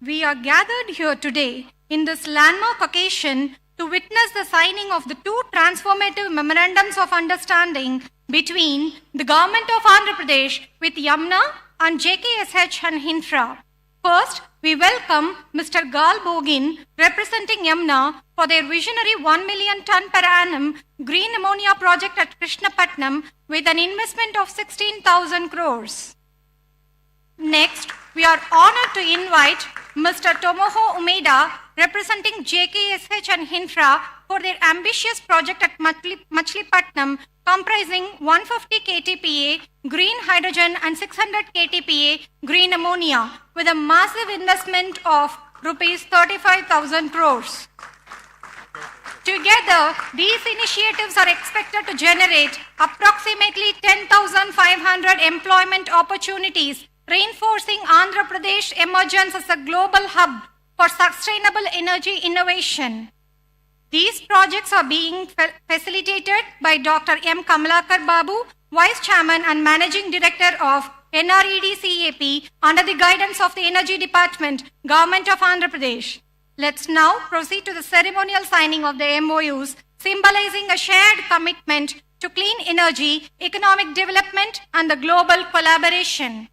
S14: We are gathered here today in this landmark occasion to witness the signing of the two transformative memorandums of understanding between the Government of Andhra Pradesh with Yamuna and JKSH and Infra. First, we welcome Mr. Gal Bogin, representing Yamuna, for their visionary 1 million ton per annum green ammonia project at Krishnapatnam with an investment of 16,000 crores. Next, we are honored to invite Mr. Tomoho Umeda, representing JKSH and Infra, for their ambitious project at Machilipatnam, comprising 150 KTPA green hydrogen and 600 KTPA green ammonia, with a massive investment of rupees 35,000 crores. Together, these initiatives are expected to generate approximately 10,500 employment opportunities, reinforcing Andhra Pradesh emergence as a global hub for sustainable energy innovation. These projects are being facilitated by Dr. M. Kamalakar Babu, Vice Chairman and Managing Director of NRED-CAP, under the guidance of the Energy Department, Government of Andhra Pradesh. Let's now proceed to the ceremonial signing of the MOUs, symbolizing a shared commitment to clean energy, economic development, and the global collaboration.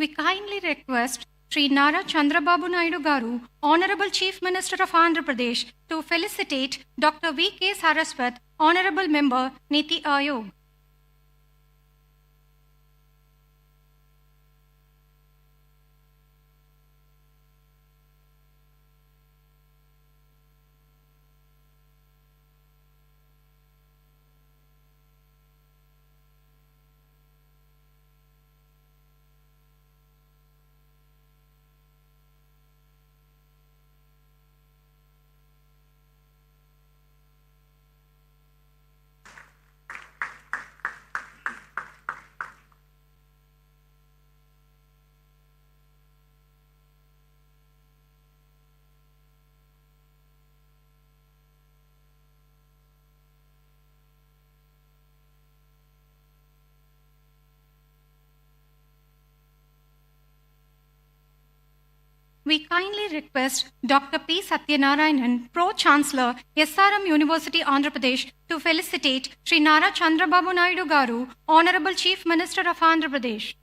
S14: we kindly request Sri Nara Chandrababu Naidu Garu, Honorable Chief Minister of Andhra Pradesh, to felicitate Dr. V.K. Saraswat, Honorable Member, Niti Aayog. We kindly request Dr. P. Satyanarayanan, Pro-Chancellor, SRM University, Andhra Pradesh, to felicitate Sri Nara Chandrababu Naidu Garu, Honorable Chief Minister of Andhra Pradesh.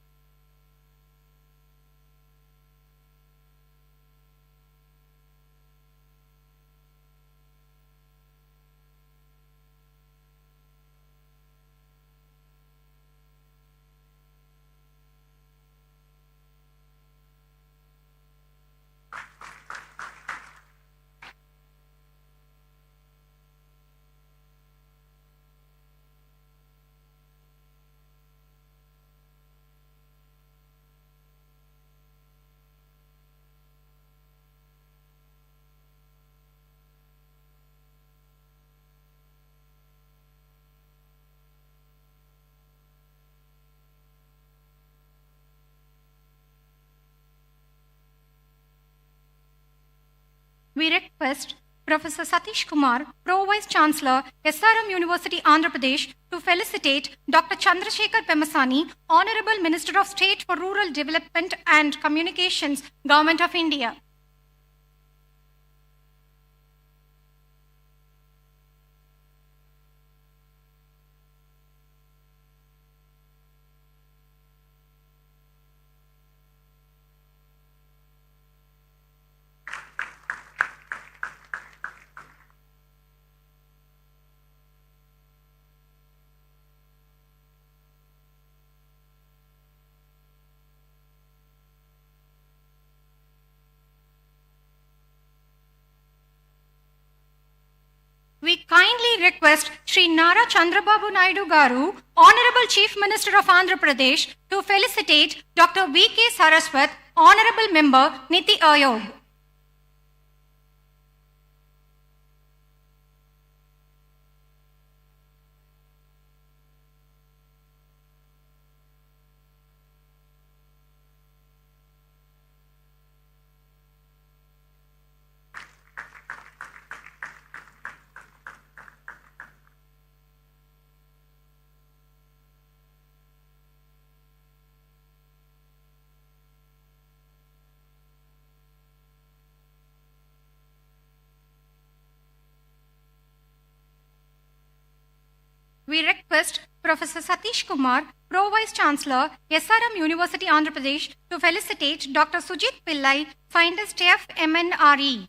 S14: We request Professor Satish Kumar, Pro-Vice Chancellor, SRM University, Andhra Pradesh, to felicitate Dr. Chandrasekhar Pemasani, Honorable Minister of State for Rural Development and Communications, Government of India. We kindly request Sri Nara Chandrababu Naidu Garu, Honorable Chief Minister of Andhra Pradesh, to felicitate Dr. V.K. Saraswat, Honorable Member, Niti Aayog. We request Professor Satish Kumar, Pro-Vice Chancellor, SRM University, Andhra Pradesh, to felicitate Dr. Sujit Pillai, Finest FMNRE.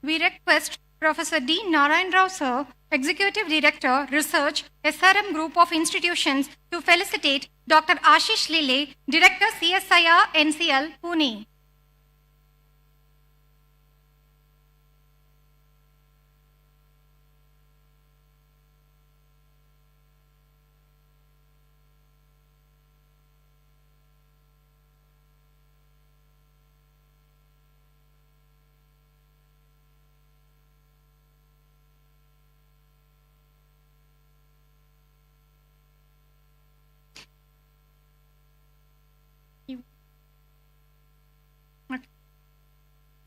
S14: We request Professor D. Narayan Rao, Sir, Executive Director, Research, SRM Group of Institutions, to felicitate Dr. Ashish Lile, Director, CSIR, NCL, Pune.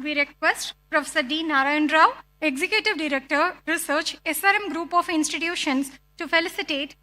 S14: We request Professor D. Narayan Rao, Executive Director, Research, SRM Group of Institutions, to felicitate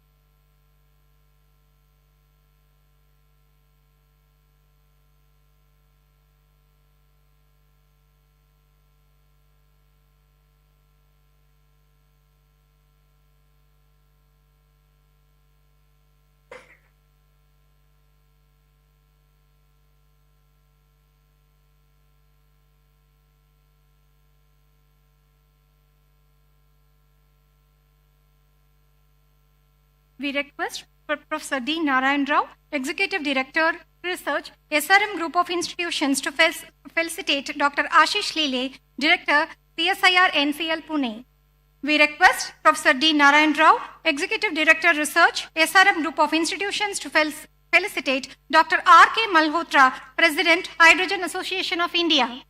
S14: We request Professor D. Narayan Rao, Executive Director, Research, SRM Group of Institutions, to felicitate Dr. Ashish Lele, Director, CSIR NCL Pune. We request Professor D. Narayan Rao, Executive Director, Research, SRM Group of Institutions, to felicitate Dr. R.K. Malhotra, President, Hydrogen Association of India.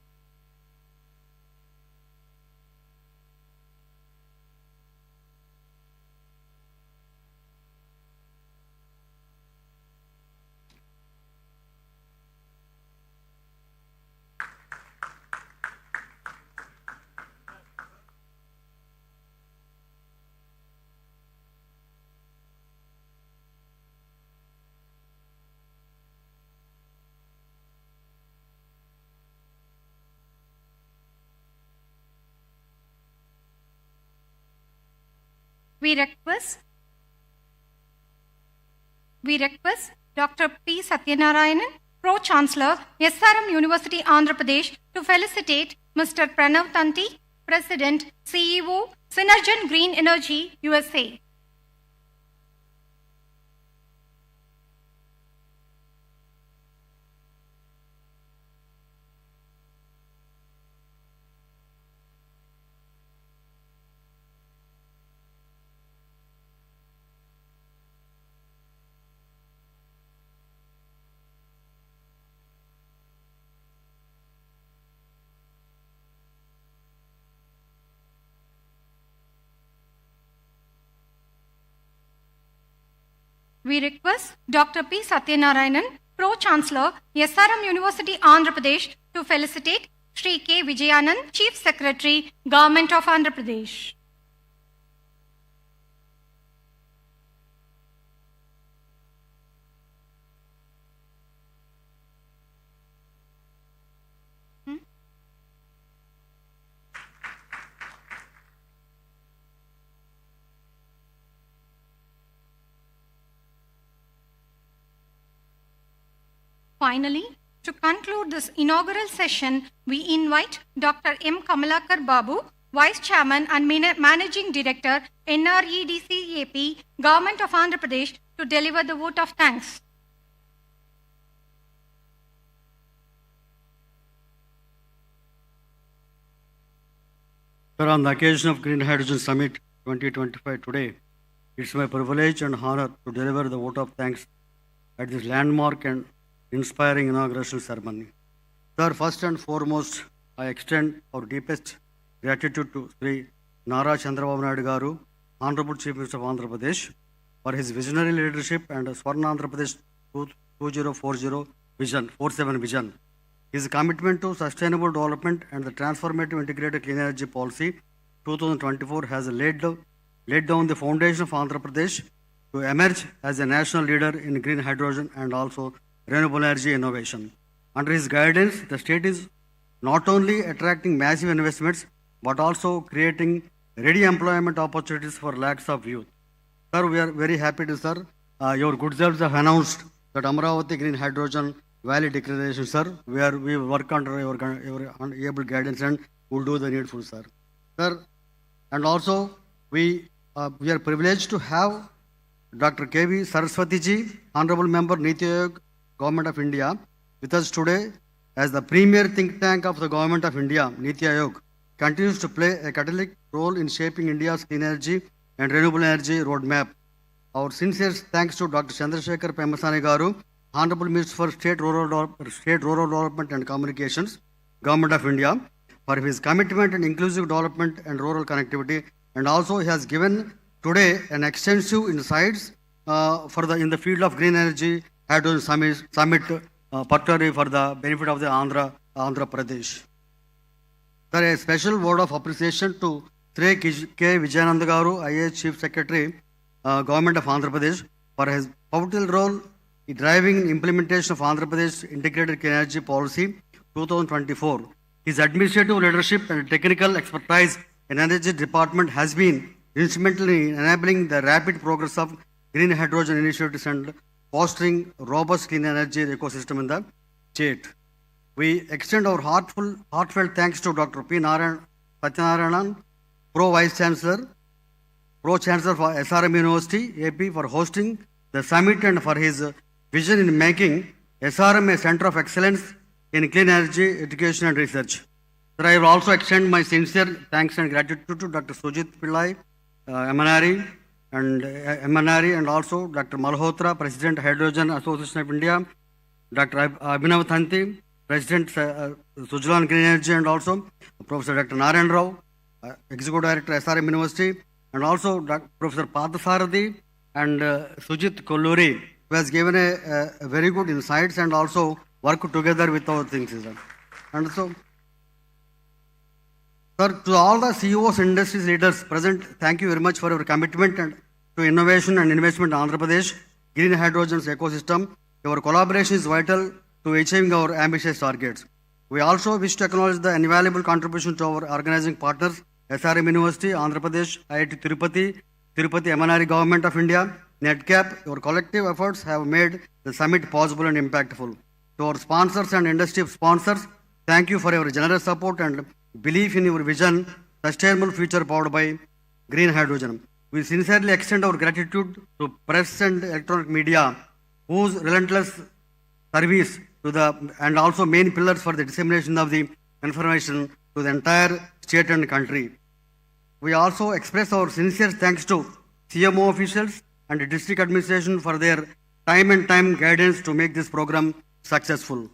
S14: We request Dr. P. Satyanarayanan, Pro-Chancellor, SRM University, Andhra Pradesh, to felicitate Mr. Pranav Tanti, President, CEO, Synergen Green Energy, USA. We request Dr. P. Satyanarayanan, Pro-Chancellor, SRM University, Andhra Pradesh, to felicitate Sri K. Vijayanand, Chief Secretary, Government of Andhra Pradesh. Finally, to conclude this inaugural session, we invite Dr. M. Kamalakar Babu, Vice Chairman and Managing Director, NREDCAP, Government of Andhra Pradesh, to deliver the vote of thanks.
S17: Sir, on the occasion of Green Hydrogen Summit 2025 today, it's my privilege and honor to deliver the vote of thanks at this landmark and inspiring inauguration ceremony. Sir, first and foremost, I extend our deepest gratitude to Sri Nara Chandrababu Naidu Garu, Honorable Chief Minister of Andhra Pradesh, for his visionary leadership and Swarna Andhra Pradesh 2040 vision, 47 vision. His commitment to sustainable development and the transformative integrated clean energy policy 2024 has laid down the foundation of Andhra Pradesh to emerge as a national leader in green hydrogen and also renewable energy innovation. Under his guidance, the state is not only attracting massive investments, but also creating ready employment opportunities for lakhs of youth. Sir, we are very happy to, sir, your good selves have announced that Amaravati Green Hydrogen Valley Declaration, sir, where we work under your able guidance and will do the needful, sir. Sir, and also we are privileged to have Dr. K.V. Saraswati ji, Honorable Member, Niti Aayog, Government of India, with us today as the premier think tank of the Government of India. Niti Aayog continues to play a catalytic role in shaping India's clean energy and renewable energy roadmap. Our sincere thanks to Dr. Chandrasekhar Pemasani Garu, Honorable Minister for State Rural Development and Communications, Government of India, for his commitment in inclusive development and rural connectivity, and also he has given today an extensive insights in the field of green energy hydrogen summit, particularly for the benefit of the Andhra Pradesh. Sir, a special word of appreciation to Sri K. Vijayanand Garu, IAS Chief Secretary, Government of Andhra Pradesh, for his pivotal role in driving implementation of Andhra Pradesh Integrated Clean Energy Policy 2024. His administrative leadership and technical expertise in Energy Department has been instrumental in enabling the rapid progress of green hydrogen initiatives and fostering robust clean energy ecosystem in the state. We extend our heartfelt thanks to Dr. P. Satyanarayanan, Pro Vice Chancellor, Pro-Chancellor for SRM University, AP, for hosting the summit and for his vision in making SRM a center of excellence in clean energy, education and research. Sir, I will also extend my sincere thanks and gratitude to Dr. Sujit Pillai, MNRE, and also Dr. Malhotra, President, Hydrogen Association of India, Dr. Abhinav Thanti, President, Sujlan Green Energy, and also Professor Dr. Narayan Rao, Executive Director, SRM University, and also Professor Pathasarathi and Sujit Kolluri, who has given a very good insights and also work together with our things. And so, sir, to all the CEOs and industries leaders present, thank you very much for your commitment and to innovation and investment in Andhra Pradesh, green hydrogen's ecosystem. Your collaboration is vital to achieving our ambitious targets. We also wish to acknowledge the invaluable contribution to our organizing partners, SRM University, Andhra Pradesh, IIT Tirupati, MNRE Government of India, NetCap. Your collective efforts have made the summit possible and impactful. To our sponsors and industry sponsors, thank you for your generous support and belief in your vision, sustainable future powered by green hydrogen. We sincerely extend our gratitude to press and electronic media, whose relentless service to and also main pillars for the dissemination of the information to the entire state and country. We also express our sincere thanks to CMO officials and district administration for their time and guidance to make this program successful.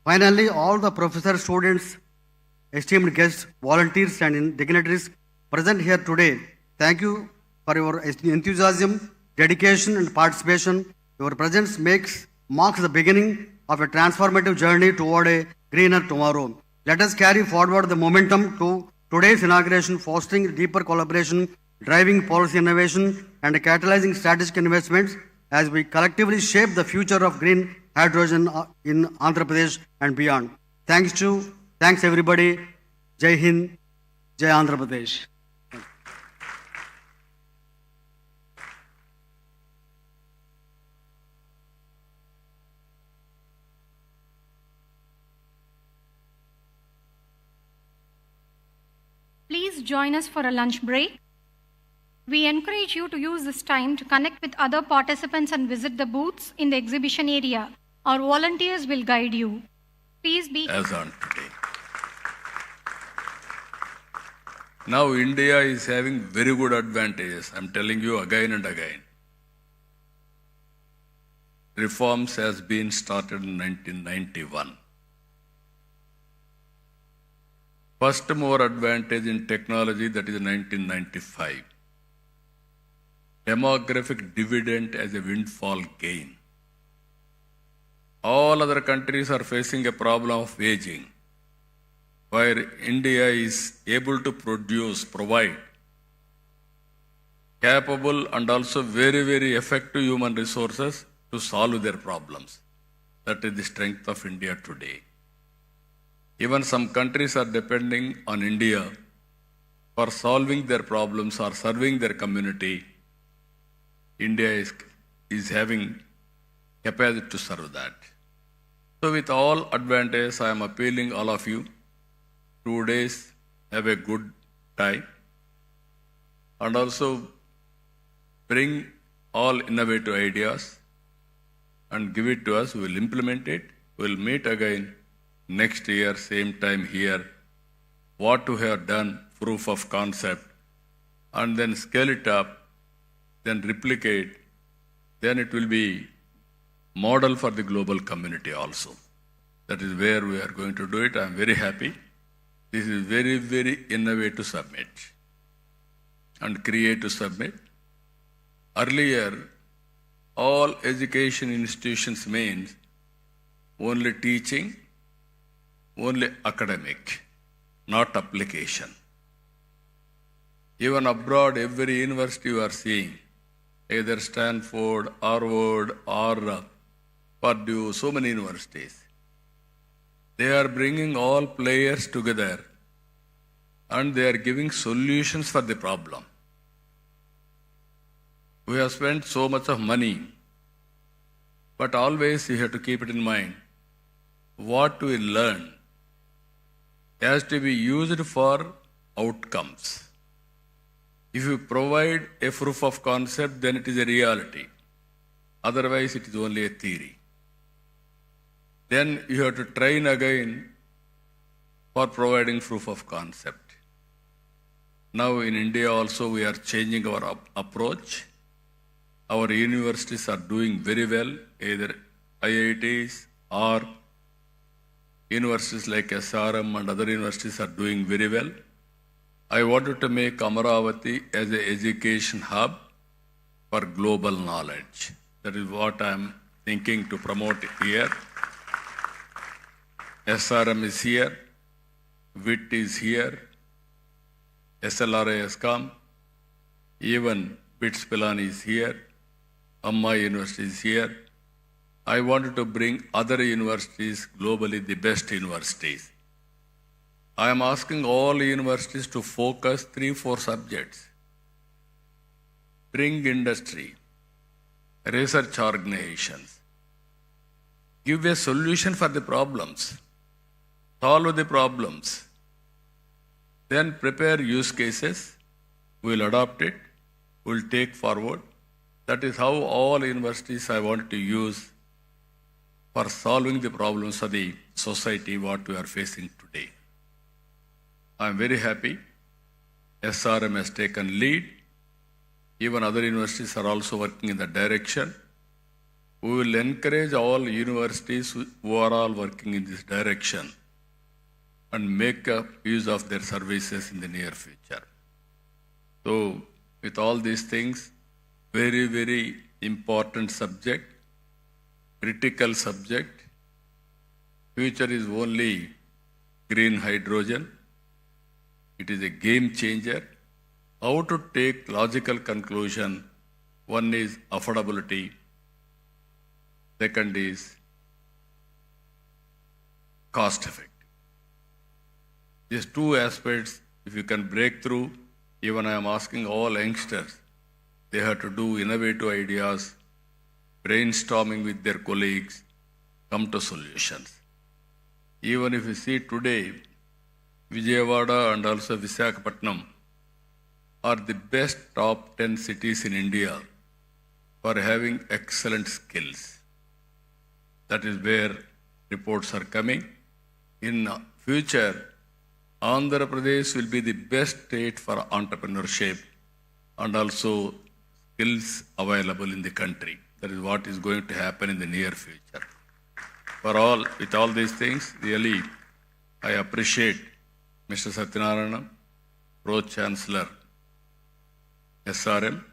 S17: Finally, all the professors, students, esteemed guests, volunteers and dignitaries present here today, thank you for your enthusiasm, dedication and participation. Your presence marks the beginning of a transformative journey toward a greener tomorrow. Let us carry forward the momentum to today's inauguration, fostering deeper collaboration, driving policy innovation and catalyzing strategic investments as we collectively shape the future of green hydrogen in Andhra Pradesh and beyond. Thanks everybody. Jai Hind, Jai Andhra Pradesh.
S14: Please join us for a lunch break. We encourage you to use this time to connect with other participants and visit the booths in the exhibition area. Our volunteers will guide you. Please be...
S3: As on today. Now India is having very good advantages. I'm telling you again and again. Reforms has been started in 1991. First mover advantage in technology, that is 1995. Demographic dividend as a windfall gain. All other countries are facing a problem of aging, where India is able to provide capable and also very, very effective human resources to solve their problems. That is the strength of India today. Even some countries are depending on India for solving their problems or serving their community. India is having capacity to serve that. So with all advantages, I am appealing all of you, 2 days, have a good time, and also bring all innovative ideas and give it to us. We will implement it. We will meet again next year, same time here. What we have done, proof of concept, and then scale it up, then replicate, then it will be model for the global community also. That is where we are going to do it. I am very happy. This is very, very innovative summit and creative summit. Earlier, all education institutions means only teaching, only academic, not application. Even abroad, every university you are seeing, either Stanford, Harvard, or Purdue, so many universities, they are bringing all players together and they are giving solutions for the problem. We have spent so much of money, but always you have to keep it in mind. What we learn has to be used for outcomes. If you provide a proof of concept, then it is a reality. Otherwise, it is only a theory. Then you have to train again for providing proof of concept. Now in India also we are changing our approach. Our universities are doing very well, either IITs or universities like SRM and other universities are doing very well. I wanted to make Amaravati as an education hub for global knowledge. That is what I am thinking to promote here. SRM is here, WIT is here, SLRI has come, even BITS Pilani is here, Amma University is here. I wanted to bring other universities, globally the best universities. I am asking all universities to focus 3-4 subjects. Bring industry, research organizations, give a solution for the problems, solve the problems, then prepare use cases, we will adopt it, we will take forward. That is how all universities I want to use for solving the problems of the society what we are facing today. I am very happy SRM has taken lead. Even other universities are also working in that direction. We will encourage all universities who are all working in this direction and make use of their services in the near future. So, with all these things, very, very important subject, critical subject. Future is only green hydrogen. It is a game changer. How to take logical conclusion? One is affordability. Second is cost effective. These two aspects, if you can break through, even I am asking all youngsters, they have to do innovative ideas, brainstorming with their colleagues, come to solutions. Even if you see today, Vijayawada and also Visakhapatnam are the best top 10 cities in India for having excellent skills. That is where reports are coming. In future, Andhra Pradesh will be the best state for entrepreneurship and also skills available in the country. That is what is going to happen in the near future. With all these things, really, I appreciate Mr. Satyanarayana, Pro-Chancellor, SRM,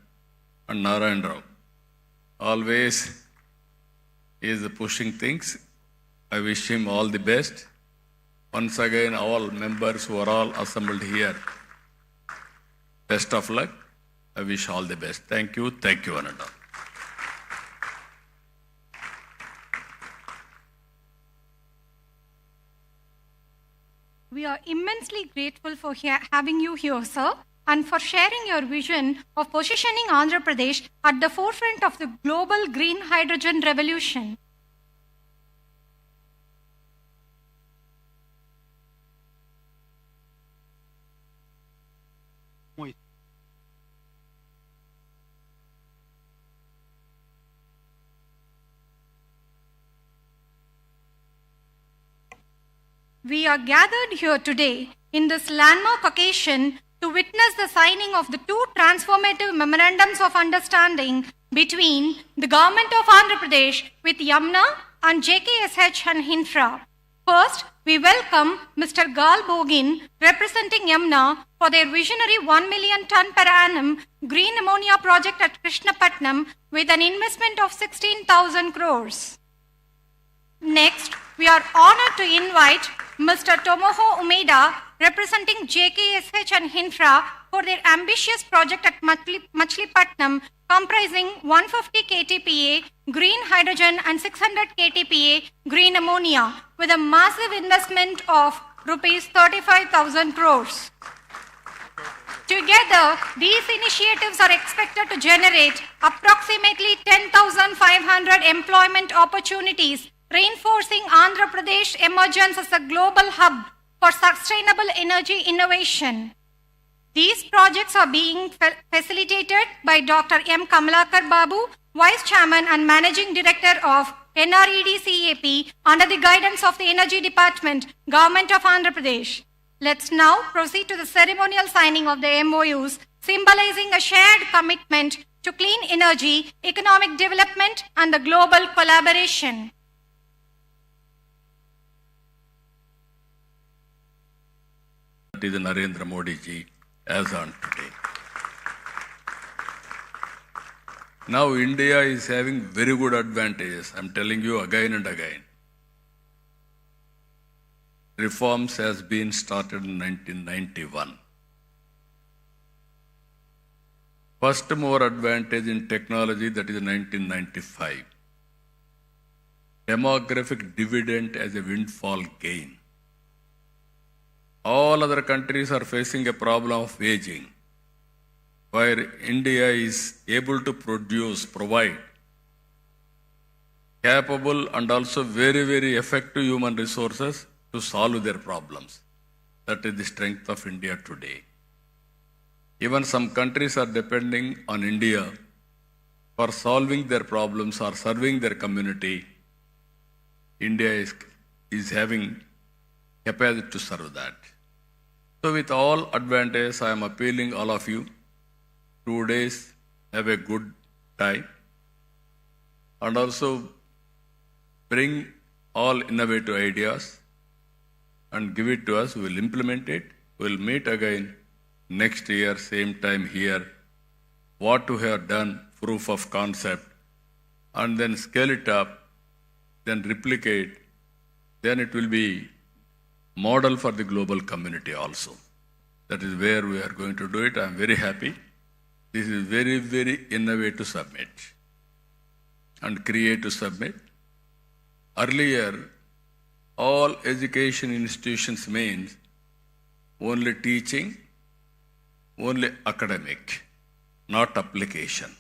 S3: and Narayan Rao. Always is pushing things. I wish him all the best. Once again, all members who are all assembled here, best of luck. I wish all the best. Thank you, one and all.
S14: We are immensely grateful for having you here, sir, and for sharing your vision of positioning Andhra Pradesh at the forefront of the global green hydrogen revolution. We are gathered here today in this landmark occasion to witness the signing of the two transformative memorandums of understanding between the Government of Andhra Pradesh with Yamuna and JKSH and Hinfra. First, we welcome Mr. Gal Bogin, representing Yamuna, for their visionary 1 million ton per annum green ammonia project at Krishnapatnam with an investment of 16,000 crores. Next, we are honored to invite Mr. Tomoho Umeda, representing JKSH and Hinfra, for their ambitious project at Machilipatnam, comprising 150 KTPA green hydrogen and 600 KTPA green ammonia, with a massive investment of rupees 35,000 crores. Together, these initiatives are expected to generate approximately 10,500 employment opportunities, reinforcing Andhra Pradesh emergence as a global hub for sustainable energy innovation. These projects are being facilitated by Dr. M. Kamalakar Babu, Vice Chairman and Managing Director of NRED-CAP under the guidance of the Energy Department, Government of Andhra Pradesh. Let's now proceed to the ceremonial signing of the MOUs, symbolizing a shared commitment to clean energy, economic development, and the global collaboration.
S3: That is Narendra Modi ji as on today. Now India is having very good advantages. I'm telling you again and again. Reforms has been started in 1991. First mover advantage in technology, that is 1995. Demographic dividend as a windfall gain. All other countries are facing a problem of aging, where India is able to provide capable and also very, very effective human resources to solve their problems. That is the strength of India today. Even some countries are depending on India for solving their problems or serving their community. India is having capacity to serve that. So with all advantages, I am appealing all of you, 2 days, have a good time, and also bring all innovative ideas and give it to us. We will implement it. We will meet again next year, same time here. What we have done, proof of concept, and then scale it up, then replicate, then it will be model for the global community also. That is where we are going to do it. I am very happy. This is very, very innovative summit and creative summit. Earlier, all education institutions means only teaching, only academic, not application.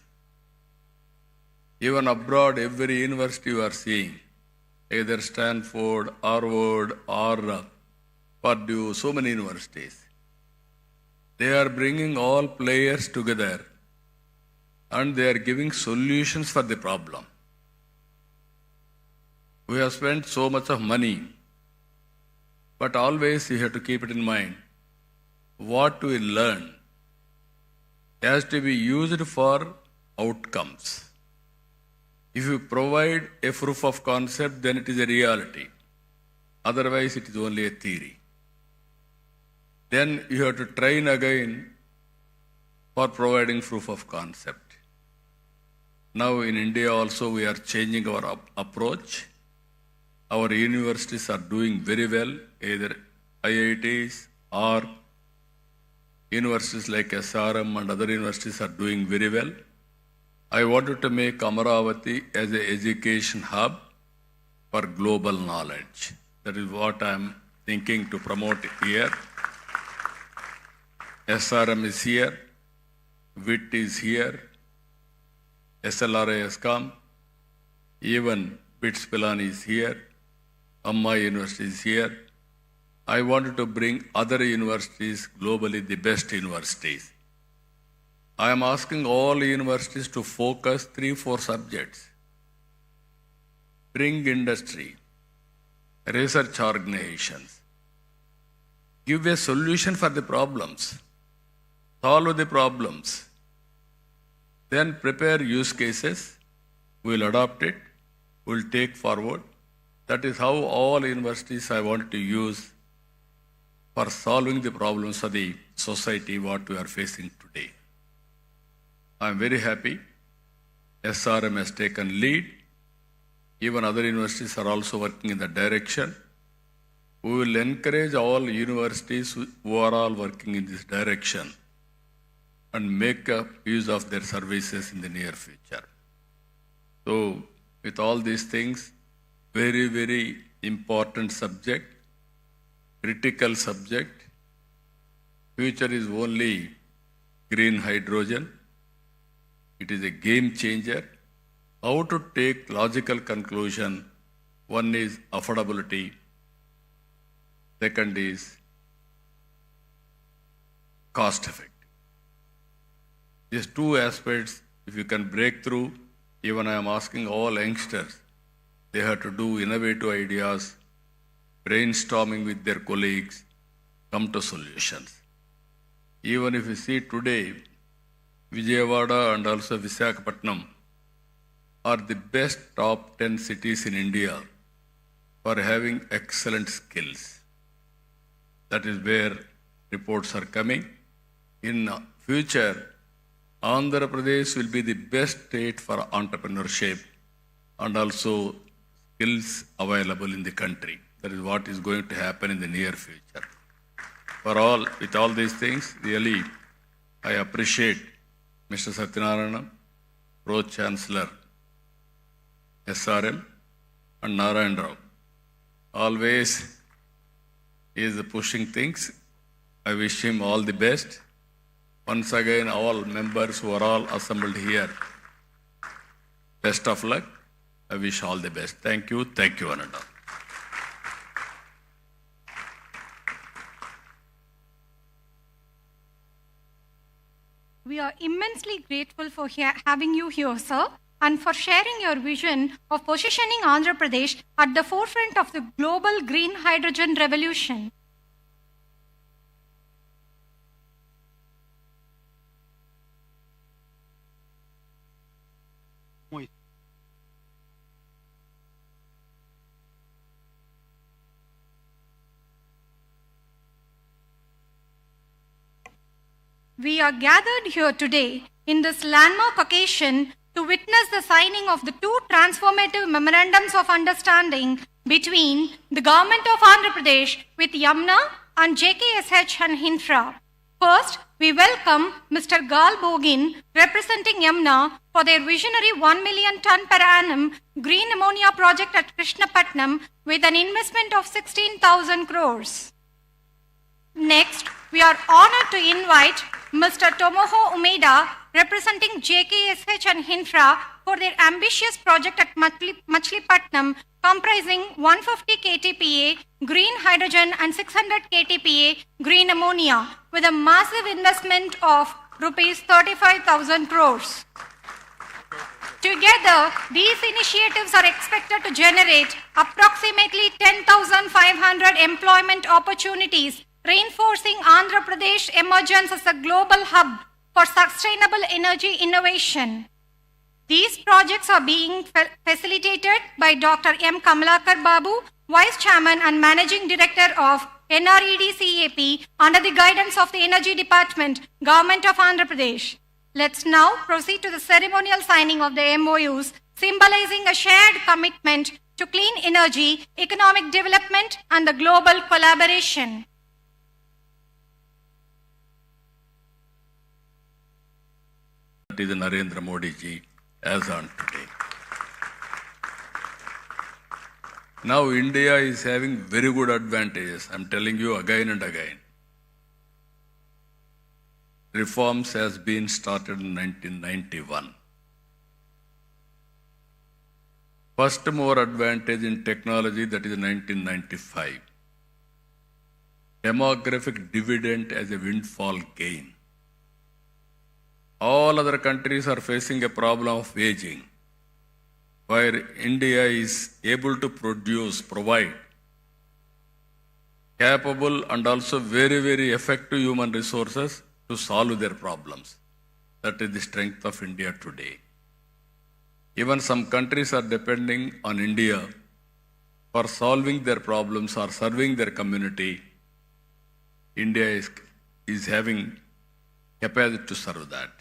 S3: Even abroad, every university you are seeing, either Stanford, Harvard, or Purdue, so many universities, they are bringing all players together and they are giving solutions for the problem. We have spent so much of money, but always you have to keep it in mind. What we learn has to be used for outcomes. If you provide a proof of concept, then it is a reality. Otherwise, it is only a theory. Then you have to train again for providing proof of concept. Now in India also we are changing our approach. Our universities are doing very well, either IITs or universities like SRM and other universities are doing very well. I wanted to make Amaravati as an education hub for global knowledge. That is what I am thinking to promote here. SRM is here, WIT is here, SLRI has come, even BITS Pilani is here, Amma University is here. I wanted to bring other universities globally, the best universities. I am asking all universities to focus 3-4 subjects. Bring industry, research organizations, give a solution for the problems, solve the problems, then prepare use cases, we will adopt it, we will take forward. That is how all universities I want to use for solving the problems of the society, what we are facing today. I am very happy. SRM has taken lead. Even other universities are also working in that direction. We will encourage all universities who are all working in this direction and make use of their services in the near future. So, with all these things, very, very important subject, critical subject. Future is only green hydrogen. It is a game changer. How to take logical conclusion? One is affordability. Second is cost effective. These two aspects, if you can break through, even I am asking all youngsters, they have to do innovative ideas, brainstorming with their colleagues, come to solutions. Even if you see today, Vijayawada and also Visakhapatnam are the best top 10 cities in India for having excellent skills. That is where reports are coming. In future, Andhra Pradesh will be the best state for entrepreneurship and also skills available in the country. That is what is going to happen in the near future. With all these things, really, I appreciate Mr. Satyanarayana, Pro-Chancellor, SRM, and Narayan Rao. Always he is pushing things. I wish him all the best. Once again, all members who are all assembled here, best of luck. I wish all the best. Thank you, one and all.
S14: We are immensely grateful for having you here, sir, and for sharing your vision of positioning Andhra Pradesh at the forefront of the global green hydrogen revolution. We are gathered here today in this landmark occasion to witness the signing of the two transformative memorandums of understanding between the Government of Andhra Pradesh with Yamuna and JKSH and Infra. First, we welcome Mr. Gal Bogin, representing Yamuna, for their visionary 1 million ton per annum green ammonia project at Krishnapatnam with an investment of 16,000 crores. Next, we are honored to invite Mr. Tomoho Umeda, representing JKSH and Infra, for their ambitious project at Machilipatnam, comprising 150 KTPA green hydrogen and 600 KTPA green ammonia, with a massive investment of rupees 35,000 crores. Together, these initiatives are expected to generate approximately 10,500 employment opportunities, reinforcing Andhra Pradesh emergence as a global hub for sustainable energy innovation. These projects are being facilitated by Dr. M. Kamalakar Babu, Vice Chairman and Managing Director of NRED-CAP, under the guidance of the Energy Department, Government of Andhra Pradesh. Let's now proceed to the ceremonial signing of the MOUs, symbolizing a shared commitment to clean energy, economic development, and the global collaboration.
S3: That is Narendra Modi ji as on today. Now India is having very good advantages. I'm telling you again and again. Reforms has been started in 1991. First more advantage in technology, that is 1995. Demographic dividend as a windfall gain. All other countries are facing a problem of aging, where India is able to provide capable and also very, very effective human resources to solve their problems. That is the strength of India today. Even some countries are depending on India for solving their problems or serving their community. India is having capacity to serve that.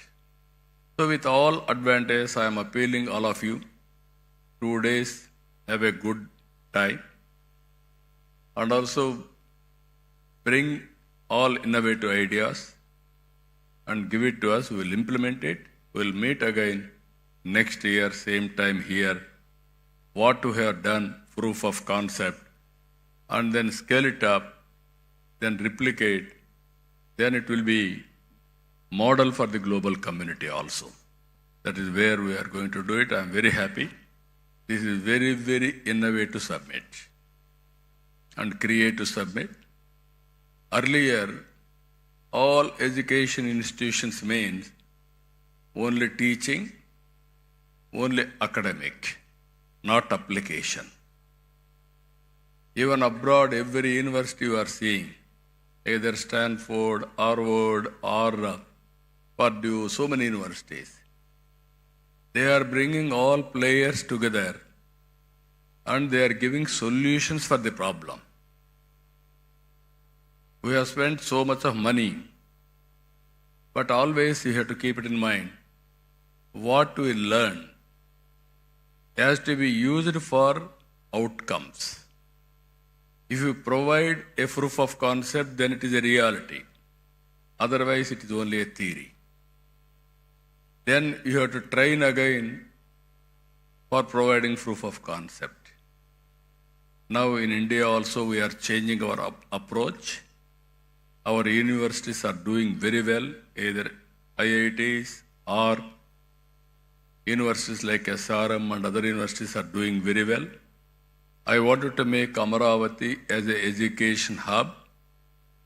S3: So with all advantages, I am appealing all of you, 2 days, have a good time, and also bring all innovative ideas and give it to us. We will implement it. We will meet again next year, same time here. What we have done, proof of concept, and then scale it up, then replicate, then it will be model for the global community also. That is where we are going to do it. I am very happy. This is very, very innovative summit and creative summit. Earlier, all education institutions means only teaching, only academic, not application. Even abroad, every university you are seeing, either Stanford, Harvard, or Purdue, so many universities, they are bringing all players together and they are giving solutions for the problem. We have spent so much of money, but always you have to keep it in mind. What we learn has to be used for outcomes. If you provide a proof of concept, then it is a reality. Otherwise, it is only a theory. Then you have to train again for providing proof of concept. Now in India also we are changing our approach. Our universities are doing very well, either IITs or universities like SRM and other universities are doing very well. I wanted to make Amaravati as an education hub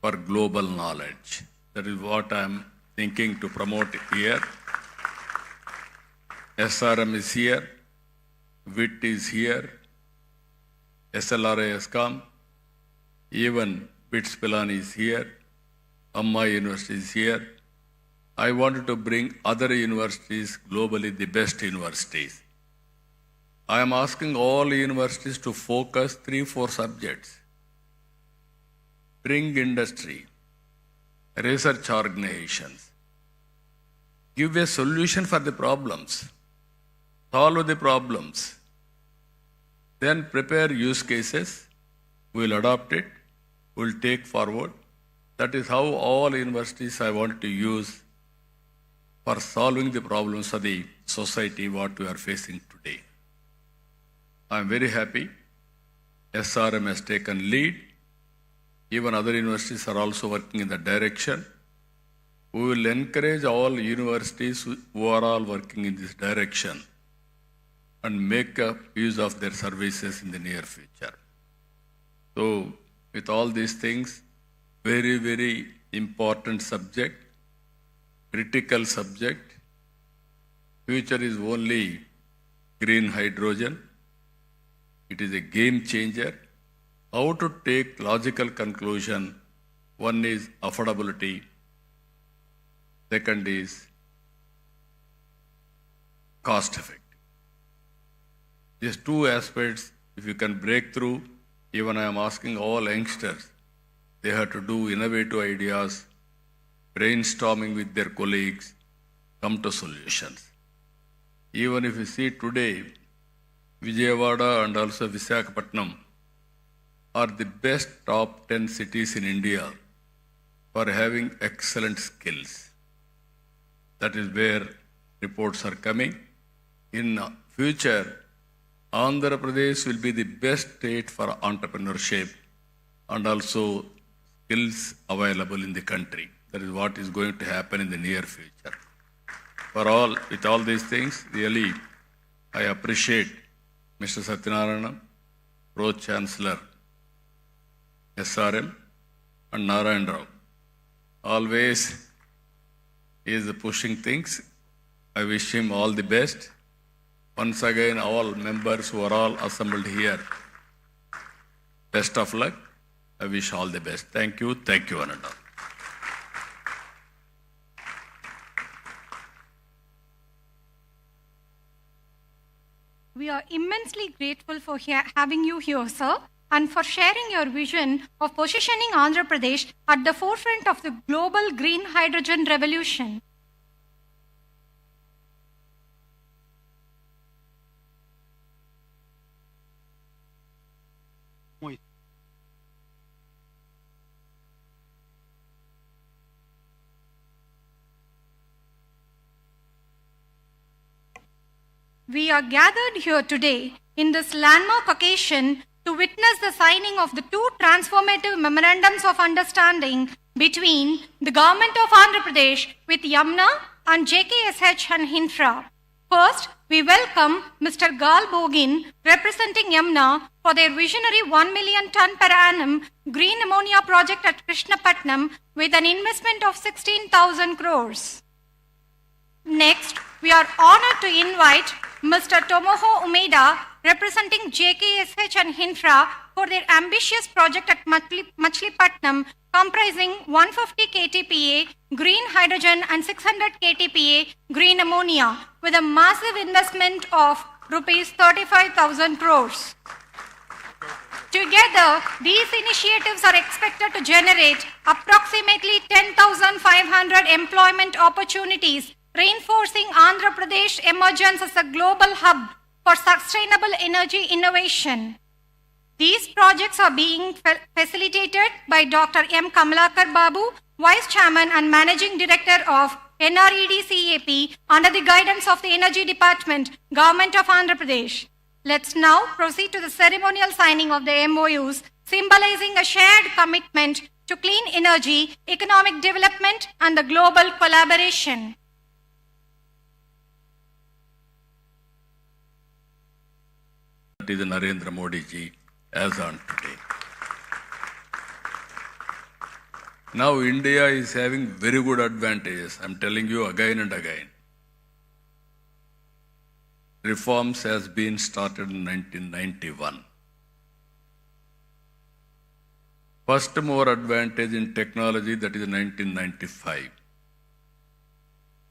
S3: for global knowledge. That is what I am thinking to promote here. SRM is here, WIT is here, SLRI has come, even BITS Pilani is here, Amma University is here. I wanted to bring other universities globally, the best universities. I am asking all universities to focus 3-4 subjects. Bring industry, research organizations, give a solution for the problems, solve the problems, then prepare use cases, we will adopt it, we will take forward. That is how all universities I want to use for solving the problems of the society what we are facing today. I am very happy SRM has taken lead. Even other universities are also working in that direction. We will encourage all universities who are all working in this direction and make use of their services in the near future. So, with all these things, very, very important subject, critical subject. Future is only green hydrogen. It is a game changer. How to take logical conclusion? One is affordability. Second is cost effective. These two aspects, if you can break through, even I am asking all youngsters, they have to do innovative ideas, brainstorming with their colleagues, come to solutions. Even if you see today, Vijayawada and also Visakhapatnam are the best top 10 cities in India for having excellent skills. That is where reports are coming. In future, Andhra Pradesh will be the best state for entrepreneurship and also skills available in the country. That is what is going to happen in the near future. With all these things, really, I appreciate Mr. Satyanarayana, Pro-Chancellor, SRM, and Narayan Rao. Always he is pushing things. I wish him all the best. Once again, all members who are all assembled here, best of luck. I wish all the best. Thank you, one and all.
S14: We are immensely grateful for having you here, sir, and for sharing your vision of positioning Andhra Pradesh at the forefront of the global green hydrogen revolution. We are gathered here today in this landmark occasion to witness the signing of the two transformative memorandums of understanding between the Government of Andhra Pradesh with Yamuna and JKSH and Hinfra, First, we welcome Mr. Gal Bogin, representing Yamuna, for their visionary 1 million ton per annum green ammonia project at Krishnapatnam with an investment of 16,000 crores. Next, we are honored to invite Mr. Tomoho Umeda, representing JKSH and Hinfra, for their ambitious project at Machilipatnam, comprising 150 KTPA green hydrogen and 600 KTPA green ammonia, with a massive investment of rupees 35,000 crores. Together, these initiatives are expected to generate approximately 10,500 employment opportunities, reinforcing Andhra Pradesh emergence as a global hub for sustainable energy innovation. These projects are being facilitated by Dr. M. Kamalakar Babu, Vice Chairman and Managing Director of NRED-CAP, under the guidance of the Energy Department, Government of Andhra Pradesh. Let's now proceed to the ceremonial signing of the MOUs, symbolizing a shared commitment to clean energy, economic development, and the global collaboration.
S3: That is Narendra Modi ji as on today. Now India is having very good advantages. I'm telling you again and again. Reforms has been started in 1991. First mover advantage in technology, that is 1995.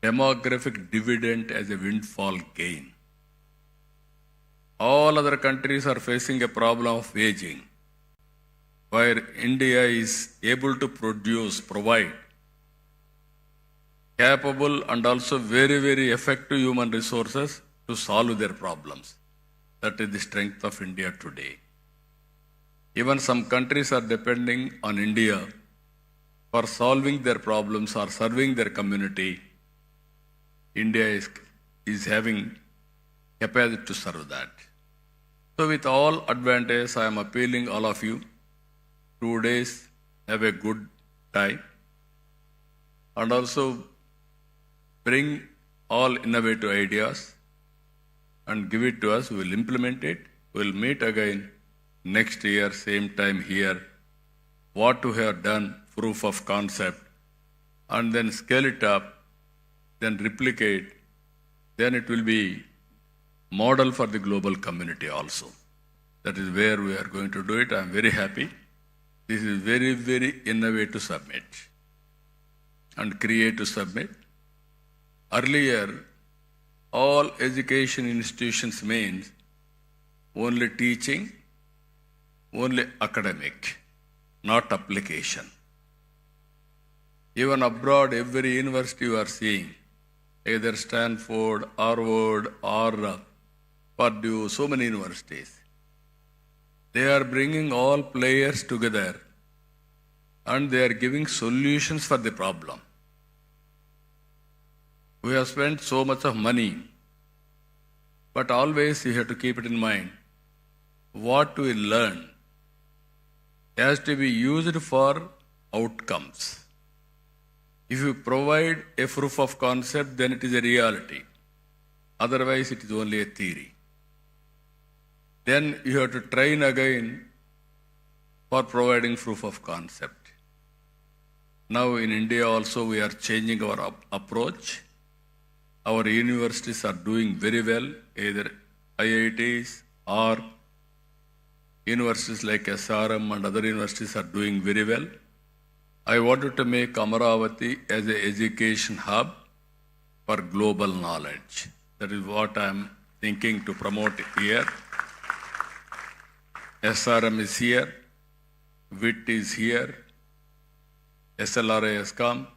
S3: Demographic dividend as a windfall gain. All other countries are facing a problem of aging, where India is able to provide capable and also very, very effective human resources to solve their problems. That is the strength of India today. Even some countries are depending on India for solving their problems or serving their community. India is having capacity to serve that. So with all advantages, I am appealing all of you, 2 days, have a good time, and also bring all innovative ideas and give it to us. We will implement it. We will meet again next year, same time here. What we have done, proof of concept, and then scale it up, then replicate, then it will be model for the global community also. That is where we are going to do it. I am very happy. This is very, very innovative summit and creative summit. Earlier, all education institutions means only teaching, only academic, not application. Even abroad, every university you are seeing, either Stanford, Harvard, or Purdue, so many universities. They are bringing all players together and they are giving solutions for the problem. We have spent so much of money, but always you have to keep it in mind. What we learn has to be used for outcomes. If you provide a proof of concept, then it is a reality. Otherwise, it is only a theory. Then you have to train again for providing proof of concept. Now in India also we are changing our approach. Our universities are doing very well, either IITs or universities like SRM and other universities are doing very well. I wanted to make Amaravati as an education hub for global knowledge. That is what I am thinking to promote here. SRM is here, WIT is here, SLRI has come,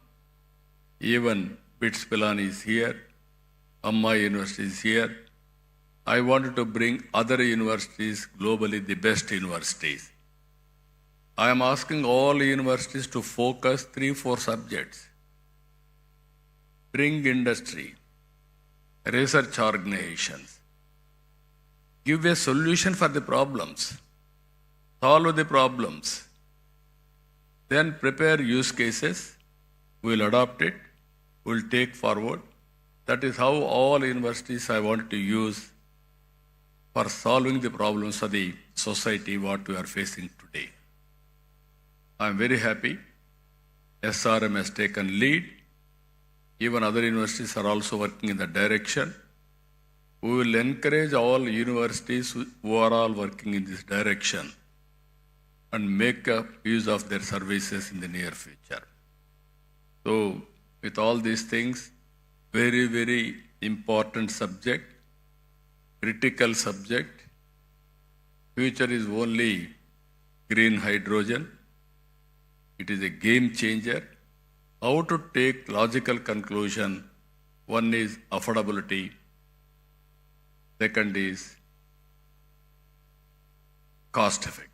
S3: even BITS Pilani is here, Amma University is here. I wanted to bring other universities globally, the best universities. I am asking all universities to focus 3-4 subjects. Bring industry, research organizations, give a solution for the problems. Solve the problems, then prepare use cases, we will adopt it, we will take forward, That is how all universities I want to use for solving the problems of the society what we are facing today. I am very happy SRM has taken lead. Even other universities are also working in that direction. We will encourage all universities who are all working in this direction and make use of their services in the near future. So, with all these things, very, very important subject, critical subject. Future is only green hydrogen. It is a game changer. How to take logical conclusion? One is affordability. Second is cost effective.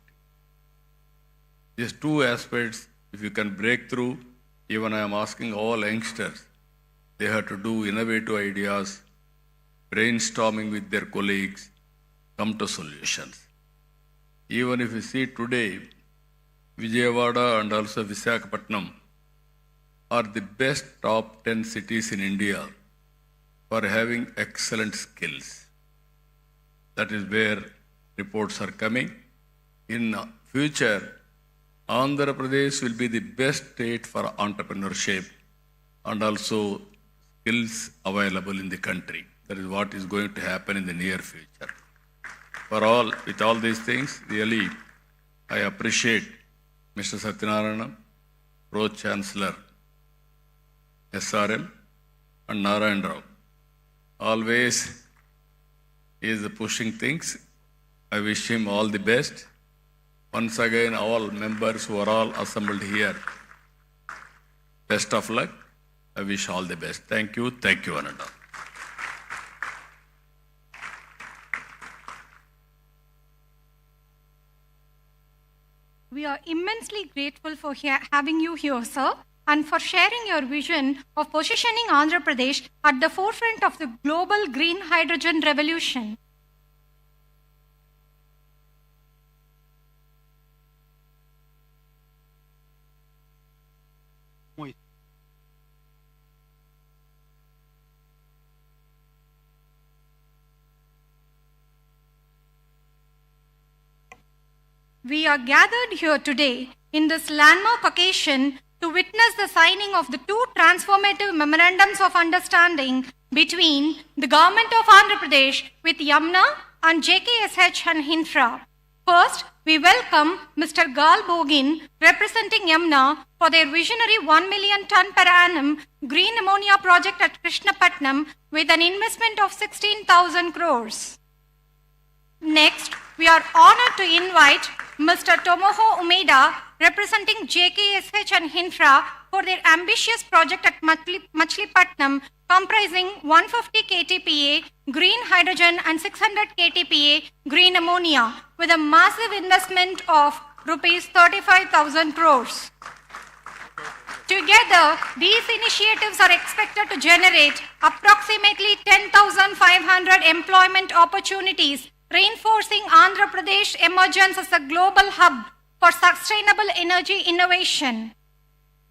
S3: These two aspects, if you can break through, even I am asking all youngsters, they have to do innovative ideas, brainstorming with their colleagues, come to solutions. Even if you see today, Vijayawada and also Visakhapatnam are the best top 10 cities in India for having excellent skills. That is where reports are coming. In future, Andhra Pradesh will be the best state for entrepreneurship and also skills available in the country. That is what is going to happen in the near future. With all these things, really, I appreciate Mr. Satyanarayana, Pro-Chancellor, SRM, and Narayan Rao. Always he is pushing things. I wish him all the best. Once again, all members who are all assembled here, best of luck. I wish all the best. Thank you, one and all.
S14: We are immensely grateful for having you here, sir, and for sharing your vision of positioning Andhra Pradesh at the forefront of the global green hydrogen revolution. We are gathered here today in this landmark occasion to witness the signing of the two transformative memorandums of understanding between the Government of Andhra Pradesh with Yamuna and JKSH and Hinfra. First, we welcome Mr. Gal Bogin, representing Yamuna, for their visionary 1 million ton per annum green ammonia project at Krishnapatnam with an investment of 16,000 crores. Next, we are honored to invite Mr. Tomoho Umeda, representing JKSH and Hinfra, for their ambitious project at Machilipatnam, comprising 150 KTPA green hydrogen and 600 KTPA green ammonia, with a massive investment of rupees 35,000 crores. Together, these initiatives are expected to generate approximately 10,500 employment opportunities, reinforcing Andhra Pradesh emergence as a global hub for sustainable energy innovation.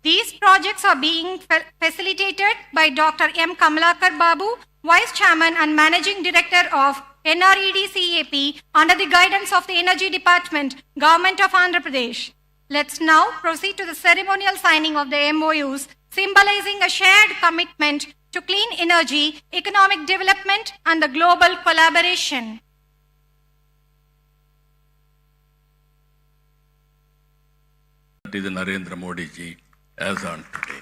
S14: These projects are being facilitated by Dr. M. Kamalakar Babu, Vice Chairman and Managing Director of NRED-CAP, under the guidance of the Energy Department, Government of Andhra Pradesh. Let's now proceed to the ceremonial signing of the MOUs, symbolizing a shared commitment to clean energy, economic development, and the global collaboration.
S3: That is Narendra Modi ji as on today.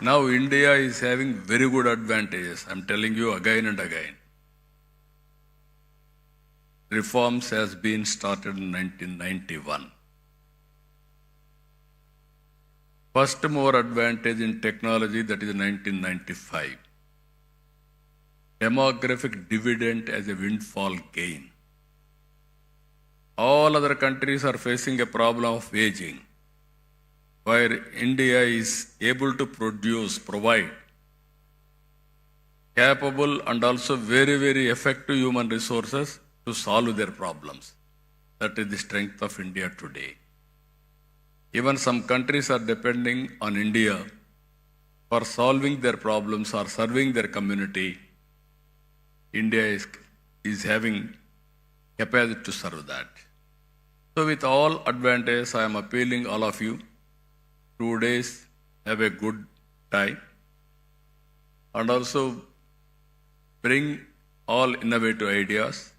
S3: Now India is having very good advantages. I'm telling you again and again. Reforms has been started in 1991. First mover advantage in technology, that is 1995. Demographic dividend as a windfall gain. All other countries are facing a problem of aging, where India is able to provide capable and also very, very effective human resources to solve their problems. That is the strength of India today. Even some countries are depending on India for solving their problems or serving their community, India is having capacity to serve that. So with all advantage, I am appealing all of you, 2 days, have a good time, and also bring all innovative ideas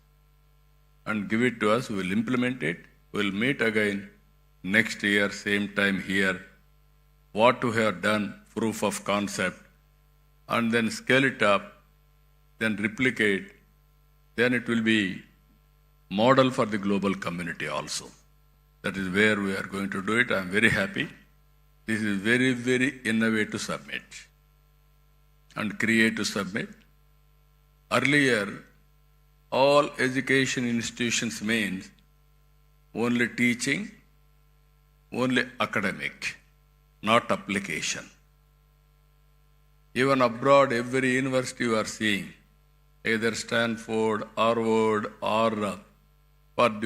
S3: and give it to us. We will implement it. We will meet again next year, same time here. What we have done, proof of concept, and then scale it up, then replicate, then it will be model for the global community also. That is where we are going to do it. I am very happy. This is very, very innovative summit and creative summit. Earlier, all education institutions means only teaching, only academic, not application. Even abroad, every university you are seeing, either Stanford, Harvard, or Purdue,